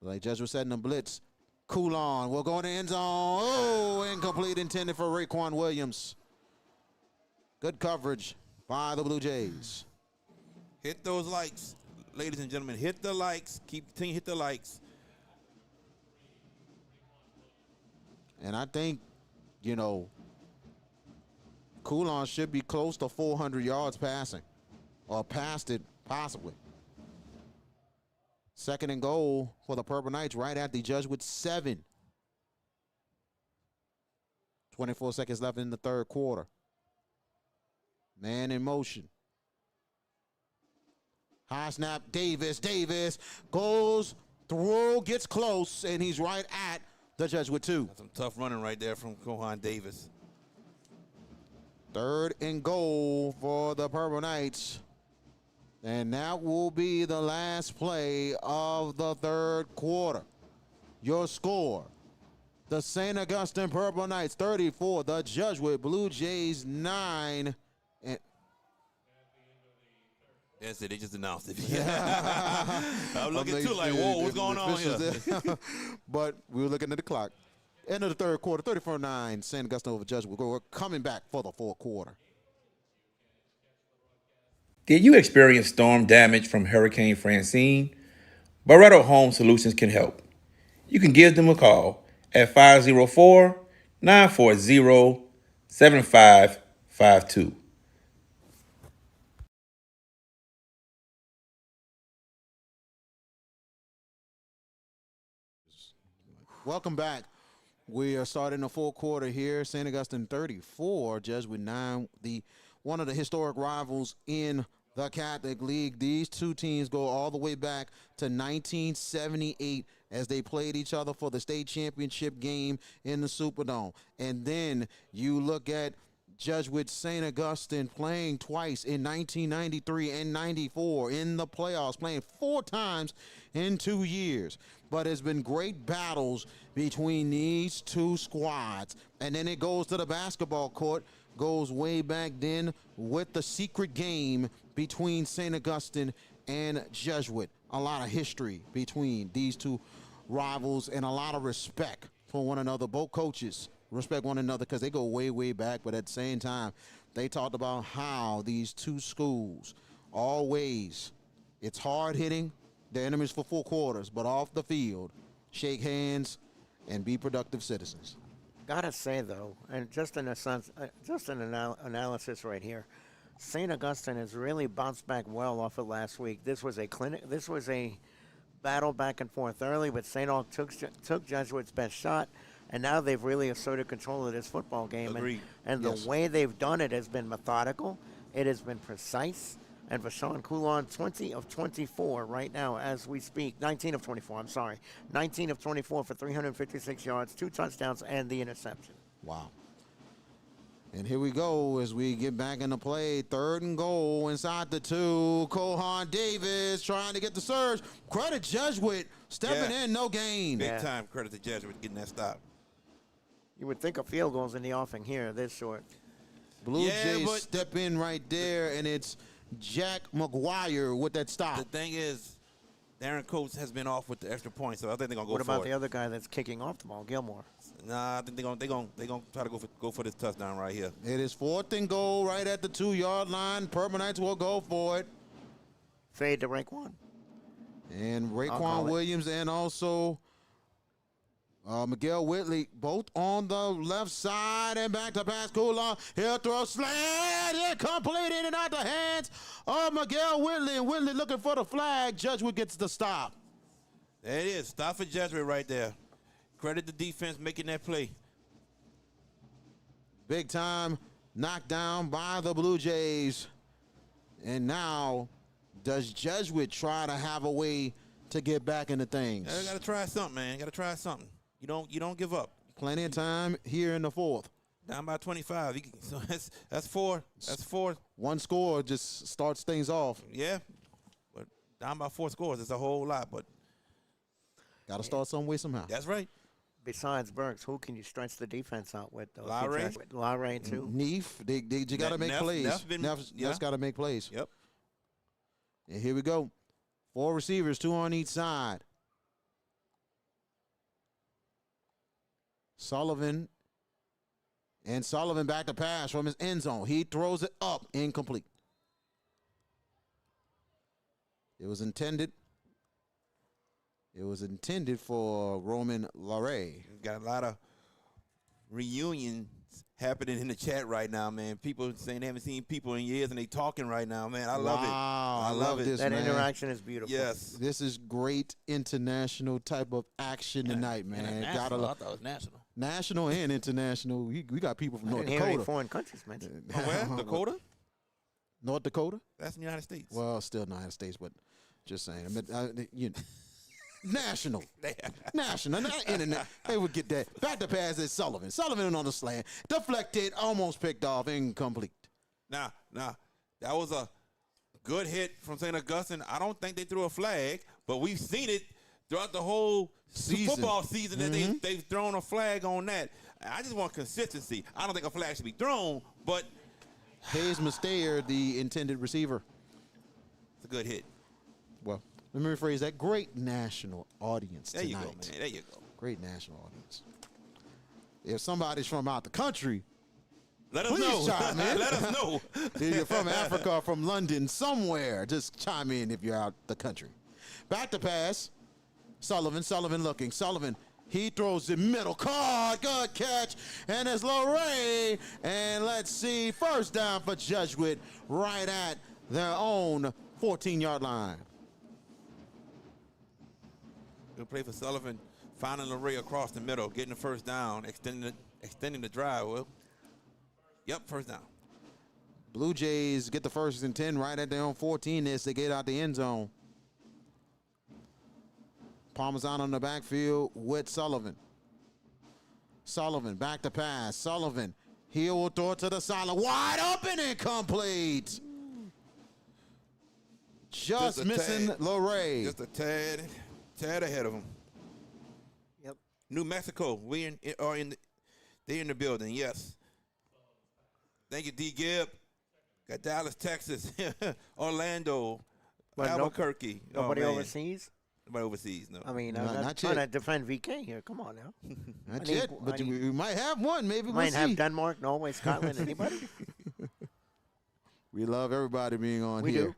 Like Jesuit said in the blitz, Coulon will go in the end zone. Oh, incomplete, intended for Raekwon Williams. Good coverage by the Blue Jays. Hit those likes, ladies and gentlemen. Hit the likes. Continue to hit the likes. And I think, you know, Coulon should be close to 400 yards passing, or past it possibly. Second and goal for the Purple Knights right at the Jesuit 7. 24 seconds left in the third quarter. Man in motion. High snap, Davis goes through, gets close, and he's right at the Jesuit 2. That's some tough running right there from Kohan Davis. Third and goal for the Purple Knights. And that will be the last play of the third quarter. Your score, the St. Augustine Purple Knights 34, the Jesuit Blue Jays 9. And That's it. They just announced it. I'm looking too like, whoa, what's going on here? But we were looking at the clock. End of the third quarter, 34-9, St. Augustine over Jesuit. We're coming back for the fourth quarter. Did you experience storm damage from Hurricane Francine? Barretto Home Solutions can help. You can give them a call at 504-940-7552. Welcome back. We are starting the fourth quarter here. St. Augustine 34, Jesuit 9. One of the historic rivals in the Catholic League. These two teams go all the way back to 1978 as they played each other for the state championship game in the Superdome. And then you look at Jesuit St. Augustine playing twice in 1993 and 94 in the playoffs, playing 4 times in 2 years. But it's been great battles between these two squads. And then it goes to the basketball court, goes way back then with the secret game between St. Augustine and Jesuit. A lot of history between these two rivals and a lot of respect for one another. Both coaches respect one another because they go way, way back. But at the same time, they talked about how these two schools always, it's hard hitting, the enemies for 4 quarters, but off the field, shake hands and be productive citizens. Gotta say though, and just in a sense, just an analysis right here, St. Augustine has really bounced back well off of last week. This was a battle back and forth early, but St. Aug took Jesuit's best shot, and now they've really asserted control of this football game. Agreed. And Yes. the way they've done it has been methodical. It has been precise. And Vashawn Coulon, 20 of 24 right now as we speak. 19 of 24, I'm sorry. 19 of 24 for 356 yards, 2 touchdowns, and the interception. Wow. And here we go as we get back into play. Third and goal inside the 2. Kohan Davis trying to get the surge. Credit Jesuit stepping in, no gain. Big time credit to Jesuit getting that stop. You would think a field goal's in the offing here, this short. Blue Yeah, Jays but step in right there, and it's Jack McGuire with that stop. the thing is, Darren Coates has been off with the extra point, so I think they're gonna go What for about it. the other guy that's kicking off the ball, Gilmore? Nah, I think they're gonna try to go for this touchdown right here. It is 4th and goal right at the 2-yard line. Purple Knights will go for it. Fade to Raekwon. And I'll Raekwon call it. Williams and also Miguel Whitley, both on the left side, and back to pass Coulon. He'll throw slant, incomplete, in and out the hands of Miguel Whitley, and Whitley looking for the flag. Jesuit gets the stop. There it is. Stop for Jesuit right there. Credit the defense making that play. Big time knockdown by the Blue Jays. And now, does Jesuit try to have a way to get back into things? You gotta try something, man. You gotta try something. You don't give up. Plenty of time here in the fourth. Down by 25. So that's four. That's four. One score just starts things off. Yeah. But down by 4 scores. It's a whole lot, but Got to start some way somehow. that's right. Besides Burks, who can you stretch the defense out with, though? Lowry? Lowry, too. Neef, you got to make plays. Neff's got to make plays. Yep. And here we go. 4 receivers, 2 on each side. Sullivan back to pass from his end zone. He throws it up, incomplete. It was intended for Roman Larray. Got a lot of reunions happening in the chat right now, man. People saying they haven't seen people in years and they talking right now, man. I love it. I love it. That interaction is beautiful. Yes. This is great international type of action tonight, man. I thought it was national. National and international. We got people from North I didn't hear any Dakota. foreign countries mentioned. Where? Dakota? North Dakota? That's in the United States. Well, still United States, but just saying. National. National, not internet. They would get that. Back to pass is Sullivan. Sullivan on the slant. Deflected, almost picked off, incomplete. Now, that was a good hit from St. Augustine. I don't think they threw a flag, but we've seen it throughout the whole football season that they've thrown a flag on that. I just want consistency. I don't think a flag should be thrown, but Hayes Mustair, the intended receiver. it's a good hit. Well, let me rephrase that. Great national audience There tonight. you go, man. There you go. Great national audience. If somebody's from out the country, Let us please know. chime in. Let us know. If you're from Africa, from London, somewhere, just chime in if you're out the country. Back to pass. Sullivan looking. Sullivan, he throws the middle. Caught, good catch. And it's Lorraine. And let's see, first down for Jesuit right at their own 14-yard line. Good play for Sullivan, finding Larray across the middle, getting the first down, extending the drive. Well, yep, first down. Blue Jays get the first and 10 right at their own 14 as they get out the end zone. Parmesan on the backfield with Sullivan. Sullivan back to pass. Sullivan, he will throw it to the sideline. Wide open, incomplete. Just missing Larray. Just a tad ahead of him. Yep. New Mexico, they're in the building. Yes. Thank you, D. Gibb. Got Dallas, Texas, Orlando, Albuquerque. Nobody overseas? Nobody overseas, no. I mean, No, I'm not not trying yet. to defend VK here. Come on now. Not yet, but we might have one. Maybe we'll Might see. have Denmark, Norway, Scotland. Anybody? We love everybody being on We here. do.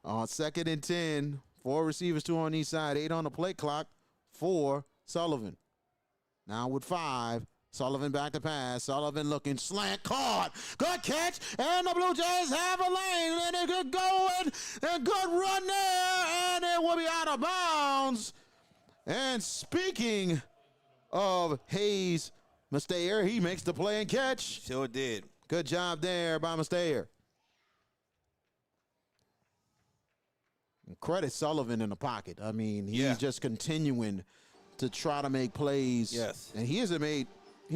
On 2nd and 10, 4 receivers, 2 on each side, 8 on the play clock for Sullivan. Now with 5, Sullivan back to pass. Sullivan looking, slant, caught. Good catch, and the Blue Jays have a lane, and they get going. And good run there, and it will be out of bounds. And speaking of Hayes Mustair, he makes the play and catch. Sure did. Good job there by Mustair. Credit Sullivan in the pocket. I mean, he's just continuing to try to make plays. Yes. And he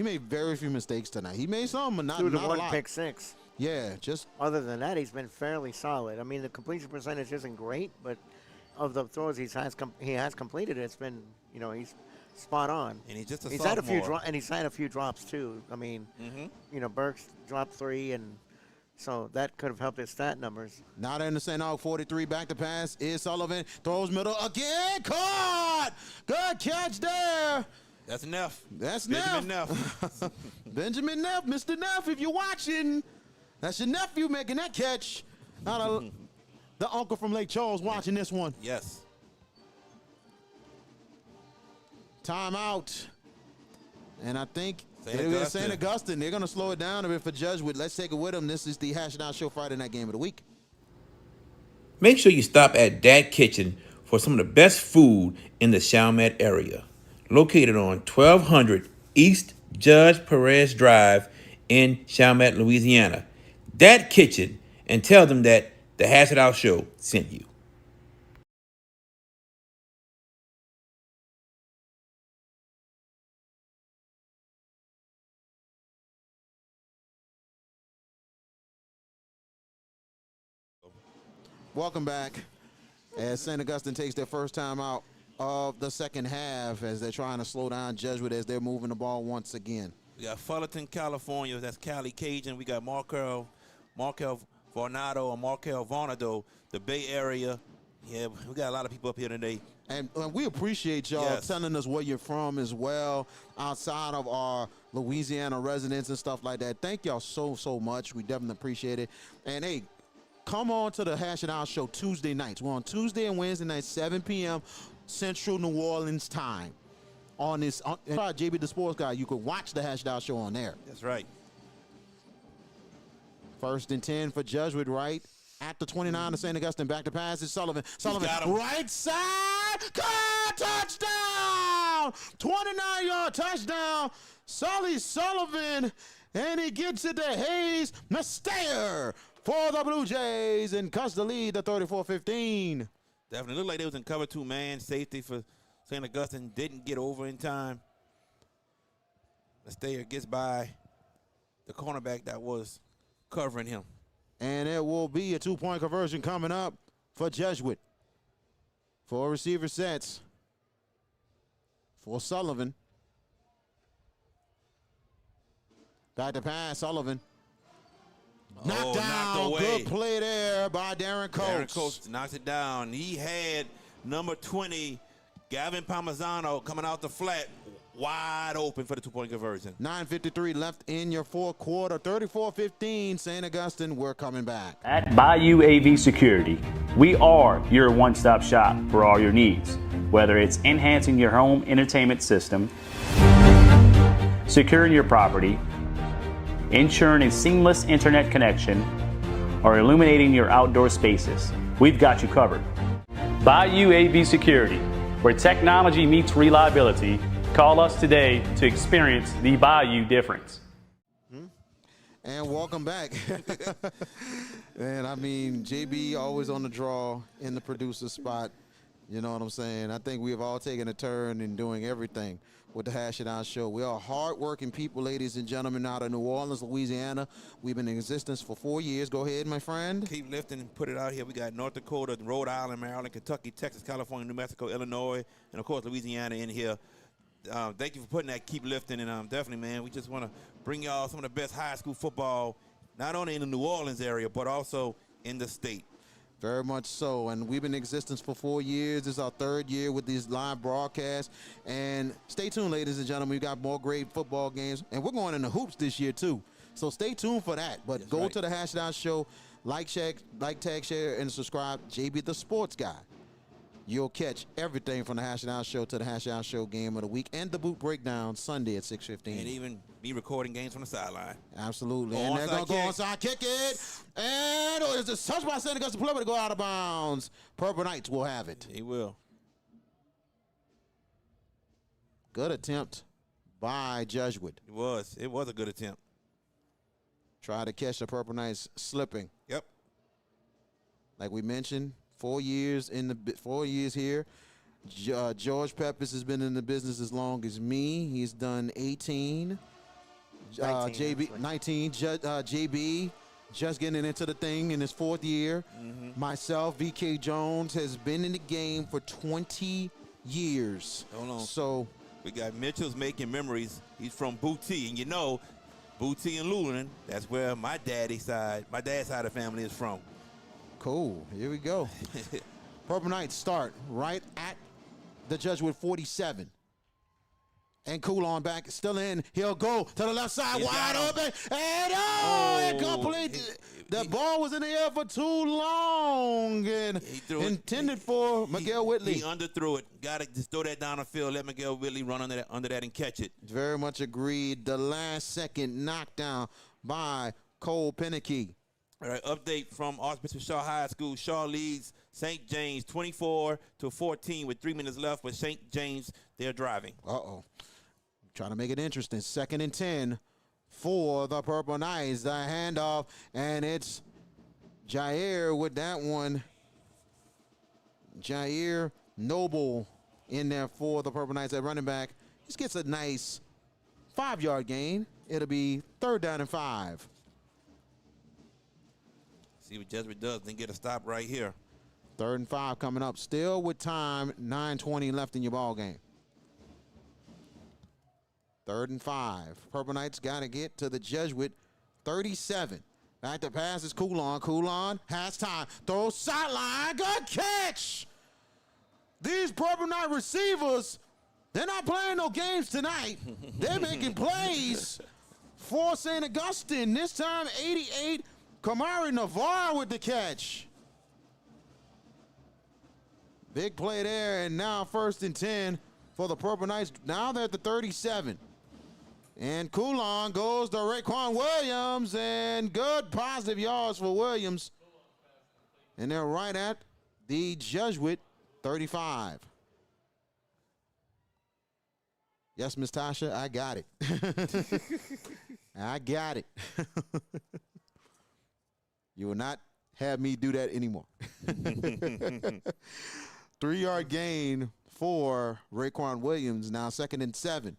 made very few mistakes tonight. He made some, but not Through the a one lot. pick six. Yeah, just Other than that, he's been fairly solid. I mean, the completion percentage isn't great, but of the throws he has completed, it's been, he's spot on. And he's just a He's sophomore. had a few drops too. I mean, Burks dropped 3, and so that could have helped his stat numbers. not in the St. Aug 43. Back to pass is Sullivan. Throws middle again. Caught. Good catch there. That's Neff. That's Benjamin Neff. Neff. Benjamin Neff, Mr. Neff, if you're watching, that's your nephew making that catch. Not the uncle from Lake Charles watching this one. Yes. Timeout. And I think St. St. Augustine, they're going to slow it down a bit for Jesuit. Let's take it with them. This is the Hash It Out Show Friday Night Game of the Week. Make sure you stop at Dat Kitchen for some of the best food in the Chalmette area. Located on 1200 East Judge Perez Drive in Chalmette, Louisiana. Dat Kitchen, and tell them that the Hash It Out Show sent you. Welcome back as St. Augustine takes their first time out of the second half as they're trying to slow down Jesuit as they're moving the ball once again. We got Fullerton, California. That's Cali Cajun. We got Markel Varnado or Markel Varnado, the Bay Area. Yeah, we got a lot of people up here today. And we appreciate y'all telling us where you're from as well, outside of our Louisiana residents and stuff like that. Thank y'all so much. We definitely appreciate it. And, hey, come on to the Hash It Out Show Tuesday nights. We're on Tuesday and Wednesday nights, 7 p.m. Central New Orleans time. On this, JB the Sports Guy, you can watch the Hash It Out Show on there. That's right. 1st and 10 for Jesuit, right? At the 29 to St. Augustine, back to pass is Sullivan. Sullivan, right side, touchdown! 29-yard touchdown. Sully Sullivan, and he gets it to Hayes Mustair for the Blue Jays and cuts the lead to 34-15. Definitely looked like they was in cover 2 man. Safety for St. Augustine didn't get over in time. Mustair gets by the cornerback that was covering him. And it will be a 2-point conversion coming up for Jesuit. 4 receiver sets for Sullivan. Back to pass, Sullivan. Knocked down. Knocked away. Good play there by Darren Coates. Darren Coates knocks it down. He had number 20, Gavin Parmesano, coming out the flat, wide open for the 2-point conversion. 9:53 left in your fourth quarter. 34-15, St. Augustine, we're coming back. At Bayou AV Security, we are your one-stop shop for all your needs, whether it's enhancing your home entertainment system, securing your property, ensuring a seamless internet connection, or illuminating your outdoor spaces. We've got you covered. Bayou AV Security, where technology meets reliability. Call us today to experience the Bayou difference. And welcome back. And I mean, JB always on the draw in the producer spot. You know what I'm saying? I think we have all taken a turn in doing everything with the Hash It Out Show. We are hardworking people, ladies and gentlemen, out of New Orleans, Louisiana. We've been in existence for 4 years. Go ahead, my friend. Keep lifting and put it out here. We got North Dakota, Rhode Island, Maryland, Kentucky, Texas, California, New Mexico, Illinois, and, of course, Louisiana in here. Thank you for putting that keep lifting, and definitely, man, we just want to bring y'all some of the best high school football, not only in the New Orleans area, but also in the state. Very much so, and we've been in existence for 4 years. This is our 3rd year with these live broadcasts, and stay tuned, ladies and gentlemen. We got more great football games, and we're going into hoops this year too, so stay tuned for that. But go to the Hash It Out Show, like, tag, share, and subscribe. JB the Sports Guy. You'll catch everything from the Hash It Out Show to the Hash It Out Show game of the week and the boot breakdown Sunday at 6:15. And even be recording games from the sideline. Absolutely. And they're going to go onside, kick it. And it's a touch by St. Augustine, play to go out of bounds. Purple Knights will have it. He will. Good attempt by Jesuit. It was. It was a good attempt. Try to catch the Purple Knights slipping. Yep. Like we mentioned, 4 years in 4 years here. George Peppers has been in the business as long as me. He's done 18. 19. JB just getting into the thing in his 4th year. Myself, VK Jones, has been in the game for 20 years. Hold on. So we got Mitchell's making memories. He's from Booty, and you know, Booty and Luling, that's where my dad's side of the family is from. Cool. Here we go. Purple Knights start right at the Jesuit 47. And Coulon back, still in. He'll go to the left side, wide open. And incomplete. The ball was in the air for too long. And intended for Miguel Whitley. He underthrew it. Got to just throw that down the field. Let Miguel Whitley run under that and catch it. Very much agreed. The last second knockdown by Cole Penicky. All right, update from Archbishop Shaw High School. Shaw leads St. James 24-14 with 3 minutes left. With St. James, they're driving. Trying to make it interesting. 2nd and 10 for the Purple Knights. The handoff, and it's Jair with that one. Jair Noble in there for the Purple Knights at running back. Just gets a nice 5-yard gain. It'll be 3rd down and 5. See what Jesuit does, then get a stop right here. 3rd and 5 coming up. Still with time, 9:20 left in your ball game. 3rd and 5. Purple Knights got to get to the Jesuit 37. Back to pass is Coulon. Coulon has time. Throws sideline. Good catch. These Purple Knight receivers, they're not playing no games tonight. They're making plays for St. Augustine. This time, 88. Kamari Navarre with the catch. Big play there, and now 1st and 10 for the Purple Knights. Now they're at the 37. And Coulon goes to Raekwon Williams, and good positive yards for Williams. And they're right at the Jesuit 35. Yes, Miss Tasha, I got it. I got it. You will not have me do that anymore. 3-yard gain for Raekwon Williams. Now 2nd and 7.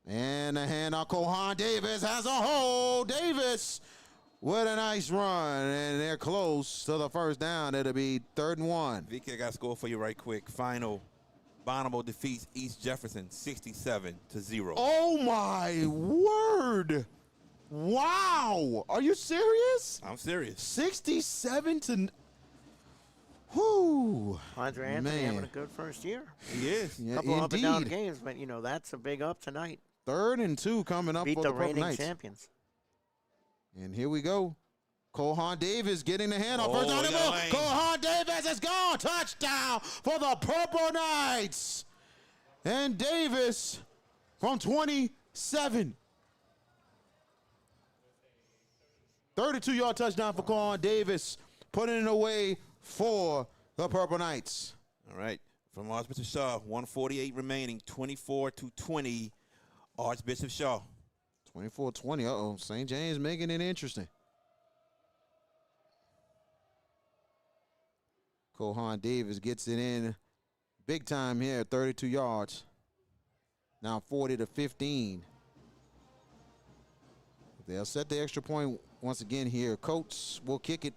And a handoff. Kohan Davis has a hold. Davis with a nice run. And they're close to the 1st down. It'll be 3rd and 1. VK, I got a score for you right quick. Final. Bonomo defeats East Jefferson 67-0. Oh, my word. Wow. Are you serious? I'm serious. 67 to... Whoo. Andre Anthony having a good first year. He is. Yeah, A couple up and down indeed. games, but, that's a big up tonight. 3rd and 2 coming up Beat for the the Purple reigning Knights. champions. And here we go. Kohan Davis getting the handoff. First down he the got ball. a lane. Kohan Davis is gone. Touchdown for the Purple Knights. And Davis from 27. 32-yard touchdown for Kohan Davis, putting it away for the Purple Knights. All right. From Archbishop Shaw, 148 remaining, 24-20. Archbishop Shaw. 24-20. Uh-oh. St. James making it interesting. Kohan Davis gets it in big time here, 32 yards. Now 40-15. They'll set the extra point once again here. Coates will kick it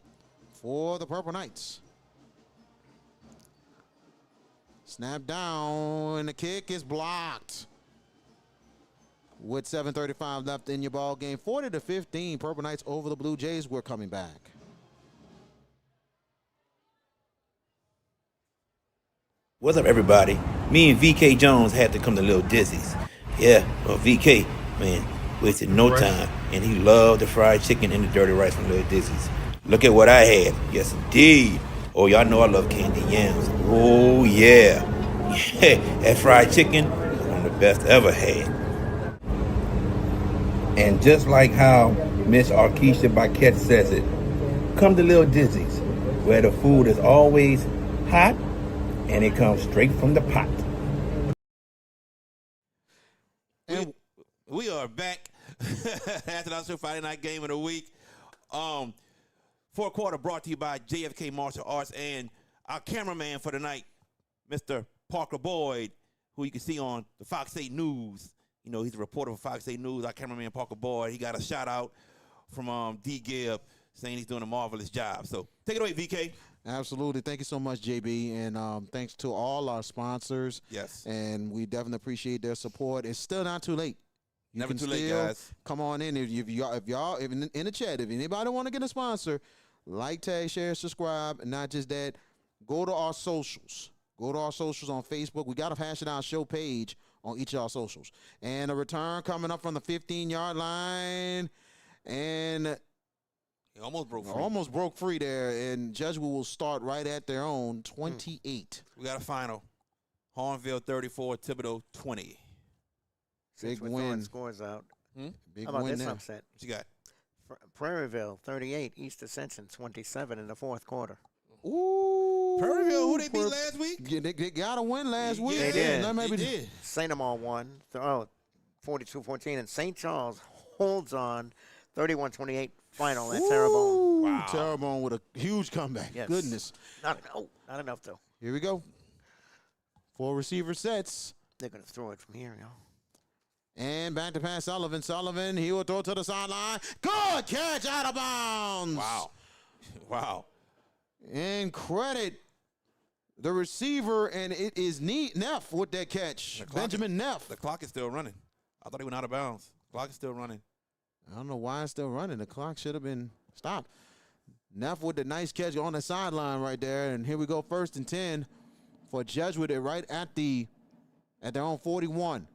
for the Purple Knights. Snap down, and the kick is blocked. With 7:35 left in your ball game, 40-15, Purple Knights over the Blue Jays. We're coming back. What's up, everybody? Me and VK Jones had to come to Little Dizzy's. Yeah, well, VK, man, wasted no time, and he loved the fried chicken and the dirty rice from Little Dizzy's. Look at what I had. Yes, indeed. Oh, y'all know I love candy yams. Oh, yeah. Yeah, that fried chicken was one of the best I ever had. And just like how Miss Arkisha Baquette says it, come to Little Dizzy's, where the food is always hot and it comes straight from the pot. We are back after our Friday night game of the week. Fourth quarter brought to you by JFK Martial Arts and our cameraman for the night, Mr. Parker Boyd, who you can see on the Fox 8 News. You know, he's a reporter for Fox 8 News. Our cameraman, Parker Boyd, he got a shout out from D. Gibb saying he's doing a marvelous job. So take it away, VK. Absolutely. Thank you so much, JB. And thanks to all our sponsors. Yes. And we definitely appreciate their support. It's still not too late. You Never can too late, still guys. Come on in. If in the chat, if anybody want to get a sponsor, like, tag, share, subscribe, and not just that, go to our socials. Go to our socials on Facebook. We got a Hash It Out Show page on each of our socials. And a return coming up from the 15-yard line. And He almost broke free. almost broke free there. And Jesuit will start right at their own 28. We got a final. Hornville 34, Thibodeau 20. Big We're throwing win. scores out. Big How about win this there. upset? What you got? Prairieville 38, East Ascension 27 in the fourth quarter. Ooh. Prairieville, who they beat last week? Yeah, they got a win last week. They did. Now maybe They did. St. Amar won 42-14, and St. Charles holds on 31-28 final at Terrebonne. Wow. Terrebonne with a huge comeback. Yes. Goodness. Not enough though. Here we go. 4 receiver sets. They're gonna throw it from here, And back to pass Sullivan. Sullivan, he will throw to the sideline. Good catch out of bounds. Wow. Wow. And credit the receiver, and it is Neff with that catch. Benjamin Neff. The clock is still running. I thought he went out of bounds. Clock is still running. I don't know why it's still running. The clock should have been stopped. Neff with the nice catch on the sideline right there. And here we go, 1st and 10 for Jesuit right at their own 41.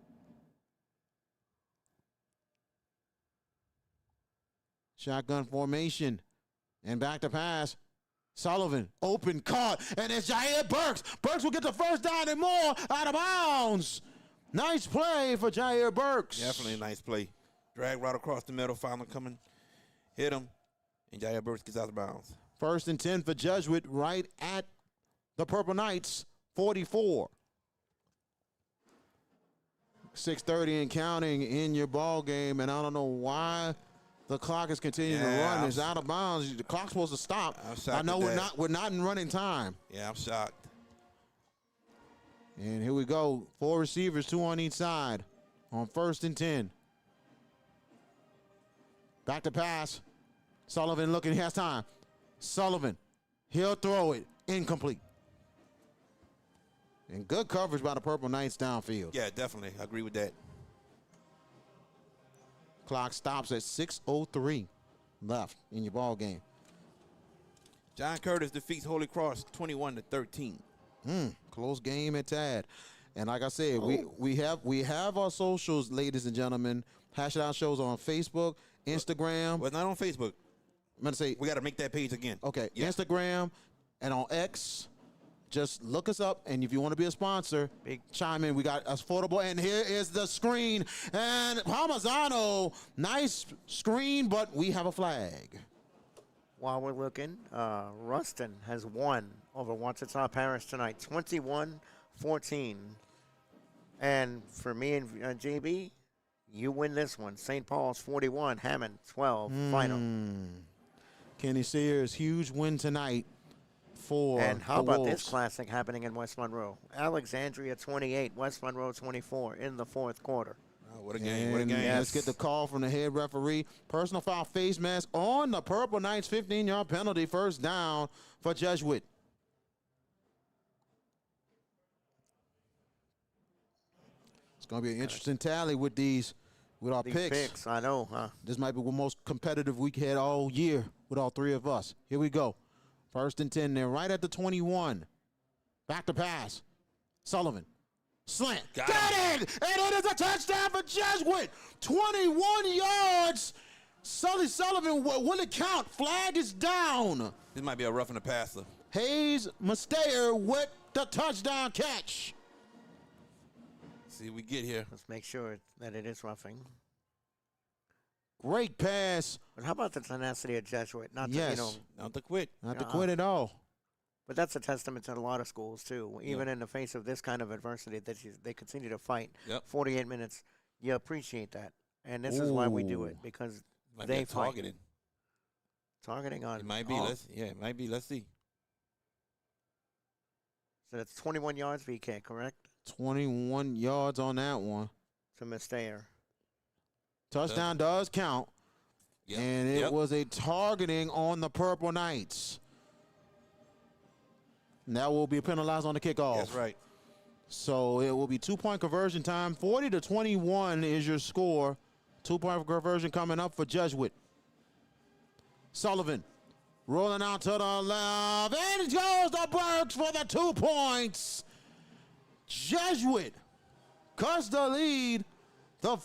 Shotgun formation. And back to pass. Sullivan, open, caught, and it's Jair Burks. Burks will get the first down and more out of bounds. Nice play for Jair Burks. Definitely a nice play. Drag right across the middle, finally coming, hit him, and Jair Burks gets out of bounds. 1st and 10 for Jesuit right at the Purple Knights, 44. 6:30 and counting in your ball game, and I don't know why the clock is continuing to run. It's out of bounds. The clock's supposed to stop. I know we're not in running time. Yeah, I'm shocked. And here we go. 4 receivers, 2 on each side on 1st and 10. Back to pass. Sullivan looking. He has time. Sullivan. He'll throw it. Incomplete. And good coverage by the Purple Knights downfield. Yeah, definitely. I agree with that. Clock stops at 6:03 left in your ball game. John Curtis defeats Holy Cross 21-13. Close game at Tad. And like I said, we have our socials, ladies and gentlemen. Hash It Out shows on Facebook, Instagram. Well, not on Facebook. I'm gonna say we got to make that page again. Okay, yeah. Instagram and on X. Just look us up, and if you want to be a sponsor, chime in. We got affordable, and here is the screen. And Parmesano, nice screen, but we have a flag. While we're looking, Ruston has won over Ouachita Parish tonight, 21-14. And for me and JB, you win this one. St. Paul's 41, Hammond 12, final. Kenny Sears, huge win tonight. And how the about Wolves. this classic happening in West Monroe? Alexandria 28, West Monroe 24 in the 4th quarter. Oh, what a game, what a game. Let's get the call from the head referee. Personal foul, face mask on the Purple Knights, 15-yard penalty, 1st down for Jesuit. It's going to be an interesting tally with our picks. I know, huh? This might be the most competitive week had all year with all 3 of us. Here we go. 1st and 10 there, right at the 21. Back to pass. Sullivan. Slant. Got it! And it is a touchdown for Jesuit. 21 yards. Sullivan, will it count? Flag is down. This might be a roughing the passer. Hayes Mustair with the touchdown catch. See, we get here. Let's make sure that it is roughing. Great pass. But how about the tenacity of Jesuit? Not to quit. Not to quit at all. But that's a testament to a lot of schools, too. Even in the face of this kind of adversity, that they continue to fight. 48 minutes. You appreciate that. And this is why we do it, because they fight. Targeted. Targeting on. It might be. It might be. Let's see. So that's 21 yards VK, correct? 21 yards on that one. To Mustair. Touchdown does count. Yep. And it was a targeting on the Purple Knights. And that will be penalized on the kickoff. That's right. So it will be 2-point conversion time. 40-21 is your score. 2-point conversion coming up for Jesuit. Sullivan rolling out to the left. And it goes to Burks for the 2 points. Jesuit cuts the lead to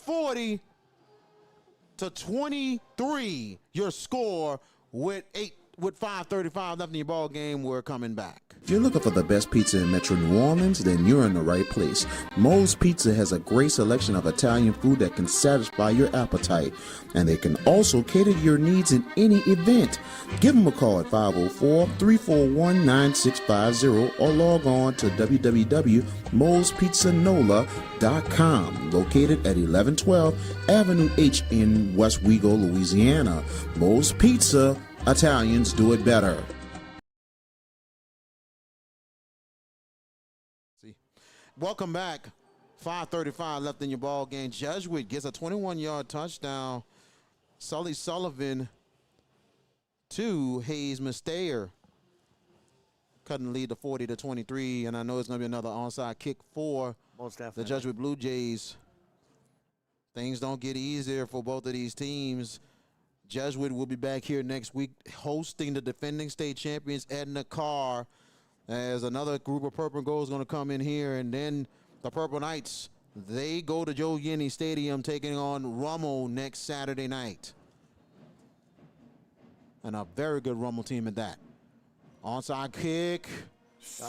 40-23. Your score with 5:35 left in your ball game. We're coming back. If you're looking for the best pizza in Metro New Orleans, then you're in the right place. Moe's Pizza has a great selection of Italian food that can satisfy your appetite, and they can also cater to your needs in any event. Give them a call at 504-341-9650 or log on to www.moespizzanola.com, located at 1112 Avenue H in West Wego, Louisiana. Moe's Pizza, Italians do it better. Welcome back. 5:35 left in your ball game. Jesuit gets a 21-yard touchdown. Sully Sullivan to Hayes Mustair. cutting the lead to 40-23, and I know it's going to be another onside kick for Most the definitely. Jesuit Blue Jays. Things don't get easier for both of these teams. Jesuit will be back here next week hosting the defending state champions Edna Carr, as another group of Purple and Gold is going to come in here. And then the Purple Knights, they go to Joe Yenny Stadium taking on Rummel next Saturday night. And a very good Rummel team at that. Onside kick.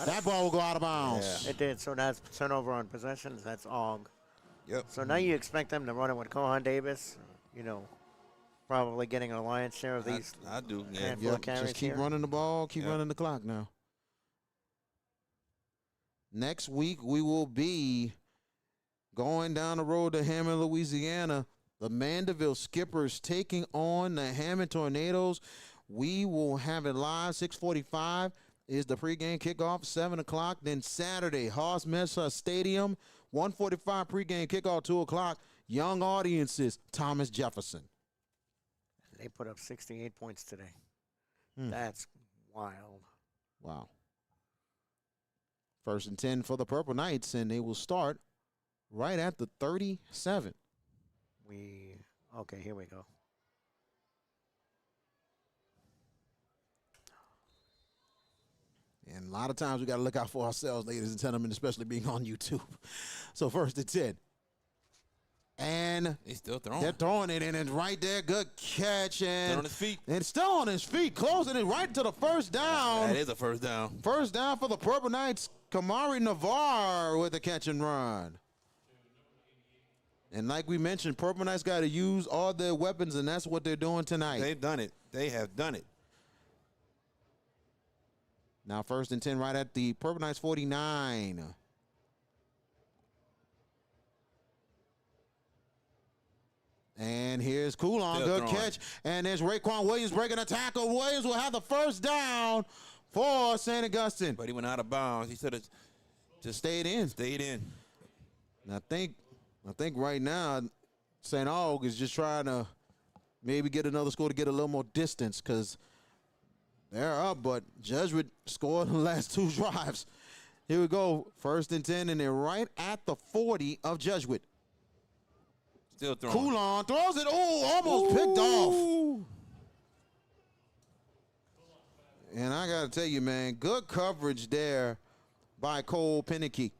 That ball will go out of bounds. It did. So that's turnover on possessions. That's Aug. Yep. So now you expect them to run it with Kohan Davis, probably getting a lion's share of these. I do. Yeah. handful of Yep, carries just keep here. running the ball, keep Yep. running the clock now. Next week, we will be going down the road to Hammond, Louisiana. The Mandeville Skippers taking on the Hammond Tornadoes. We will have it live. 6:45 is the pregame kickoff. 7 o'clock. Then Saturday, Haas Mesa Stadium. 1:45 pregame kickoff. 2 o'clock. Young audiences. Thomas Jefferson. They put up 68 points today. That's wild. Wow. 1st and 10 for the Purple Knights, and they will start right at the 37. Okay, here we go. And a lot of times we got to look out for ourselves, ladies and gentlemen, especially being on YouTube. So 1st and 10. And He's still throwing. they're throwing it, and it's right there. Good catch. And Still on his feet. And still on his feet, closing it right to the first down. That is a first down. First down for the Purple Knights. Kamari Navarre with the catch and run. And like we mentioned, Purple Knights got to use all their weapons, and that's what they're doing tonight. They've done it. They have done it. Now 1st and 10 right at the Purple Knights 49. And here's Coulon, Still good throwing. catch. And there's Raekwon Williams breaking a tackle. Williams will have the first down for St. Augustine. But he went out of bounds. He should have just Stayed in. stayed in. And I think right now St. Aug is just trying to maybe get another score to get a little more distance, because they're up, but Jesuit scored the last 2 drives. Here we go. 1st and 10, and they're right at the 40 of Jesuit. Still throwing. Coulon throws it. Oh, almost picked off. And I got to tell you, man, good coverage there by Cole Pinicky.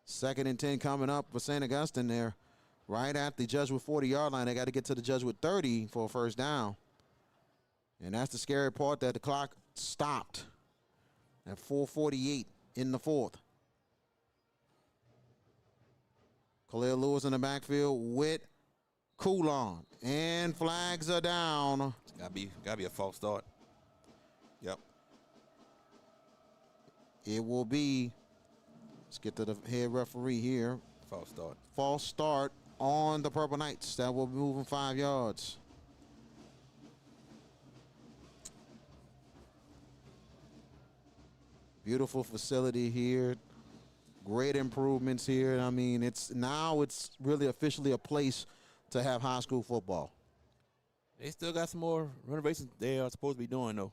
2nd and 10 coming up for St. Augustine there. Right at the Jesuit 40-yard line. They got to get to the Jesuit 30 for a first down. And that's the scary part, that the clock stopped at 4:48 in the 4th. Khalil Lewis in the backfield with Coulon. And flags are down. It's gotta be a false start. Yep. It will be, let's get to the head referee here. False start. False start on the Purple Knights. That will be moving 5 yards. Beautiful facility here. Great improvements here. I mean, it's really officially a place to have high school football. They still got some more renovations they are supposed to be doing, though.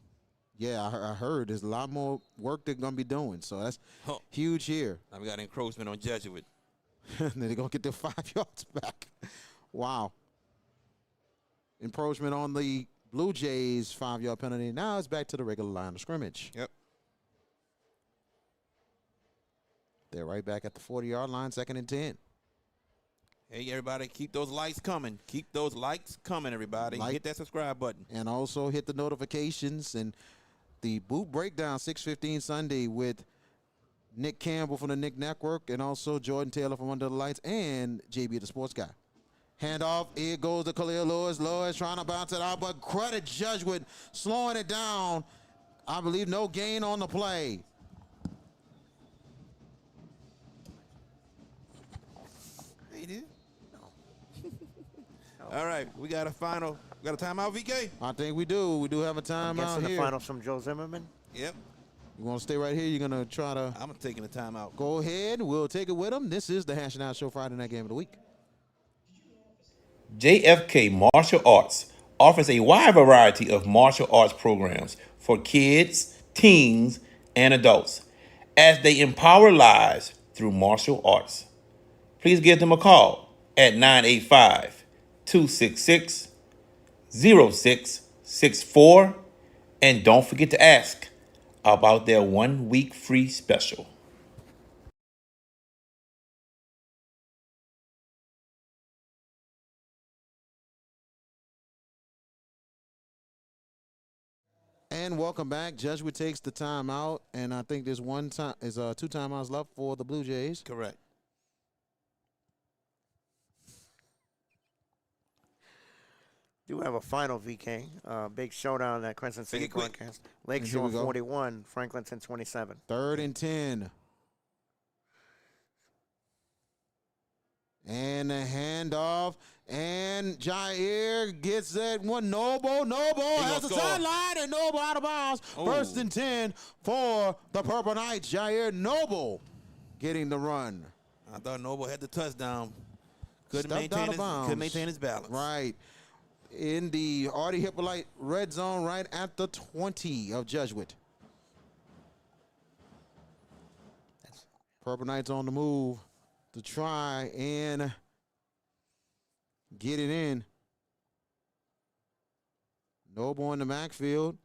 Yeah, I heard there's a lot more work they're going to be doing. So that's Huh. huge here. Now we got encroachment on Jesuit. And then they're going to get their 5 yards back. Wow. Encroachment on the Blue Jays, 5-yard penalty. Now it's back to the regular line of scrimmage. Yep. They're right back at the 40-yard line, 2nd and 10. Hey, everybody, keep those likes coming. Keep those likes coming, everybody. Like- Hit that subscribe button. And also hit the notifications. And the boot breakdown, 6:15 Sunday with Nick Campbell from the Nick Network, and also Jordan Taylor from Under the Lights, and JB the Sports Guy. Handoff, it goes to Khalil Lewis. Lewis trying to bounce it out, but credit Jesuit slowing it down. I believe no gain on the play. Hey, dude. All right, we got a timeout, VK? I think we do. We do have a I'm timeout guessing the here. finals from Joe Zimmerman. Yep. You want to stay right here? You're going to try to I'm taking the timeout. go ahead. We'll take it with them. This is the Hashing Out Show Friday Night Game of the Week. JFK Martial Arts offers a wide variety of martial arts programs for kids, teens, and adults as they empower lives through martial arts. Please give them a call at 985-266-0664, and don't forget to ask about their 1 week free special. And welcome back. Jesuit takes the time out, and I think there's 2 timeouts left for the Blue Jays. Correct. Do have a final, VK. Big showdown at Crescent City Make it quick. broadcast. Here Lakeshore we go. 41, Franklinton 27. 3rd and 10. And the handoff. And Jair gets that one. Noble has the score. sideline, and Noble out of bounds. Oh. 1st and 10 for the Purple Knights. Jair Noble getting the run. I thought Noble had the touchdown. Couldn't Stepped out of bounds. maintain his balance. Right. In the Artie Hippolyte red zone, right at the 20 of Jesuit. Purple Knights on the move to try and get it in. Noble in the backfield.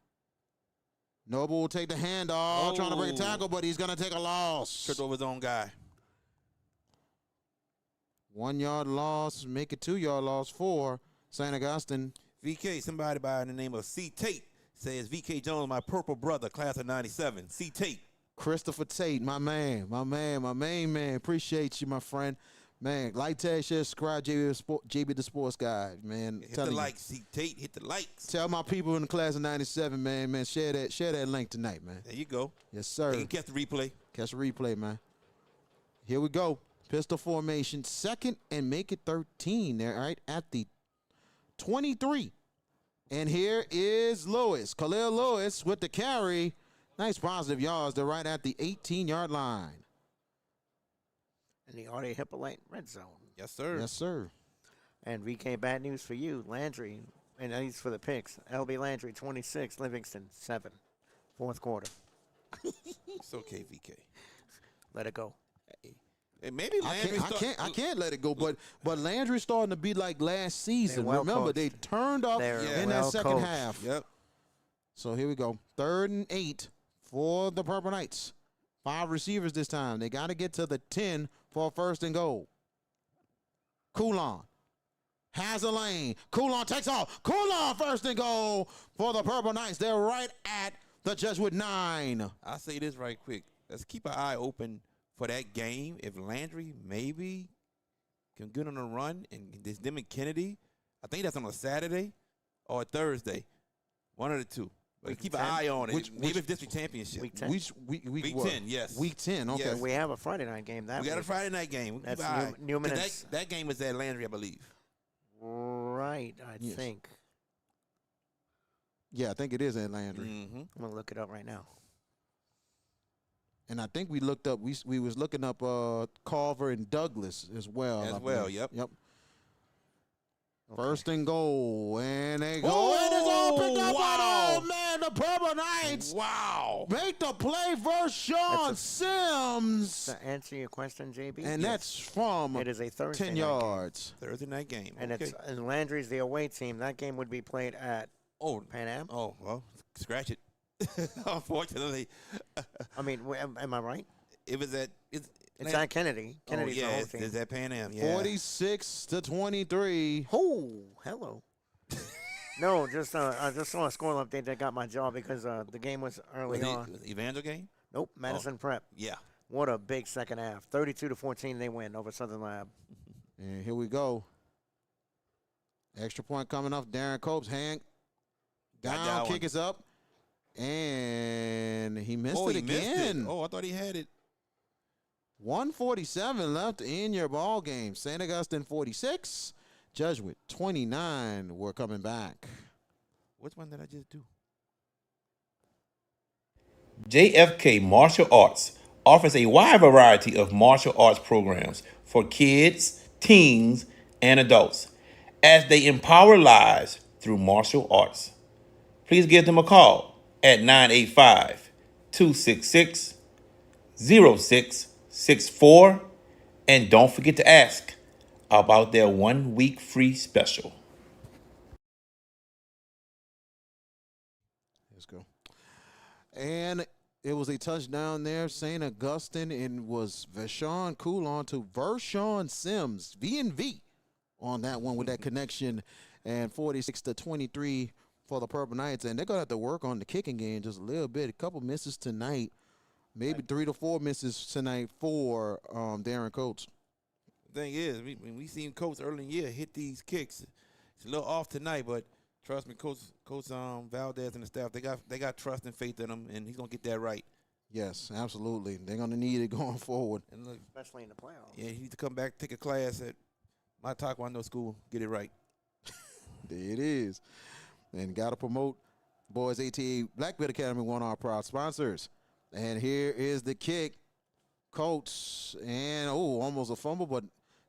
Noble will take the handoff, trying to break a tackle, but he's going to take a loss. Tripped over his own guy. 1 yard loss, make it 2 yard loss for St. Augustine. VK, somebody by the name of C. Tate says, VK Jones, my purple brother, class of 97. C. Tate. Christopher Tate, my main man. Appreciate you, my friend. Man, like, tag, share, subscribe, JB the Sports Guy, man. Hit the likes, C. Tate. Hit the likes. Tell my people in the class of 97, man, share that link tonight, man. There you go. Yes, sir. They can catch the replay. Catch the replay, man. Here we go. Pistol formation, 2nd and make it 13 there, right at the 23. And here is Lewis. Khalil Lewis with the carry. Nice positive yards. They're right at the 18-yard line. In the Artie Hippolyte red zone. Yes, sir. Yes, sir. And VK, bad news for you. Landry, and these for the picks. LB Landry, 26. Livingston, 7. 4th quarter. It's okay, VK. Let it go. Hey, maybe Landry I can't let it go, but Landry's starting to be like last season. well Remember, coached. they turned up They're in well that second coached. half. Yep. So here we go. 3rd and 8 for the Purple Knights. 5 receivers this time. They got to get to the 10 for a 1st and goal. Coulon has a lane. Coulon takes off. Coulon 1st and goal for the Purple Knights. They're right at the Jesuit 9. I'll say this right quick. Let's keep an eye open for that game. If Landry maybe can get on a run, and there's them and Kennedy, I think that's on a Saturday or a Thursday. One of the two. But keep an 10? eye on it. Which Maybe it's district championship. Week 10. Week Week what? 10, yes. Week 10, okay. Yes. We have a Friday night game that We got a week. Friday night game. We'll keep That's an eye. Newman 'Cause and that game was at Landry, I believe. Right, I Yes. think. Yeah, I think it is at Landry. Mm-hmm. I'm going to look it up right now. And I think we looked up, we was looking up Carver and Douglas as well. As I well, believe. yep. Yep. Okay. 1st and goal, and they go. Oh, and it's all picked up by wow. the old man, the Purple Knights. Wow. Make the play versus Sean That's Sims. To answer your question, JB, And that's from it is a Thursday 10 night game. yards. Thursday night game. And okay. and Landry's the away team. That game would be played at Oh, Pan Am. oh, well, scratch it. Unfortunately, I mean, am I right? it was at It's at Kennedy. Kennedy's the yeah, whole it's team. at Pan Am. Yeah. 46-23. Oh, hello. No, I just saw a score update that got my jaw because the game was early Was on. it Evangel game? Nope, Madison Prep. Yeah. What a big second half. 32-14, they win over Southern Lab. And here we go. Extra point coming off Darren Cope's hand. Got Down, that kick one. is up. And he missed Oh, it he missed again. it. Oh, I thought he had it. 147 left in your ball game. St. Augustine 46. Jesuit 29. We're coming back. Which one did I just do? JFK Martial Arts offers a wide variety of martial arts programs for kids, teens, and adults as they empower lives through martial arts. Please give them a call at 985 266 0664, and don't forget to ask about their 1 week free special. Let's go. And it was a touchdown there, St. Augustine, and was Vashon Coulon to Vershawn Sims, V&V, on that one with that connection, and 46-23 for the Purple Knights. And they're going to have to work on the kicking game just a little bit. A couple misses tonight, maybe 3 to 4 misses tonight for Darren Coates. The thing is, we seen Coach early in the year hit these kicks. It's a little off tonight, but trust me, Coach Valdez and the staff, they got trust and faith in him, and he's gonna get that right. Yes, absolutely. They're gonna need it going forward, And look, especially in the playoffs. yeah, he needs to come back, take a class at my Taekwondo school, get it right. There it is. And got to promote Boys ATA Black Belt Academy, one of our proud sponsors. And here is the kick. Coates, and almost a fumble, but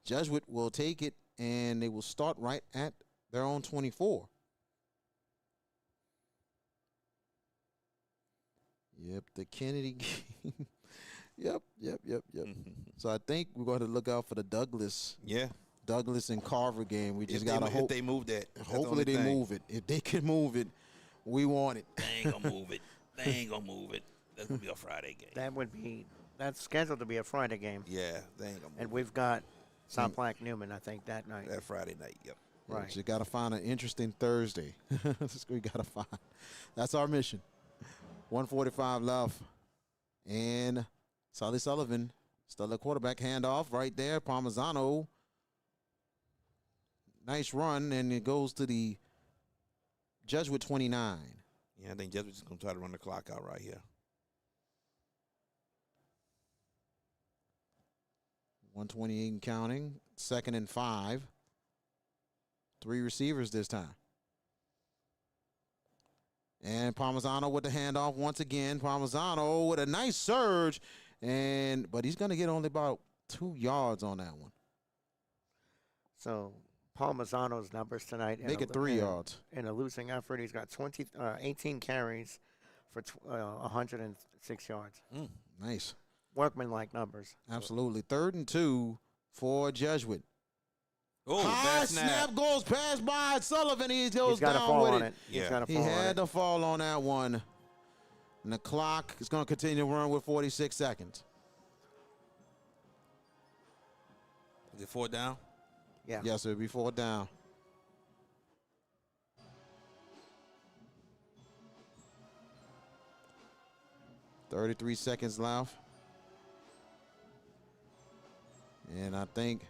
Jesuit will take it, and they will start right at their own 24. Yep, the Kennedy game. Yep. So I think we're going to look out for the Douglas and Carver game. We just got to hope if they move that. Hopefully they move it. If they can move it, we want it. They ain't gonna move it. That's gonna be a Friday game. That's scheduled to be a Friday game. Yeah, they ain't gonna move And we've got South Black Newman, I think, that night. that Friday night. Yep. Right. You got to find an interesting Thursday. We got to find. That's our mission. 1:45 left. And Solly Sullivan, still the quarterback, handoff right there. Parmesano. Nice run, and it goes to the Jesuit 29. Yeah, I think Jesuit's just gonna try to run the clock out right here. 128 and counting. 2nd and 5. 3 receivers this time. And Parmesano with the handoff once again. Parmesano with a nice surge, but he's going to get only about 2 yards on that one. So Parmesano's numbers tonight. Make it 3 yards. In a losing effort, he's got 18 carries for 106 yards. Nice. Workman-like numbers. Absolutely. 3rd and 2 for Jesuit. Oh, High bad snap goes past by Sullivan. He goes He's got to down fall with on it. it. He's Yeah. got to He fall on had it. to fall on that one. And the clock is going to continue to run with 46 seconds. Is it 4 down? Yeah. Yes, it'll be 4 down. $33 seconds left. And I think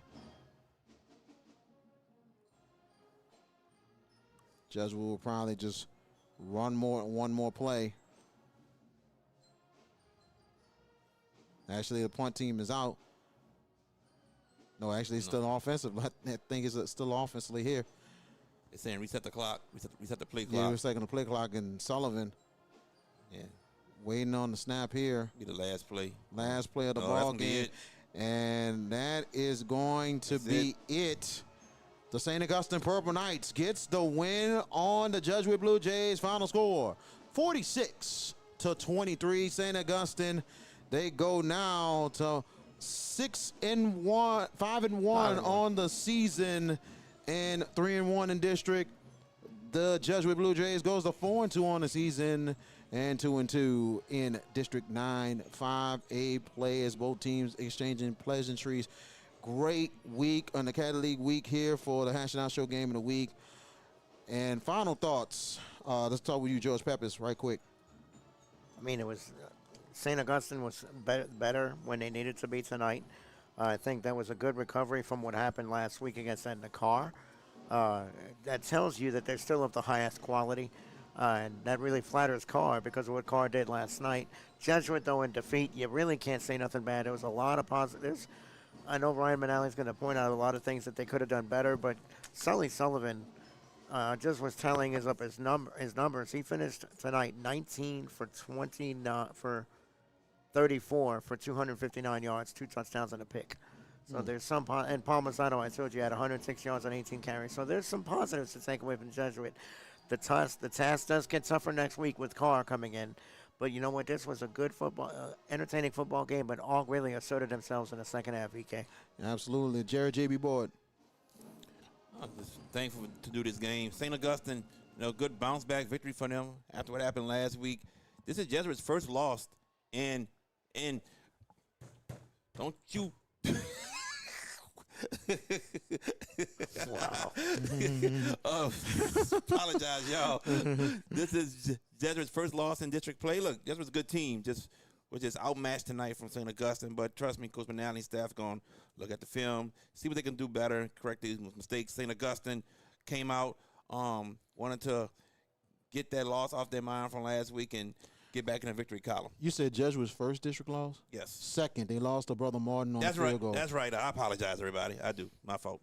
Jesuit will probably just run one more play. Actually, the punt team is out. No, actually, it's still offensive. I think it's still offensively here. They're saying reset the clock, reset the play Yeah, clock. we're second the play clock, and Sullivan Yeah, waiting on the snap here. be the last play. Last play of the No, that's ball gonna be game. it. And that is going to That's be it. The St. Augustine Purple Knights gets the win on the Jesuit Blue Jays. Final score, 46-23. St. Augustine, they go now to 6-1, 5-1 on the season, and 3-1 in district. The Jesuit Blue Jays goes to 4-2 on the season and 2-2 in District 9. 5A play as both teams exchanging pleasantries. Great week on the Caddy League week here for the Hash and Out Show game of the week. And final thoughts. Let's talk with you, George Peppers, right quick. I mean, it was St. Augustine was better when they needed to be tonight. I think that was a good recovery from what happened last week against Edna Carr. That tells you that they're still of the highest quality, and that really flatters Carr because of what Carr did last night. Jesuit, though, in defeat, you really can't say nothing bad. There was a lot of positives. I know Ryan Manali's going to point out a lot of things that they could have done better, but Sully Sullivan just was telling us up his numbers. He finished tonight 19 for 29 for 34 for 259 yards, 2 touchdowns and a pick. So there's some, and Palmisano, I told you, had 106 yards on 18 carries. So there's some positives to take away from Jesuit. The task does get tougher next week with Carr coming in. But you know what? This was a good entertaining football game, but all really asserted themselves in the second half, EK. Absolutely. Jared J.B. Boyd. I'm just thankful to do this game. St. Augustine, good bounce back victory for them after what happened last week. This is Jesuit's first loss, and don't you Wow. apologize, y'all. This is Jesuit's first loss in district play. Look, Jesuit's a good team. We're just outmatched tonight from St. Augustine. But trust me, Coach Manali and staff going to look at the film, see what they can do better, correct these mistakes. St. Augustine came out, wanted to get that loss off their mind from last week and get back in the victory column. You said Jesuit's first district loss? Yes. Second, they lost to Brother Martin on That's the right. field goal. That's right. I apologize, everybody. I do. My fault.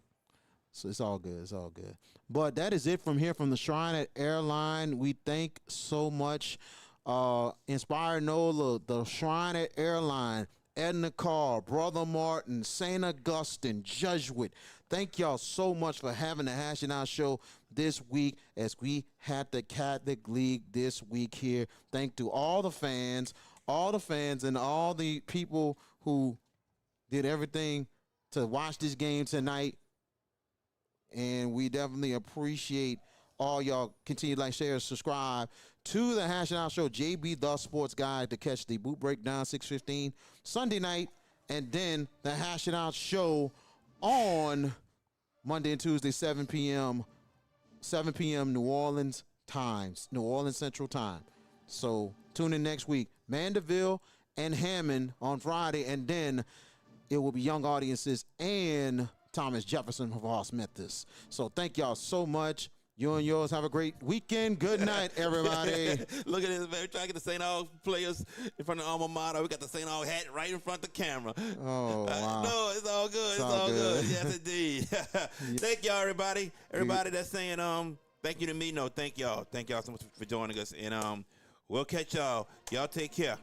So it's all good. It's all good. But that is it from here from the Shrine at Airline. We thank so much Inspired Nola, the Shrine at Airline, Edna Carr, Brother Martin, St. Augustine, Jesuit. Thank y'all so much for having the Hash and Out show this week as we had the Catholic League this week here. Thank to all the fans and all the people who did everything to watch this game tonight. And we definitely appreciate all y'all. Continue to like, share, subscribe to the Hash and Out show, JB the Sports Guide, to catch the boot breakdown 6:15 Sunday night, and then the Hash and Out show on Monday and Tuesday, 7 p.m. New Orleans Central Time. So tune in next week. Mandeville and Hammond on Friday, and then it will be young audiences and Thomas Jefferson of Ross Memphis. So thank y'all so much. You and yours have a great weekend. Good night, everybody. Look at this, man. We're trying to get the St. Aug players in front of the alma mater. We got the St. Aug hat right in front of the camera. Oh, wow. No, it's all good. It's all good. Yes, indeed. Thank y'all, everybody. Everybody that's saying thank you to me. No, thank y'all. Thank y'all so much for joining us. And we'll catch y'all. Y'all take care.